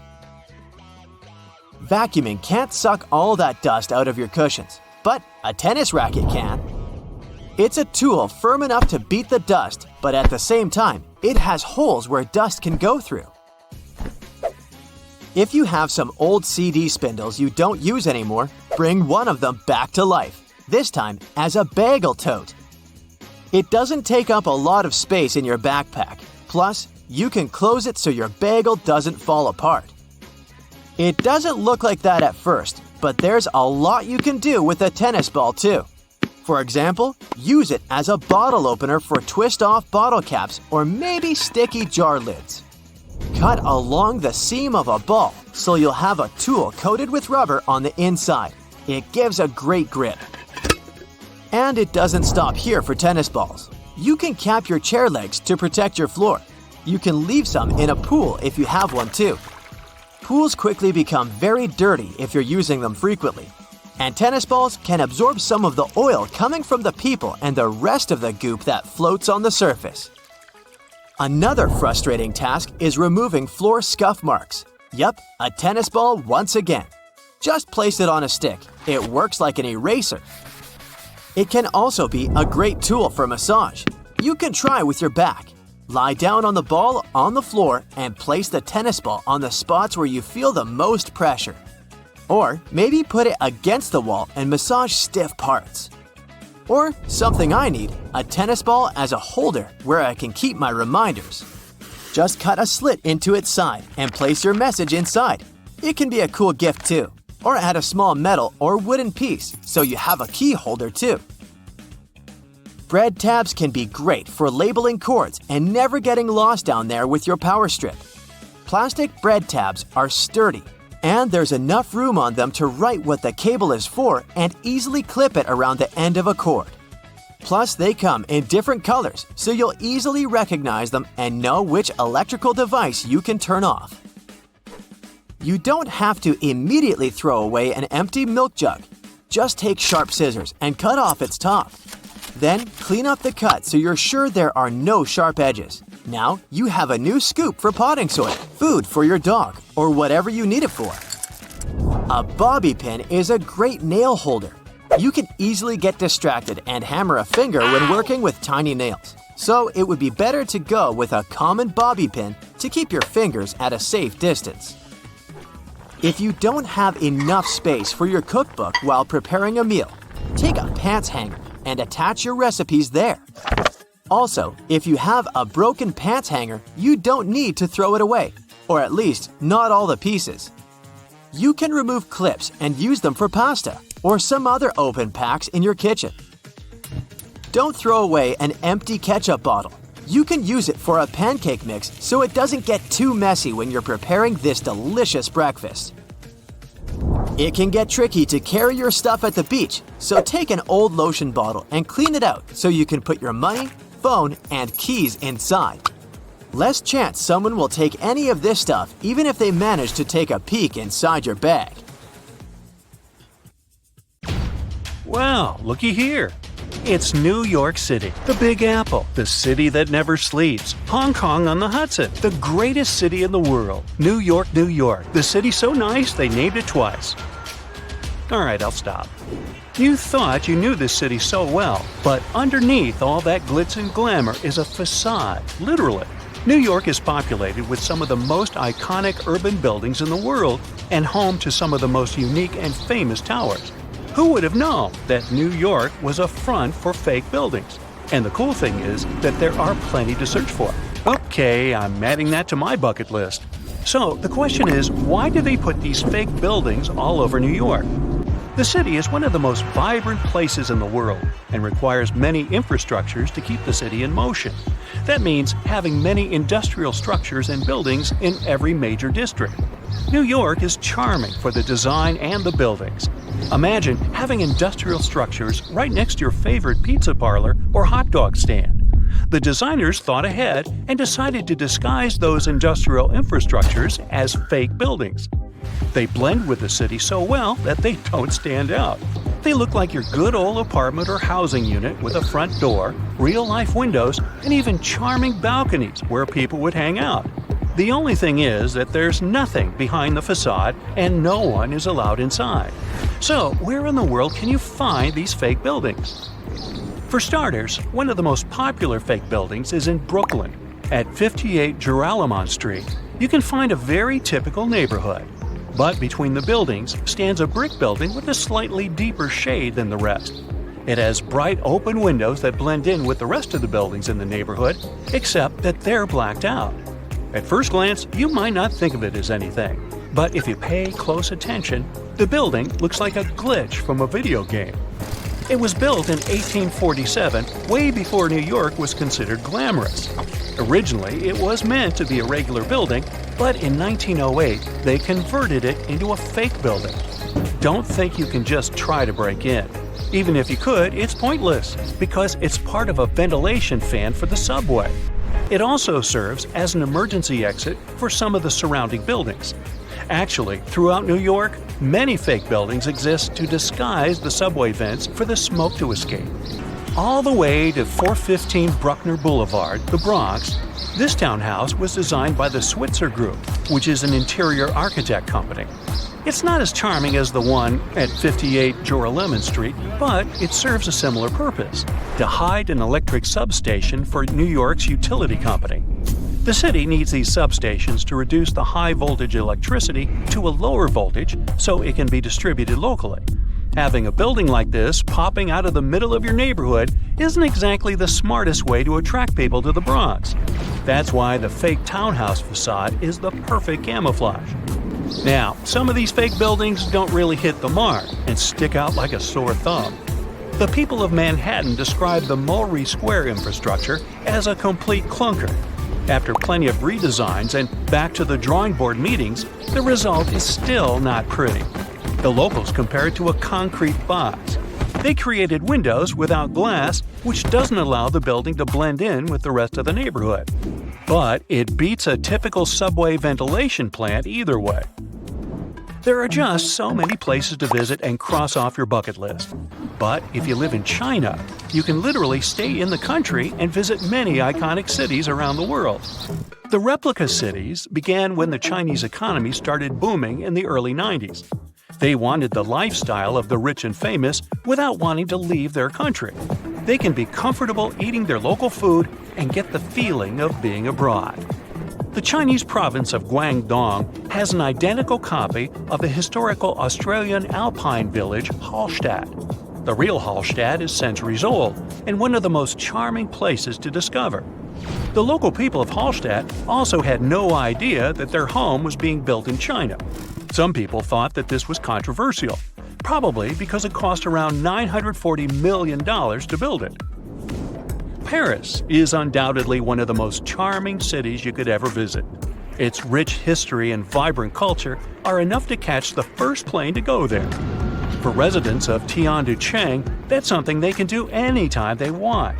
Vacuuming can't suck all that dust out of your cushions, but a tennis racket can. It's a tool firm enough to beat the dust, but at the same time, it has holes where dust can go through. If you have some old CD spindles you don't use anymore, bring one of them back to life, this time as a bagel tote. It doesn't take up a lot of space in your backpack, plus you can close it so your bagel doesn't fall apart. It doesn't look like that at first, but there's a lot you can do with a tennis ball too. For example, use it as a bottle opener for twist-off bottle caps or maybe sticky jar lids. Cut along the seam of a ball so you'll have a tool coated with rubber on the inside. It gives a great grip. And it doesn't stop here for tennis balls. You can cap your chair legs to protect your floor. You can leave some in a pool if you have one too. Pools quickly become very dirty if you're using them frequently. And tennis balls can absorb some of the oil coming from the people and the rest of the goop that floats on the surface. Another frustrating task is removing floor scuff marks. Yup, a tennis ball once again. Just place it on a stick. It works like an eraser. It can also be a great tool for massage. You can try with your back. Lie down on the ball on the floor and place the tennis ball on the spots where you feel the most pressure. Or maybe put it against the wall and massage stiff parts. Or something I need, a tennis ball as a holder where I can keep my reminders. Just cut a slit into its side and place your message inside. It can be a cool gift too. Or add a small metal or wooden piece so you have a key holder too. Bread tabs can be great for labeling cords and never getting lost down there with your power strip. Plastic bread tabs are sturdy, and there's enough room on them to write what the cable is for and easily clip it around the end of a cord. Plus, they come in different colors, so you'll easily recognize them and know which electrical device you can turn off. You don't have to immediately throw away an empty milk jug. Just take sharp scissors and cut off its top. Then, clean up the cut so you're sure there are no sharp edges. Now, you have a new scoop for potting soil, food for your dog, or whatever you need it for. A bobby pin is a great nail holder. You can easily get distracted and hammer a finger when working with tiny nails. So it would be better to go with a common bobby pin to keep your fingers at a safe distance. If you don't have enough space for your cookbook while preparing a meal, take a pants hanger and attach your recipes there. Also, if you have a broken pants hanger, you don't need to throw it away, or at least not all the pieces. You can remove clips and use them for pasta or some other open packs in your kitchen. Don't throw away an empty ketchup bottle. You can use it for a pancake mix so it doesn't get too messy when you're preparing this delicious breakfast. It can get tricky to carry your stuff at the beach, so take an old lotion bottle and clean it out so you can put your money, phone, and keys inside. Less chance someone will take any of this stuff even if they manage to take a peek inside your bag. Wow, looky here. It's New York City, the Big Apple, the city that never sleeps. Hong Kong on the Hudson, the greatest city in the world. New York, New York, the city so nice they named it twice. Alright, I'll stop. You thought you knew this city so well, but underneath all that glitz and glamour is a facade, literally. New York is populated with some of the most iconic urban buildings in the world and home to some of the most unique and famous towers. Who would have known that New York was a front for fake buildings? And the cool thing is that there are plenty to search for. Okay, I'm adding that to my bucket list. So the question is, why do they put these fake buildings all over New York? The city is one of the most vibrant places in the world and requires many infrastructures to keep the city in motion. That means having many industrial structures and buildings in every major district. New York is charming for the design and the buildings. Imagine having industrial structures right next to your favorite pizza parlor or hot dog stand. The designers thought ahead and decided to disguise those industrial infrastructures as fake buildings. They blend with the city so well that they don't stand out. They look like your good old apartment or housing unit with a front door, real-life windows, and even charming balconies where people would hang out. The only thing is that there's nothing behind the facade and no one is allowed inside. So, where in the world can you find these fake buildings? For starters, one of the most popular fake buildings is in Brooklyn. At 58 Joralemon Street, you can find a very typical neighborhood. But between the buildings stands a brick building with a slightly deeper shade than the rest. It has bright open windows that blend in with the rest of the buildings in the neighborhood, except that they're blacked out. At first glance, you might not think of it as anything, but if you pay close attention, the building looks like a glitch from a video game. It was built in 1847, way before New York was considered glamorous. Originally, it was meant to be a regular building, but in 1908, they converted it into a fake building. Don't think you can just try to break in. Even if you could, it's pointless, because it's part of a ventilation fan for the subway. It also serves as an emergency exit for some of the surrounding buildings. Actually, throughout New York, many fake buildings exist to disguise the subway vents for the smoke to escape. All the way to 415 Bruckner Boulevard, the Bronx, this townhouse was designed by the Switzer Group, which is an interior architect company. It's not as charming as the one at 58 Joralemon Street, but it serves a similar purpose: to hide an electric substation for New York's utility company. The city needs these substations to reduce the high-voltage electricity to a lower voltage so it can be distributed locally. Having a building like this popping out of the middle of your neighborhood isn't exactly the smartest way to attract people to the Bronx. That's why the fake townhouse facade is the perfect camouflage. Now, some of these fake buildings don't really hit the mark and stick out like a sore thumb. The people of Manhattan describe the Mulberry Square infrastructure as a complete clunker. After plenty of redesigns and back to the drawing board meetings, the result is still not pretty. The locals compare it to a concrete box. They created windows without glass, which doesn't allow the building to blend in with the rest of the neighborhood. But it beats a typical subway ventilation plant either way. There are just so many places to visit and cross off your bucket list. But if you live in China, you can literally stay in the country and visit many iconic cities around the world. The replica cities began when the Chinese economy started booming in the early 90s. They wanted the lifestyle of the rich and famous without wanting to leave their country. They can be comfortable eating their local food and get the feeling of being abroad. The Chinese province of Guangdong has an identical copy of the historical Australian alpine village Hallstatt. The real Hallstatt is centuries old and one of the most charming places to discover. The local people of Hallstatt also had no idea that their home was being built in China. Some people thought that this was controversial, probably because it cost around $940 million to build it. Paris is undoubtedly one of the most charming cities you could ever visit. Its rich history and vibrant culture are enough to catch the first plane to go there. For residents of Tianducheng, that's something they can do anytime they want.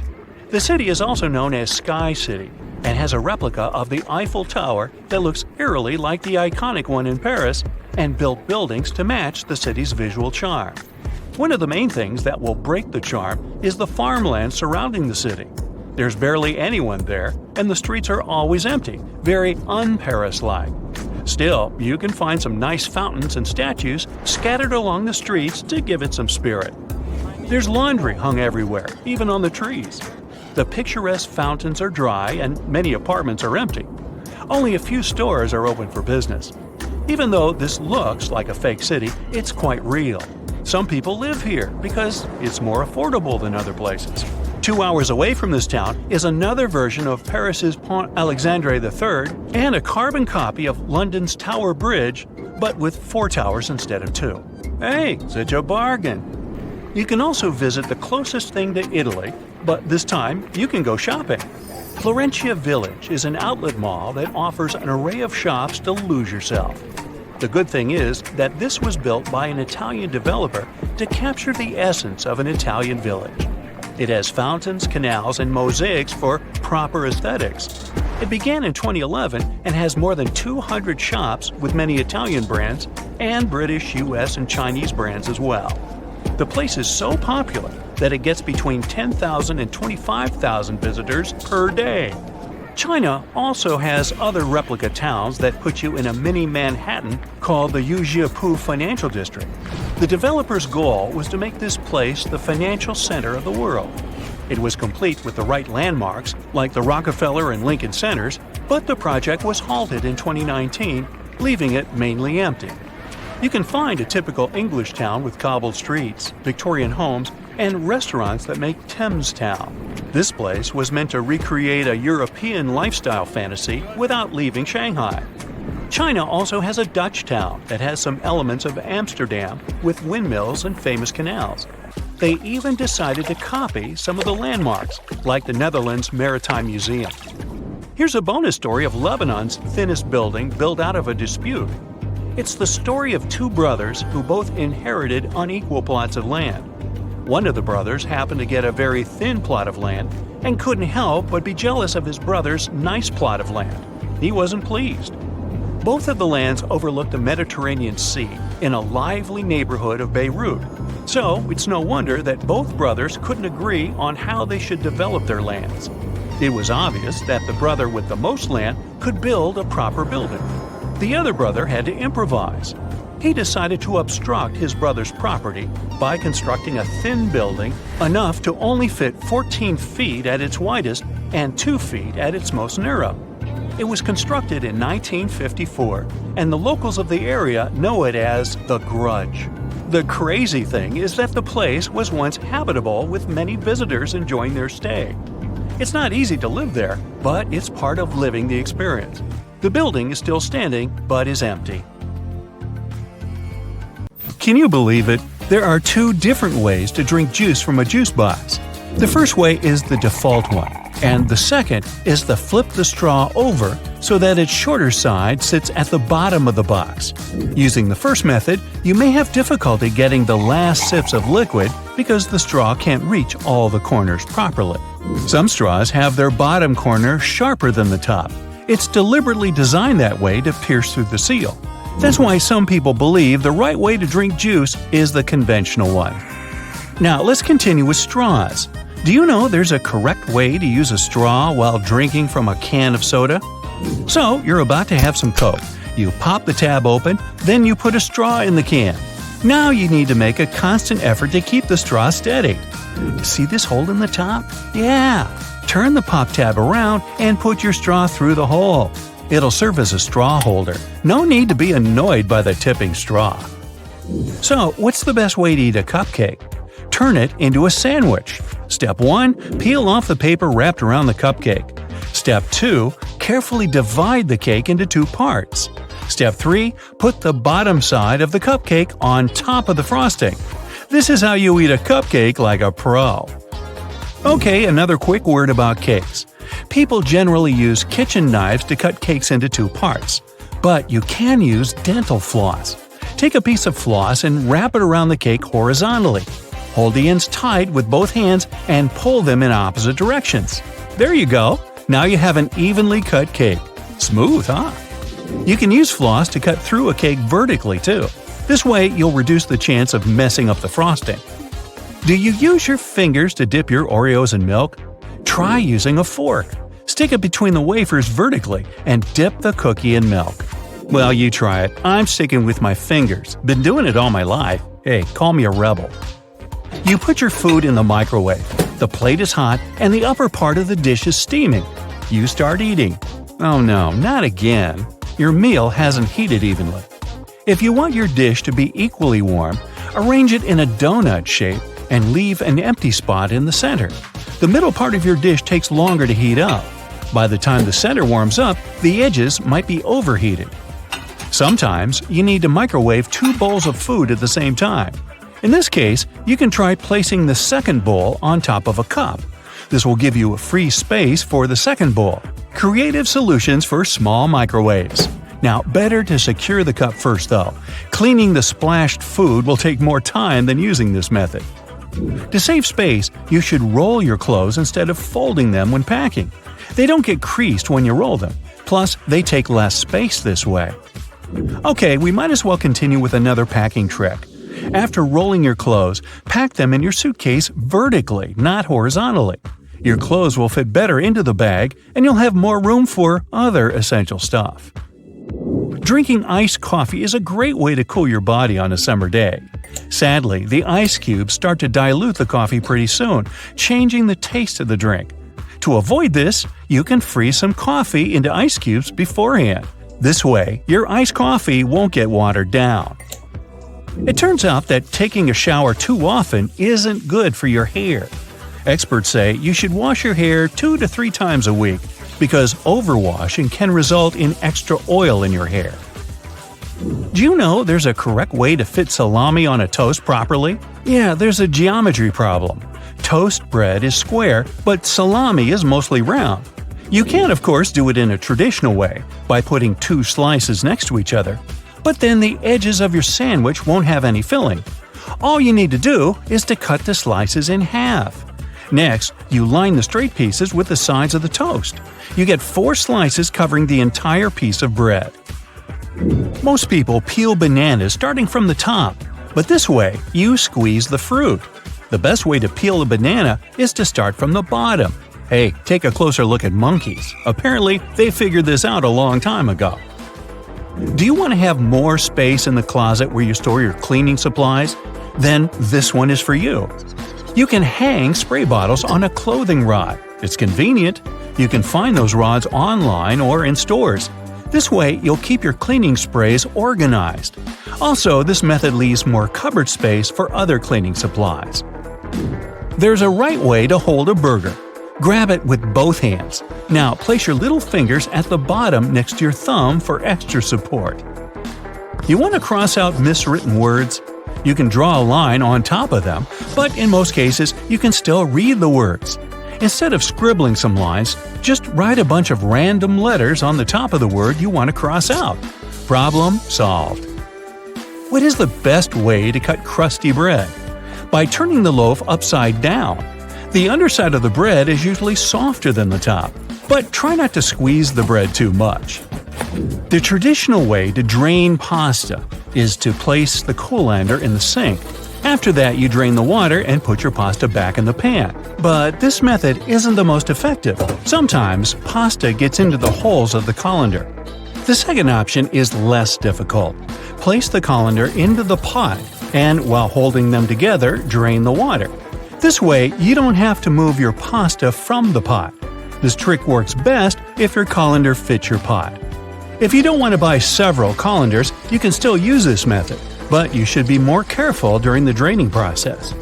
The city is also known as Sky City and has a replica of the Eiffel Tower that looks eerily like the iconic one in Paris and built buildings to match the city's visual charm. One of the main things that will break the charm is the farmland surrounding the city. There's barely anyone there, and the streets are always empty, very un-Paris-like. Still, you can find some nice fountains and statues scattered along the streets to give it some spirit. There's laundry hung everywhere, even on the trees. The picturesque fountains are dry and many apartments are empty. Only a few stores are open for business. Even though this looks like a fake city, it's quite real. Some people live here because it's more affordable than other places. 2 hours away from this town is another version of Paris's Pont Alexandre III and a carbon copy of London's Tower Bridge, but with 4 towers instead of 2. Hey, such a bargain! You can also visit the closest thing to Italy, but this time you can go shopping. Florentia Village is an outlet mall that offers an array of shops to lose yourself. The good thing is that this was built by an Italian developer to capture the essence of an Italian village. It has fountains, canals, and mosaics for proper aesthetics. It began in 2011 and has more than 200 shops with many Italian brands and British, US, and Chinese brands as well. The place is so popular that it gets between 10,000 and 25,000 visitors per day. China also has other replica towns that put you in a mini Manhattan called the Yujiapu Financial District. The developer's goal was to make this place the financial center of the world. It was complete with the right landmarks, like the Rockefeller and Lincoln Centers, but the project was halted in 2019, leaving it mainly empty. You can find a typical English town with cobbled streets, Victorian homes, and restaurants that make Thames Town. This place was meant to recreate a European lifestyle fantasy without leaving Shanghai. China also has a Dutch town that has some elements of Amsterdam with windmills and famous canals. They even decided to copy some of the landmarks, like the Netherlands Maritime Museum. Here's a bonus story of Lebanon's thinnest building built out of a dispute. It's the story of two brothers who both inherited unequal plots of land. One of the brothers happened to get a very thin plot of land and couldn't help but be jealous of his brother's nice plot of land. He wasn't pleased. Both of the lands overlooked the Mediterranean Sea in a lively neighborhood of Beirut. So it's no wonder that both brothers couldn't agree on how they should develop their lands. It was obvious that the brother with the most land could build a proper building. The other brother had to improvise. He decided to obstruct his brother's property by constructing a thin building enough to only fit 14 feet at its widest and 2 feet at its most narrow. It was constructed in 1954, and the locals of the area know it as the Grudge. The crazy thing is that the place was once habitable with many visitors enjoying their stay. It's not easy to live there, but it's part of living the experience. The building is still standing, but is empty. Can you believe it? There are two different ways to drink juice from a juice box. The first way is the default one, and the second is to flip the straw over so that its shorter side sits at the bottom of the box. Using the first method, you may have difficulty getting the last sips of liquid because the straw can't reach all the corners properly. Some straws have their bottom corner sharper than the top. It's deliberately designed that way to pierce through the seal. That's why some people believe the right way to drink juice is the conventional one. Now let's continue with straws. Do you know there's a correct way to use a straw while drinking from a can of soda? So you're about to have some Coke. You pop the tab open, then you put a straw in the can. Now you need to make a constant effort to keep the straw steady. See this hole in the top? Yeah. Turn the pop tab around and put your straw through the hole. It'll serve as a straw holder. No need to be annoyed by the tipping straw. So, what's the best way to eat a cupcake? Turn it into a sandwich. Step 1. Peel off the paper wrapped around the cupcake. Step 2. Carefully divide the cake into 2 parts. Step 3. Put the bottom side of the cupcake on top of the frosting. This is how you eat a cupcake like a pro. Okay, another quick word about cakes. People generally use kitchen knives to cut cakes into 2 parts, but you can use dental floss. Take a piece of floss and wrap it around the cake horizontally. Hold the ends tight with both hands and pull them in opposite directions. There you go. Now you have an evenly cut cake. Smooth, huh? You can use floss to cut through a cake vertically too. This way you'll reduce the chance of messing up the frosting. Do you use your fingers to dip your Oreos in milk? Try using a fork. Stick it between the wafers vertically and dip the cookie in milk. Well, you try it. I'm sticking with my fingers. Been doing it all my life. Hey, call me a rebel. You put your food in the microwave. The plate is hot and the upper part of the dish is steaming. You start eating. Oh no, not again. Your meal hasn't heated evenly. If you want your dish to be equally warm, arrange it in a donut shape and leave an empty spot in the center. The middle part of your dish takes longer to heat up. By the time the center warms up, the edges might be overheated. Sometimes you need to microwave 2 bowls of food at the same time. In this case, you can try placing the second bowl on top of a cup. This will give you a free space for the second bowl. Creative solutions for small microwaves. Now, better to secure the cup first though. Cleaning the splashed food will take more time than using this method. To save space, you should roll your clothes instead of folding them when packing. They don't get creased when you roll them. Plus, they take less space this way. Okay, we might as well continue with another packing trick. After rolling your clothes, pack them in your suitcase vertically, not horizontally. Your clothes will fit better into the bag, and you'll have more room for other essential stuff. Drinking iced coffee is a great way to cool your body on a summer day. Sadly, the ice cubes start to dilute the coffee pretty soon, changing the taste of the drink. To avoid this, you can freeze some coffee into ice cubes beforehand. This way, your iced coffee won't get watered down. It turns out that taking a shower too often isn't good for your hair. Experts say you should wash your hair 2 to 3 times a week because overwashing can result in extra oil in your hair. Do you know there's a correct way to fit salami on a toast properly? Yeah, there's a geometry problem. Toast bread is square, but salami is mostly round. You can, of course, do it in a traditional way, by putting 2 slices next to each other. But then the edges of your sandwich won't have any filling. All you need to do is to cut the slices in half. Next, you line the straight pieces with the sides of the toast. You get 4 slices covering the entire piece of bread. Most people peel bananas starting from the top, but this way you squeeze the fruit. The best way to peel a banana is to start from the bottom. Hey, take a closer look at monkeys. Apparently, they figured this out a long time ago. Do you want to have more space in the closet where you store your cleaning supplies? Then this one is for you. You can hang spray bottles on a clothing rod. It's convenient. You can find those rods online or in stores. This way, you'll keep your cleaning sprays organized. Also, this method leaves more cupboard space for other cleaning supplies. There's a right way to hold a burger. Grab it with both hands. Now place your little fingers at the bottom next to your thumb for extra support. You want to cross out miswritten words? You can draw a line on top of them, but in most cases you can still read the words. Instead of scribbling some lines, just write a bunch of random letters on the top of the word you want to cross out. Problem solved. What is the best way to cut crusty bread? By turning the loaf upside down. The underside of the bread is usually softer than the top, but try not to squeeze the bread too much. The traditional way to drain pasta is to place the colander in the sink. After that, you drain the water and put your pasta back in the pan. But this method isn't the most effective. Sometimes pasta gets into the holes of the colander. The second option is less difficult. Place the colander into the pot and, while holding them together, drain the water. This way, you don't have to move your pasta from the pot. This trick works best if your colander fits your pot. If you don't want to buy several colanders, you can still use this method, but you should be more careful during the draining process.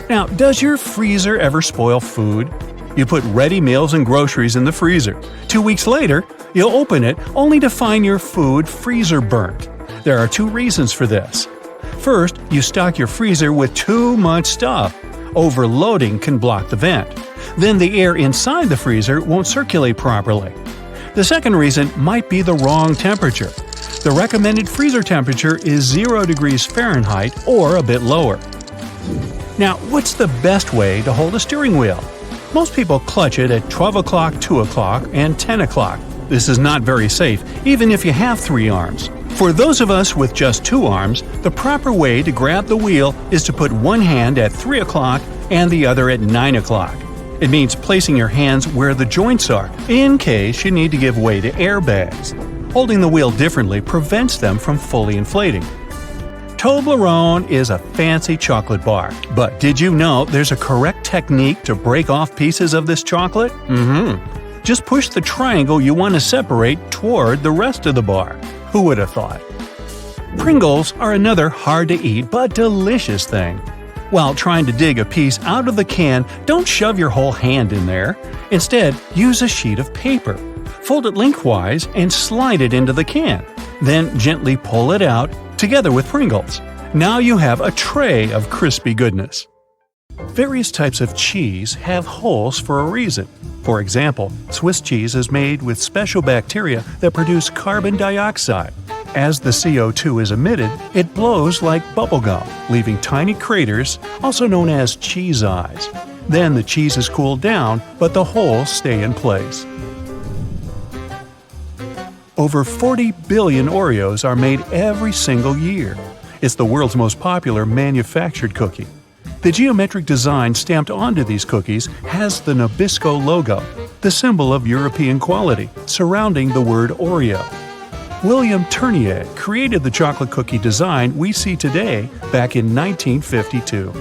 Now, does your freezer ever spoil food? You put ready meals and groceries in the freezer. 2 weeks later, you'll open it only to find your food freezer burnt. There are 2 reasons for this. First, you stock your freezer with too much stuff. Overloading can block the vent. Then the air inside the freezer won't circulate properly. The second reason might be the wrong temperature. The recommended freezer temperature is 0 degrees Fahrenheit or a bit lower. Now, what's the best way to hold a steering wheel? Most people clutch it at 12 o'clock, 2 o'clock, and 10 o'clock. This is not very safe, even if you have 3 arms. For those of us with just 2 arms, the proper way to grab the wheel is to put one hand at 3 o'clock and the other at 9 o'clock. It means placing your hands where the joints are, in case you need to give way to airbags. Holding the wheel differently prevents them from fully inflating. Toblerone is a fancy chocolate bar, but did you know there's a correct technique to break off pieces of this chocolate? Just push the triangle you want to separate toward the rest of the bar. Who would have thought? Pringles are another hard-to-eat but delicious thing. While trying to dig a piece out of the can, don't shove your whole hand in there. Instead, use a sheet of paper. Fold it lengthwise and slide it into the can. Then gently pull it out, together with Pringles. Now you have a tray of crispy goodness. Various types of cheese have holes for a reason. For example, Swiss cheese is made with special bacteria that produce carbon dioxide. As the CO2 is emitted, it blows like bubblegum, leaving tiny craters, also known as cheese eyes. Then the cheese is cooled down, but the holes stay in place. Over 40 billion Oreos are made every single year. It's the world's most popular manufactured cookie. The geometric design stamped onto these cookies has the Nabisco logo, the symbol of European quality, surrounding the word Oreo. William Tournier created the chocolate cookie design we see today back in 1952.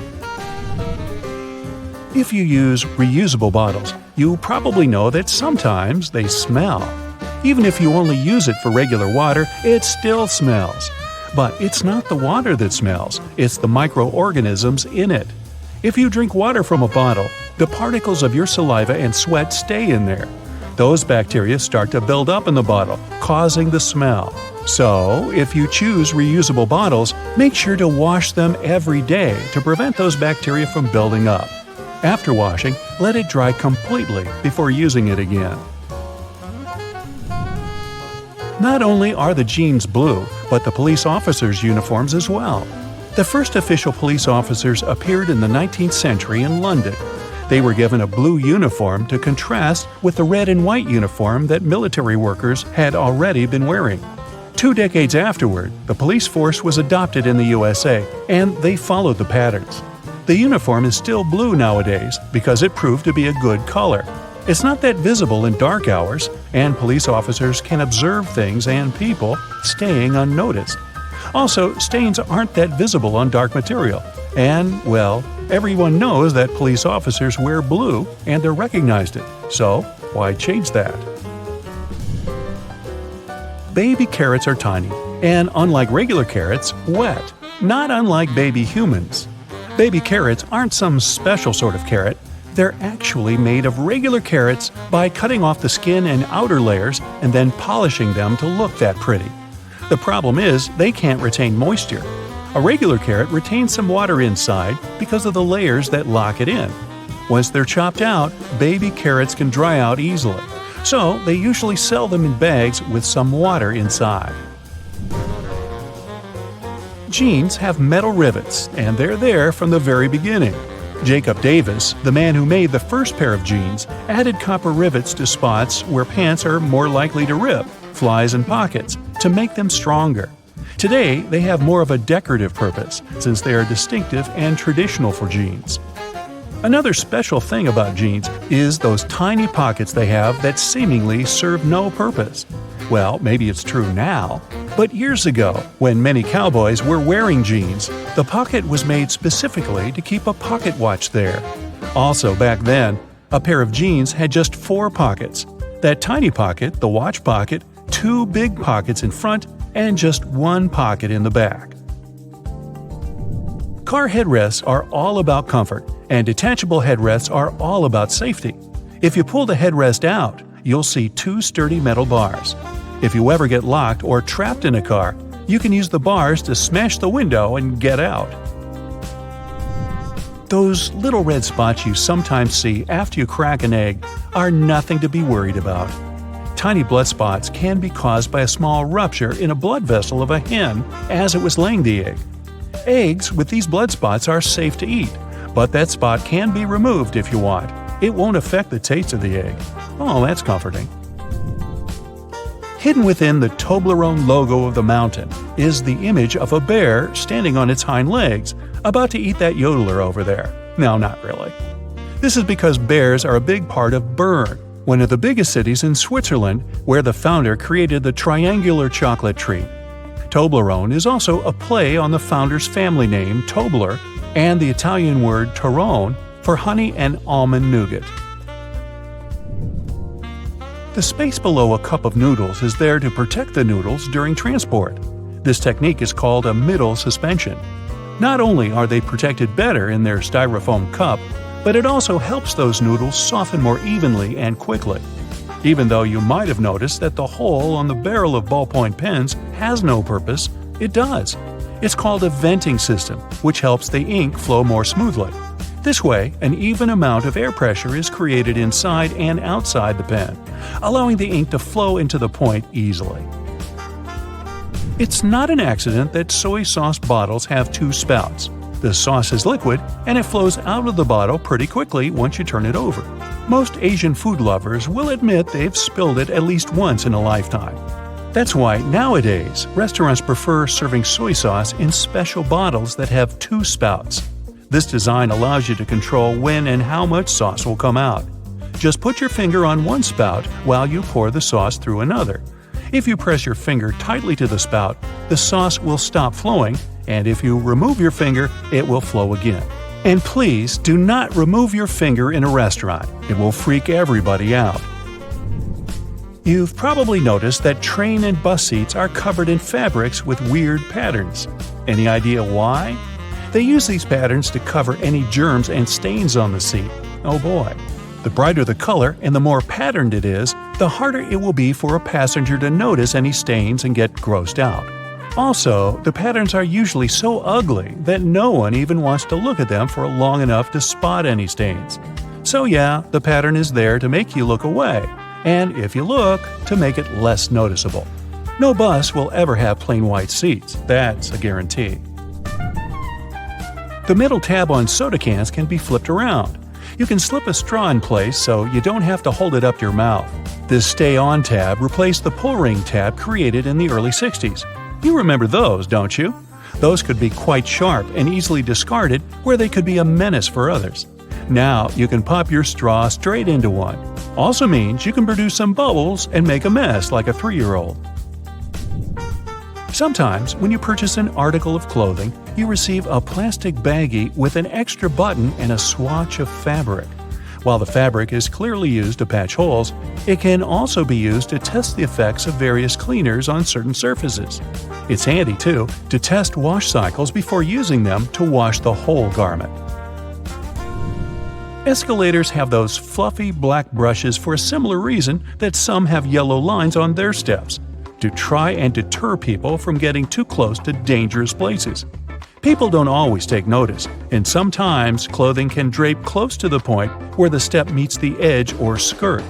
If you use reusable bottles, you probably know that sometimes they smell. Even if you only use it for regular water, it still smells. But it's not the water that smells, it's the microorganisms in it. If you drink water from a bottle, the particles of your saliva and sweat stay in there. Those bacteria start to build up in the bottle, causing the smell. So, if you choose reusable bottles, make sure to wash them every day to prevent those bacteria from building up. After washing, let it dry completely before using it again. Not only are the jeans blue, but the police officers' uniforms as well. The first official police officers appeared in the 19th century in London. They were given a blue uniform to contrast with the red and white uniform that military workers had already been wearing. 2 decades afterward, the police force was adopted in the USA, and they followed the patterns. The uniform is still blue nowadays because it proved to be a good color. It's not that visible in dark hours, and police officers can observe things and people staying unnoticed. Also, stains aren't that visible on dark material. And, well, everyone knows that police officers wear blue and they're recognized it. So, why change that? Baby carrots are tiny, and unlike regular carrots, wet, not unlike baby humans. Baby carrots aren't some special sort of carrot. They're actually made of regular carrots by cutting off the skin and outer layers and then polishing them to look that pretty. The problem is they can't retain moisture. A regular carrot retains some water inside because of the layers that lock it in. Once they're chopped out, baby carrots can dry out easily, so they usually sell them in bags with some water inside. Jeans have metal rivets, and they're there from the very beginning. Jacob Davis, the man who made the first pair of jeans, added copper rivets to spots where pants are more likely to rip, flies and pockets, to make them stronger. Today, they have more of a decorative purpose, since they are distinctive and traditional for jeans. Another special thing about jeans is those tiny pockets they have that seemingly serve no purpose. Well, maybe it's true now, but years ago, when many cowboys were wearing jeans, the pocket was made specifically to keep a pocket watch there. Also, back then, a pair of jeans had just 4 pockets. That tiny pocket, the watch pocket, 2 big pockets in front, and just 1 pocket in the back. Car headrests are all about comfort, and detachable headrests are all about safety. If you pull the headrest out, you'll see 2 sturdy metal bars. If you ever get locked or trapped in a car, you can use the bars to smash the window and get out. Those little red spots you sometimes see after you crack an egg are nothing to be worried about. Tiny blood spots can be caused by a small rupture in a blood vessel of a hen as it was laying the egg. Eggs with these blood spots are safe to eat, but that spot can be removed if you want. It won't affect the taste of the egg. Oh, that's comforting. Hidden within the Toblerone logo of the mountain is the image of a bear standing on its hind legs, about to eat that yodeler over there. No, not really. This is because bears are a big part of Bern, one of the biggest cities in Switzerland, where the founder created the triangular chocolate treat. Toblerone is also a play on the founder's family name, Tobler, and the Italian word Torrone for honey and almond nougat. The space below a cup of noodles is there to protect the noodles during transport. This technique is called a middle suspension. Not only are they protected better in their styrofoam cup, but it also helps those noodles soften more evenly and quickly. Even though you might have noticed that the hole on the barrel of ballpoint pens has no purpose, it does. It's called a venting system, which helps the ink flow more smoothly. This way, an even amount of air pressure is created inside and outside the pen, allowing the ink to flow into the point easily. It's not an accident that soy sauce bottles have two spouts. The sauce is liquid, and it flows out of the bottle pretty quickly once you turn it over. Most Asian food lovers will admit they've spilled it at least once in a lifetime. That's why nowadays, restaurants prefer serving soy sauce in special bottles that have two spouts. This design allows you to control when and how much sauce will come out. Just put your finger on one spout while you pour the sauce through another. If you press your finger tightly to the spout, the sauce will stop flowing, and if you remove your finger, it will flow again. And please do not remove your finger in a restaurant. It will freak everybody out. You've probably noticed that train and bus seats are covered in fabrics with weird patterns. Any idea why? They use these patterns to cover any germs and stains on the seat. Oh boy. The brighter the color and the more patterned it is, the harder it will be for a passenger to notice any stains and get grossed out. Also, the patterns are usually so ugly that no one even wants to look at them for long enough to spot any stains. So yeah, the pattern is there to make you look away, and if you look, to make it less noticeable. No bus will ever have plain white seats, that's a guarantee. The middle tab on soda cans can be flipped around. You can slip a straw in place so you don't have to hold it up to your mouth. This Stay On tab replaced the pull ring tab created in the early 60s. You remember those, don't you? Those could be quite sharp and easily discarded where they could be a menace for others. Now you can pop your straw straight into one. Also means you can produce some bubbles and make a mess like a 3-year-old. Sometimes, when you purchase an article of clothing, you receive a plastic baggie with an extra button and a swatch of fabric. While the fabric is clearly used to patch holes, it can also be used to test the effects of various cleaners on certain surfaces. It's handy, too, to test wash cycles before using them to wash the whole garment. Escalators have those fluffy black brushes for a similar reason that some have yellow lines on their steps, to try and deter people from getting too close to dangerous places. People don't always take notice, and sometimes clothing can drape close to the point where the step meets the edge or skirt.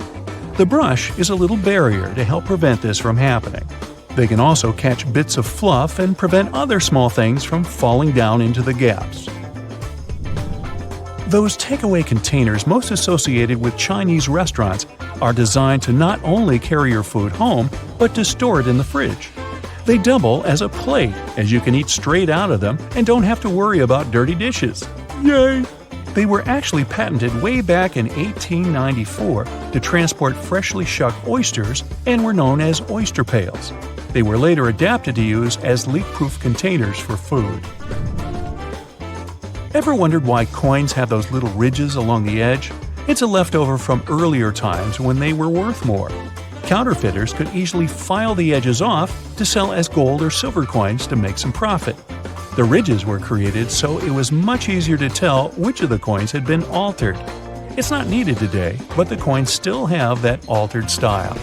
The brush is a little barrier to help prevent this from happening. They can also catch bits of fluff and prevent other small things from falling down into the gaps. Those takeaway containers most associated with Chinese restaurants are designed to not only carry your food home, but to store it in the fridge. They double as a plate, as you can eat straight out of them and don't have to worry about dirty dishes. Yay! They were actually patented way back in 1894 to transport freshly shucked oysters and were known as oyster pails. They were later adapted to use as leak-proof containers for food. Ever wondered why coins have those little ridges along the edge? It's a leftover from earlier times when they were worth more. Counterfeiters could easily file the edges off to sell as gold or silver coins to make some profit. The ridges were created so it was much easier to tell which of the coins had been altered. It's not needed today, but the coins still have that altered style.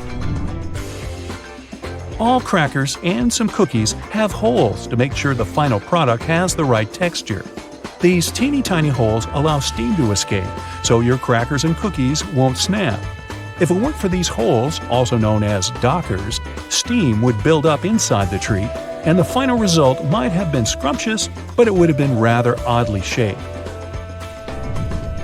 All crackers and some cookies have holes to make sure the final product has the right texture. These teeny tiny holes allow steam to escape, so your crackers and cookies won't snap. If it weren't for these holes, also known as dockers, steam would build up inside the treat, and the final result might have been scrumptious, but it would have been rather oddly shaped.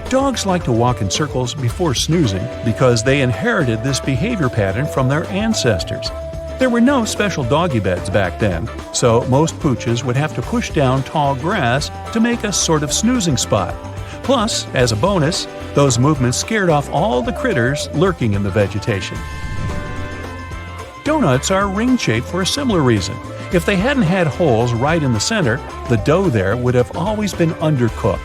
Dogs like to walk in circles before snoozing because they inherited this behavior pattern from their ancestors. There were no special doggy beds back then, so most pooches would have to push down tall grass to make a sort of snoozing spot. Plus, as a bonus, those movements scared off all the critters lurking in the vegetation. Donuts are ring-shaped for a similar reason. If they hadn't had holes right in the center, the dough there would have always been undercooked.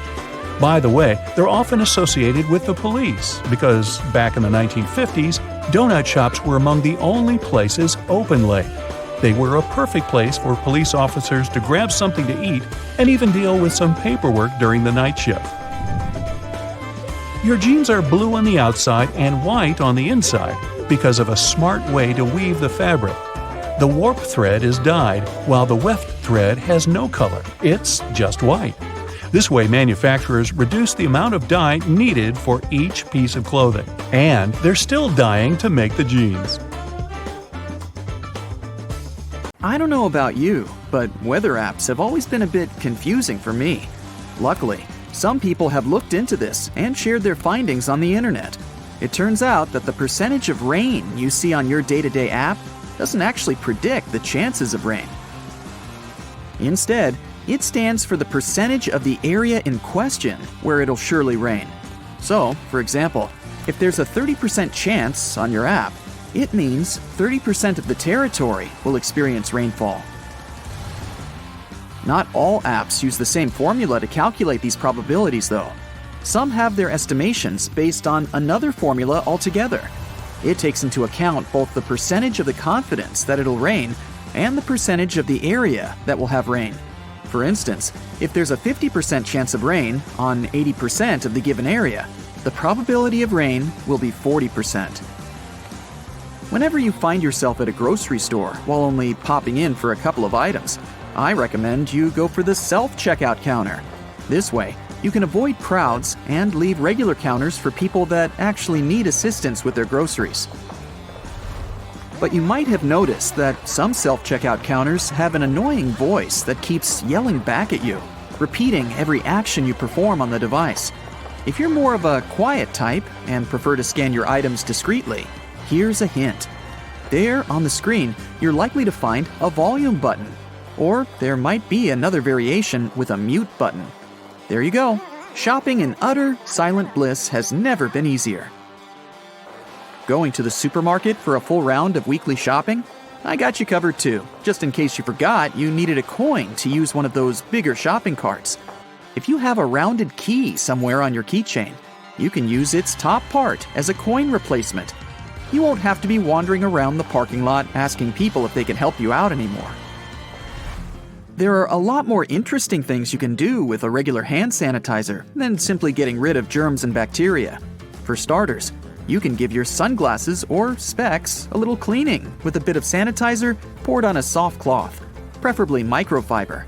By the way, they're often associated with the police because back in the 1950s, donut shops were among the only places open late. They were a perfect place for police officers to grab something to eat and even deal with some paperwork during the night shift. Your jeans are blue on the outside and white on the inside because of a smart way to weave the fabric. The warp thread is dyed, while the weft thread has no color. It's just white. This way, manufacturers reduce the amount of dye needed for each piece of clothing. And they're still dyeing to make the jeans. I don't know about you, but weather apps have always been a bit confusing for me. Luckily, some people have looked into this and shared their findings on the internet. It turns out that the percentage of rain you see on your day-to-day app doesn't actually predict the chances of rain. Instead, it stands for the percentage of the area in question where it'll surely rain. So, for example, if there's a 30% chance on your app, it means 30% of the territory will experience rainfall. Not all apps use the same formula to calculate these probabilities, though. Some have their estimations based on another formula altogether. It takes into account both the percentage of the confidence that it'll rain and the percentage of the area that will have rain. For instance, if there's a 50% chance of rain on 80% of the given area, the probability of rain will be 40%. Whenever you find yourself at a grocery store while only popping in for a couple of items, I recommend you go for the self-checkout counter. This way, you can avoid crowds and leave regular counters for people that actually need assistance with their groceries. But you might have noticed that some self-checkout counters have an annoying voice that keeps yelling back at you, repeating every action you perform on the device. If you're more of a quiet type and prefer to scan your items discreetly, here's a hint. There on the screen, you're likely to find a volume button, or there might be another variation with a mute button. There you go. Shopping in utter silent bliss has never been easier. Going to the supermarket for a full round of weekly shopping? I got you covered too, just in case you forgot you needed a coin to use one of those bigger shopping carts. If you have a rounded key somewhere on your keychain, you can use its top part as a coin replacement. You won't have to be wandering around the parking lot asking people if they can help you out anymore. There are a lot more interesting things you can do with a regular hand sanitizer than simply getting rid of germs and bacteria. For starters, you can give your sunglasses or specs a little cleaning with a bit of sanitizer poured on a soft cloth, preferably microfiber.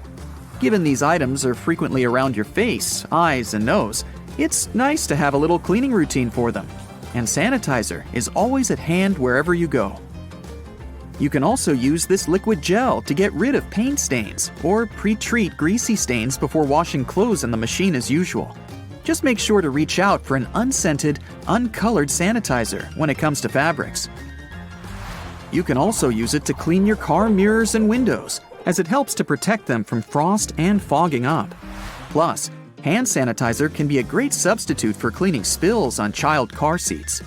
Given these items are frequently around your face, eyes, and nose, it's nice to have a little cleaning routine for them. And sanitizer is always at hand wherever you go. You can also use this liquid gel to get rid of paint stains or pre-treat greasy stains before washing clothes in the machine as usual. Just make sure to reach out for an unscented, uncolored sanitizer when it comes to fabrics. You can also use it to clean your car mirrors and windows, as it helps to protect them from frost and fogging up. Plus, hand sanitizer can be a great substitute for cleaning spills on child car seats.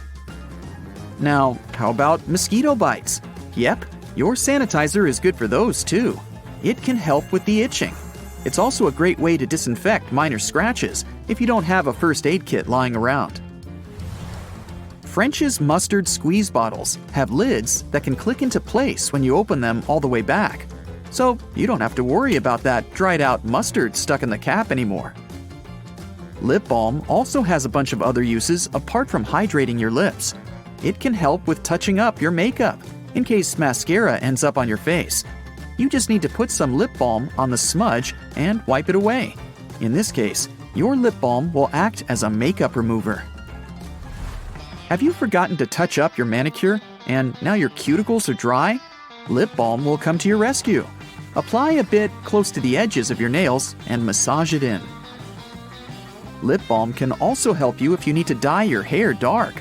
Now, how about mosquito bites? Yep, your sanitizer is good for those too. It can help with the itching. It's also a great way to disinfect minor scratches if you don't have a first aid kit lying around. French's mustard squeeze bottles have lids that can click into place when you open them all the way back. So you don't have to worry about that dried out mustard stuck in the cap anymore. Lip balm also has a bunch of other uses apart from hydrating your lips. It can help with touching up your makeup in case mascara ends up on your face. You just need to put some lip balm on the smudge and wipe it away. In this case, your lip balm will act as a makeup remover. Have you forgotten to touch up your manicure and now your cuticles are dry? Lip balm will come to your rescue. Apply a bit close to the edges of your nails and massage it in. Lip balm can also help you if you need to dye your hair dark.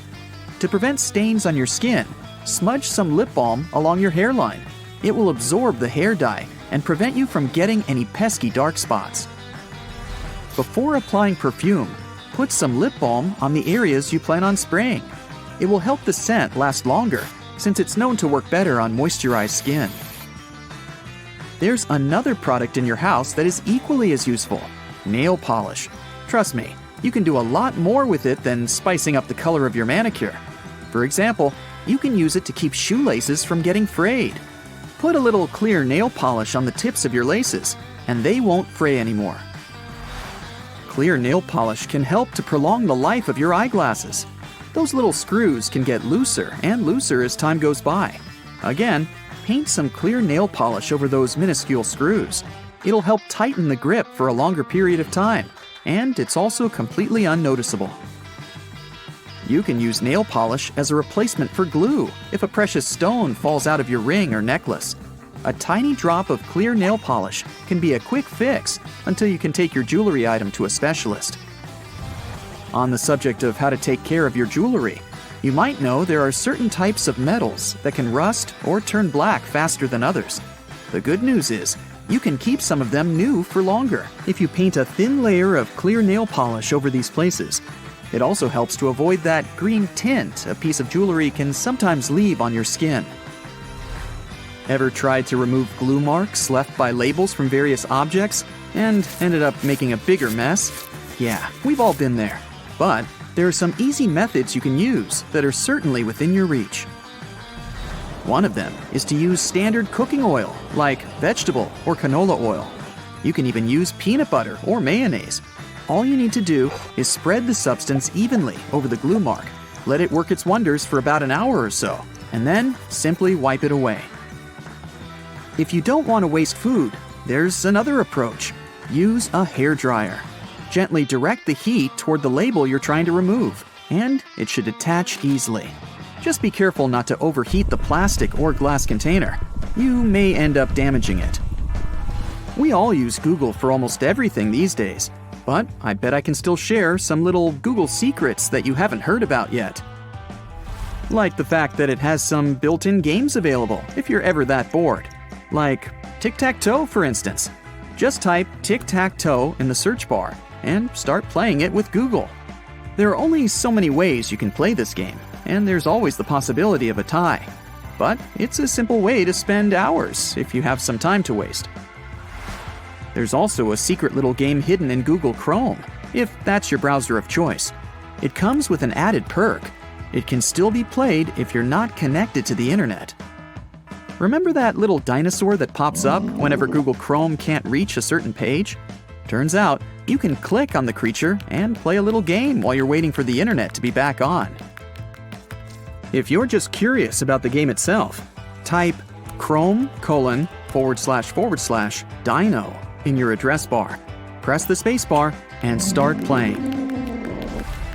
To prevent stains on your skin, smudge some lip balm along your hairline. It will absorb the hair dye and prevent you from getting any pesky dark spots. Before applying perfume, put some lip balm on the areas you plan on spraying. It will help the scent last longer, since it's known to work better on moisturized skin. There's another product in your house that is equally as useful: nail polish. Trust me, you can do a lot more with it than spicing up the color of your manicure. For example, you can use it to keep shoelaces from getting frayed. Put a little clear nail polish on the tips of your laces, and they won't fray anymore. Clear nail polish can help to prolong the life of your eyeglasses. Those little screws can get looser and looser as time goes by. Again, paint some clear nail polish over those minuscule screws. It'll help tighten the grip for a longer period of time, and it's also completely unnoticeable. You can use nail polish as a replacement for glue if a precious stone falls out of your ring or necklace. A tiny drop of clear nail polish can be a quick fix until you can take your jewelry item to a specialist. On the subject of how to take care of your jewelry, you might know there are certain types of metals that can rust or turn black faster than others. The good news is, you can keep some of them new for longer if you paint a thin layer of clear nail polish over these places. It also helps to avoid that green tint a piece of jewelry can sometimes leave on your skin. Ever tried to remove glue marks left by labels from various objects and ended up making a bigger mess? Yeah, we've all been there. But there are some easy methods you can use that are certainly within your reach. One of them is to use standard cooking oil, like vegetable or canola oil. You can even use peanut butter or mayonnaise. All you need to do is spread the substance evenly over the glue mark, let it work its wonders for about an hour or so, and then simply wipe it away. If you don't want to waste food, there's another approach. Use a hairdryer. Gently direct the heat toward the label you're trying to remove, and it should attach easily. Just be careful not to overheat the plastic or glass container. You may end up damaging it. We all use Google for almost everything these days, but I bet I can still share some little Google secrets that you haven't heard about yet. Like the fact that it has some built-in games available if you're ever that bored. Like tic-tac-toe, for instance. Just type tic-tac-toe in the search bar and start playing it with Google. There are only so many ways you can play this game, and there's always the possibility of a tie. But it's a simple way to spend hours if you have some time to waste. There's also a secret little game hidden in Google Chrome, if that's your browser of choice. It comes with an added perk. It can still be played if you're not connected to the internet. Remember that little dinosaur that pops up whenever Google Chrome can't reach a certain page? Turns out, you can click on the creature and play a little game while you're waiting for the internet to be back on. If you're just curious about the game itself, type chrome://dino in your address bar. Press the spacebar and start playing.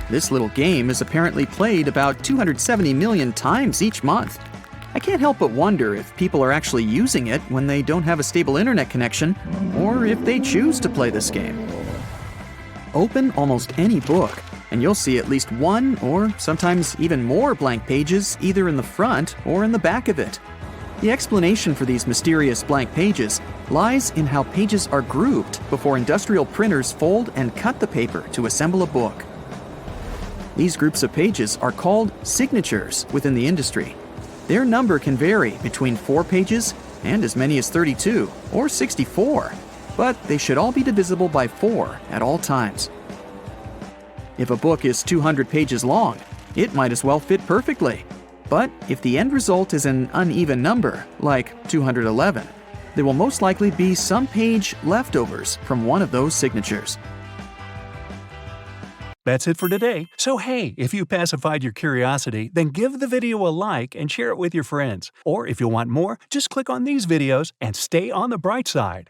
This little game is apparently played about 270 million times each month. I can't help but wonder if people are actually using it when they don't have a stable internet connection, or if they choose to play this game. Open almost any book, and you'll see at least one or sometimes even more blank pages either in the front or in the back of it. The explanation for these mysterious blank pages lies in how pages are grouped before industrial printers fold and cut the paper to assemble a book. These groups of pages are called signatures within the industry. Their number can vary between 4 pages and as many as 32 or 64, but they should all be divisible by 4 at all times. If a book is 200 pages long, it might as well fit perfectly. But if the end result is an uneven number, like 211, there will most likely be some page leftovers from one of those signatures. That's it for today. So hey, if you pacified your curiosity, then give the video a like and share it with your friends. Or if you want more, just click on these videos and stay on the bright side.